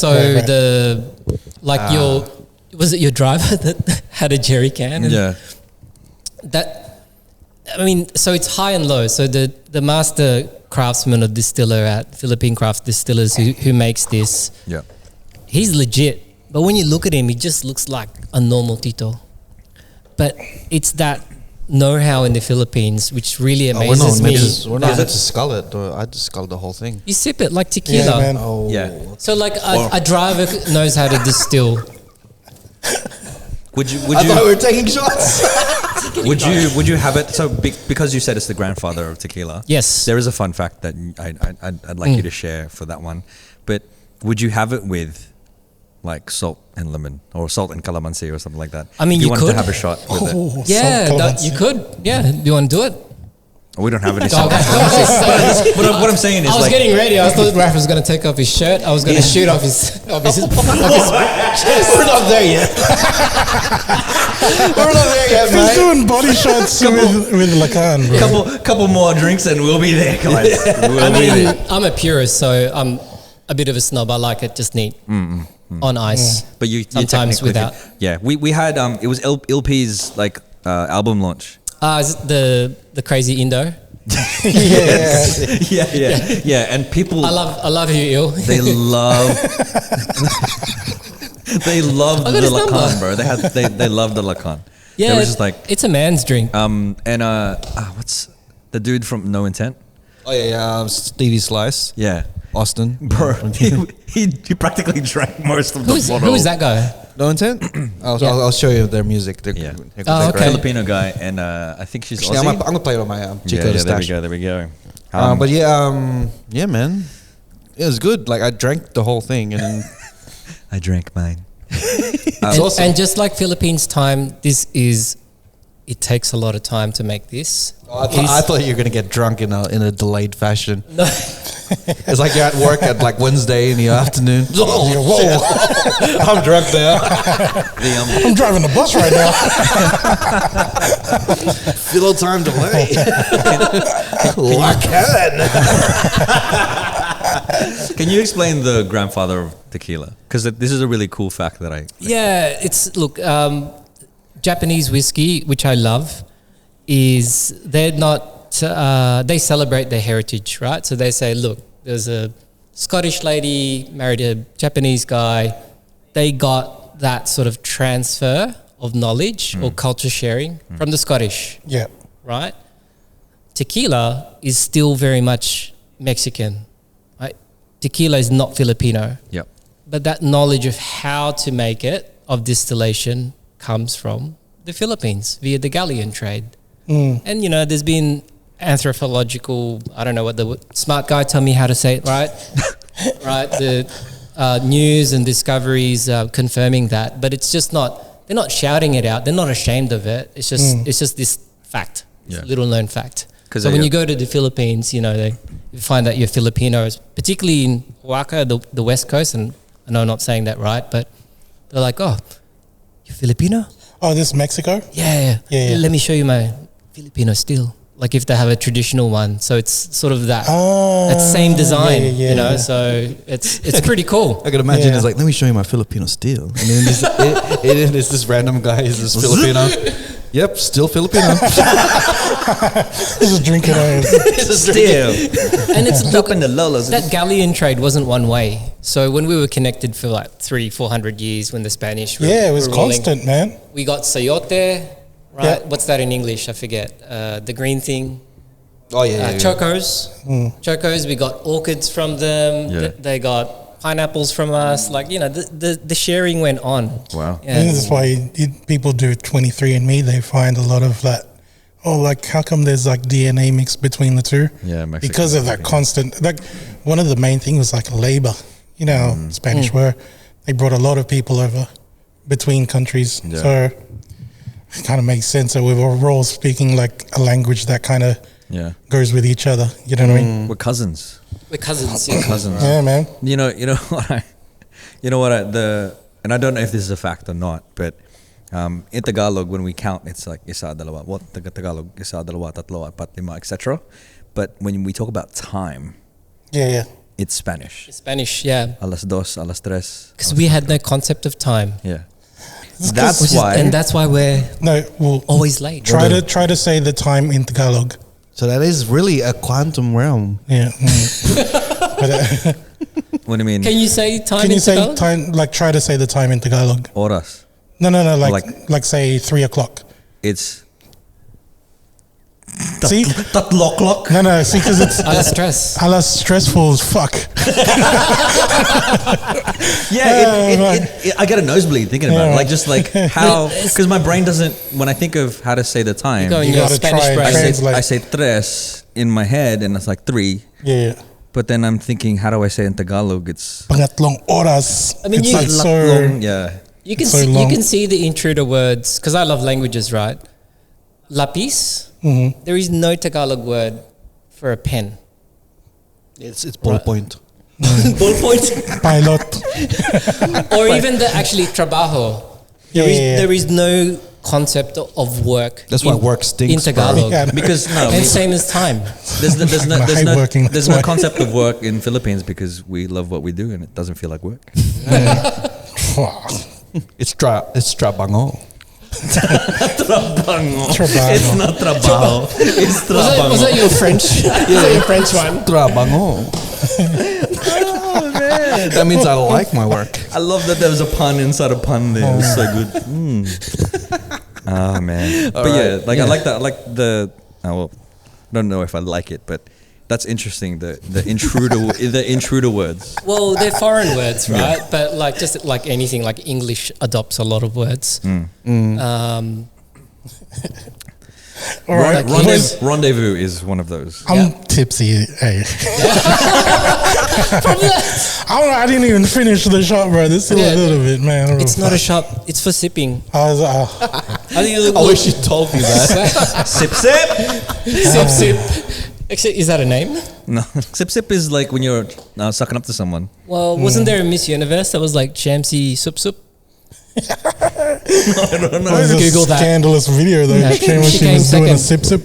your, was it your driver that had a jerry can? And so it's high and low. So the master craftsman or distiller at Philippine Craft Distillers who makes this, he's legit. But when you look at him, he just looks like a normal Tito. But it's that know-how in the Philippines which really amazes me. We're not meant to scull it. I just sculled the whole thing. You sip it like tequila. Yeah, man. Oh. Yeah. So like a driver knows how to distill. Would I thought we were taking shots. you have it? So because you said it's the grandfather of tequila. Yes. There is a fun fact that I'd like you to share for that one. But would you have it with like salt and lemon or salt and calamansi or something like that? I mean, if you you wanted could. to have a shot with it. Yeah, you could. Yeah. Do you want to do it? We don't have any salt and calamansi. What I'm saying is I was getting ready. I thought Raph was going to take off his shirt. I was going to shoot off his We're not there yet. We're not there yet, He's mate. doing body shots with Lacan, bro. couple more drinks and we'll be there, guys. We'll be there. I'm a purist, so I'm a bit of a snob. I like it just neat on ice. But you Sometimes technically without. Yeah, we had it was LP's like album launch. Is it the crazy Indo? Yeah. And people, I love you, Il. they love the his number. Lacan, bro. They love the Lacan. Yeah, They were just like it's a man's drink. what's the dude from No Intent? Oh yeah, Stevie Slice, Yeah, Austin, bro. He practically drank most of the bottle. Who is that guy? No Intent. I'll show you their music. Yeah. Okay. Filipino guy, and I think she's Actually, Aussie. I'm gonna play it on my Cheatcoders stash. There we go. But yeah, man, it was good. Like I drank the whole thing, and then I drank mine. And just like Philippines time, it takes a lot of time to make this. I thought you were gonna get drunk in a delayed fashion. No. It's like you're at work at like Wednesday in the afternoon. Whoa. I'm drunk now. I'm driving the bus right now. Little time delay. Can you explain the grandfather of tequila? Because this is a really cool fact that Japanese whiskey, which I love, is they're not. They celebrate their heritage, right? So they say, look, there's a Scottish lady married a Japanese guy. They got that sort of transfer of knowledge or culture sharing from the Scottish, Yeah. right? Tequila is still very much Mexican, right? Tequila is not Filipino. Yep. But that knowledge of how to make it, of distillation, comes from the Philippines via the galleon trade. And, there's been anthropological, I don't know what the smart guy tell me how to say it, right? Right, the news and discoveries confirming that. But it's just not, they're not shouting it out. They're not ashamed of it. It's just this fact, this little known fact. So when you go to the Philippines, you find that you're Filipinos, particularly in Waka, the West Coast, and I know I'm not saying that right, but they're like, oh, you're Filipino? Oh, this Mexico? Yeah. Let me show you my Filipino steel. Like if they have a traditional one, so it's sort of that same design, you know. So it's pretty cool. I can imagine it's like, let me show you my Filipino steel, and then it's this random guy is this Filipino. Yep, still Filipino. Just drinking it. Still. And it's up in the Lolas. That galleon trade wasn't one way. So when we were connected for like 300-400 years, when the Spanish were, Yeah, it was were ruling, constant, man. we got sayote, right? Yeah. What's that in English? I forget. The green thing. Oh yeah, Chocos. Chocos. We got orchids from them. Yeah. They got pineapples from us. Like, you know, the sharing went on. Wow. I think that's why people do 23andMe. They find a lot of that. Oh, like how come there's like DNA mixed between the two? Yeah, Mexican. Because of that constant. Like one of the main things was like labor. You know, how Spanish were. They brought a lot of people over between countries. Yeah. So it kind of makes sense that we're all speaking like a language that kind of goes with each other. You know what I mean? We're cousins. We're cousins. Yeah. Cousins. Yeah, man. You know what and I don't know if this is a fact or not, but in Tagalog, when we count, it's like isa, dalawa. What Tagalog? Isa, dalawa, tatlo, apat, lima, etc. But when we talk about time, it's Spanish. Spanish, yeah. Alas dos, alas tres. Because we had no concept of time. Yeah. That's why we're always late. Try to say the time in Tagalog. So that is really a quantum realm. Yeah. What do you mean? Can you say time Can in you say Tagalog? time? Like try to say the time in Tagalog. Horas. No. Like say 3 o'clock. It's See? Tatlo o'clock. No. See, because it's Alas stress. alas stressful as fuck. I get a nosebleed thinking about it. Like just like how, because my brain doesn't. When I think of how to say the time, Go in You your gotta Spanish try and brain. translate. I say tres in my head, and it's like 3. Yeah. But then I'm thinking, how do I say it in Tagalog? It's Pangatlong oras. I mean, it's you- like so. yeah. You can So see, you long. can see the intruder words because I love languages, right? Lapis. There is no Tagalog word for a pen. It's ballpoint. Ballpoint. Pilot. Or even the actually trabajo. There is no concept of work. That's why work stinks, in Tagalog. Yeah. Because And same as time. there's hate working, there's that's no why. concept of work in Philippines because we love what we do and it doesn't feel like work. It's trabango. Trabaho. Trabaho. It's not trabaho. It's Was that trabaho. your French? Was that your French one? Trabango. That means I like my work. I love that there was a pun inside a pun there. It was so good. Oh man. But yeah, like I like that. I like the. Well, I don't know if I like it, but that's interesting. The intruder words. Well, they're foreign words, right? But like just like anything, like English adopts a lot of words. All right. Rendezvous is one of those. I'm tipsy. Hey. I didn't even finish the shot, bro. This is a little bit, man. It's not a shot. It's for sipping. I was, I think you look. I wish you told me that. Sip sip. Sip sip. Actually, is that a name? No, sip sip is like when you're sucking up to someone. Well, wasn't there a Miss Universe that was like Chamsy Sup Sup? I don't know. That was a Google that. scandalous video though. Yeah. She came when She she came was doing a second. sip. Sup.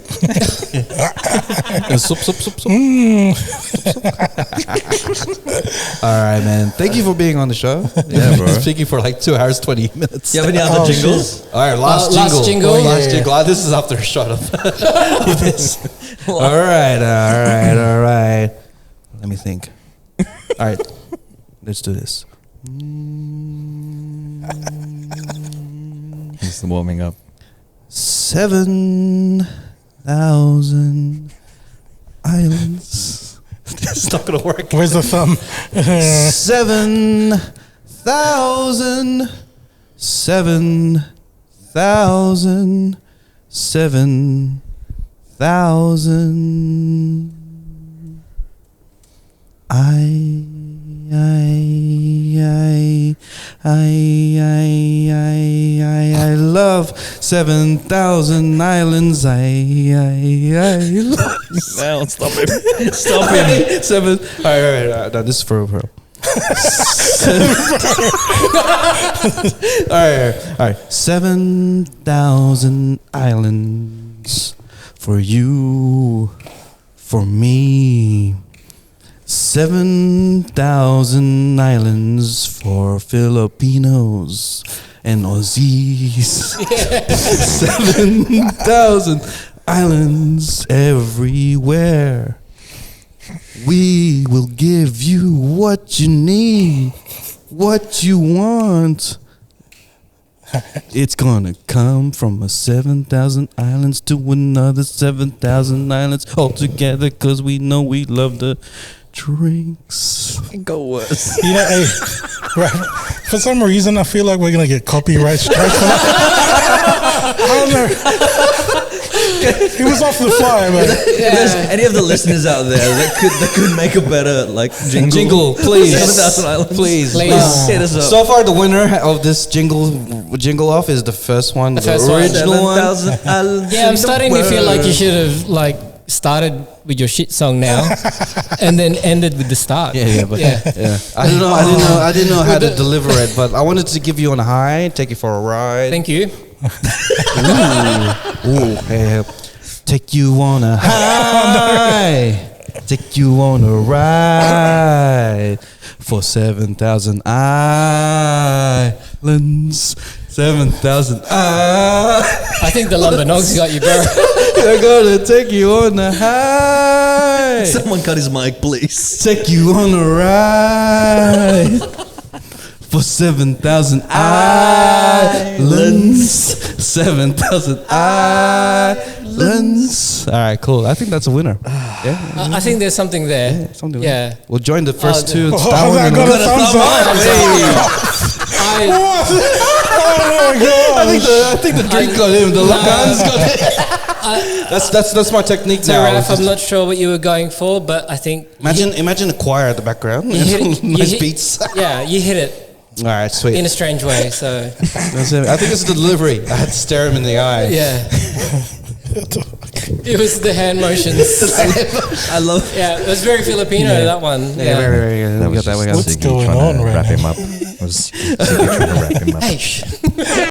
All right, man. Thank you for being on the show. Yeah, bro. Speaking for like 2 hours, 20 minutes. Do you have any other Oh, jingles? All right, last jingle. Last jingle. This is after a shot of this. All right. Let me think. All right, let's do this. It's the warming up. 7,000 islands. It's not gonna work. Where's the thumb? 7,000. 7,000. 7,000. I love. 7,000 islands. No, stop him. Stop him. Seven. All right. No, this is for real. All right. 7,000 islands for you, for me. 7,000 islands for Filipinos and Aussies. 7,000 islands everywhere. We will give you what you need, what you want. It's gonna come from a 7,000 islands to another 7,000 islands all together, cause we know we love the drinks. Go worse. You know, hey, right, for some reason, I feel like we're gonna get copyright strike. I don't know. It was off the fly, but If there's any of the listeners out there that could make a better like jingle, please. 7,000 Islands. Please. Hit us up. So far, the winner of this jingle off is the first one, the first one. original one. 7,000 Islands. Yeah, I'm starting to feel like you should have like started with your shit song now, and then ended with the start. Yeah. I didn't know how to deliver it, but I wanted to give you on a high, take you for a ride. Thank you. Hey, take you on a high, take you on a ride for 7,000 islands, 7,000 islands. I think the lumbernogs got you, bro. They're gonna take you on a high, Someone cut his mic, please. take you on a ride for 7,000 islands, 7,000 islands. All right, cool. I think that's a winner. Yeah, I think there's something there. yeah, something. Yeah. We'll join the first two. oh, Star that and got a Hey. thumbs up. Oh my god! I think the drink got him. The guns got him. That's my technique So, now. Ralph, I'm not sure what you were going for, but I think Imagine a choir at the background. you hit it, Nice you hit- beats. Yeah, you hit it All right, sweet. in a strange way. So That's it. I think it's the delivery. I had to stare him in the eye. yeah, it was the hand motions. I love. Yeah, it was very Filipino. That one. Yeah, very good. That We was got that. We just got What's Siggy going trying on to right wrap now? him up. It was Siggy trying to wrap him up. Hey,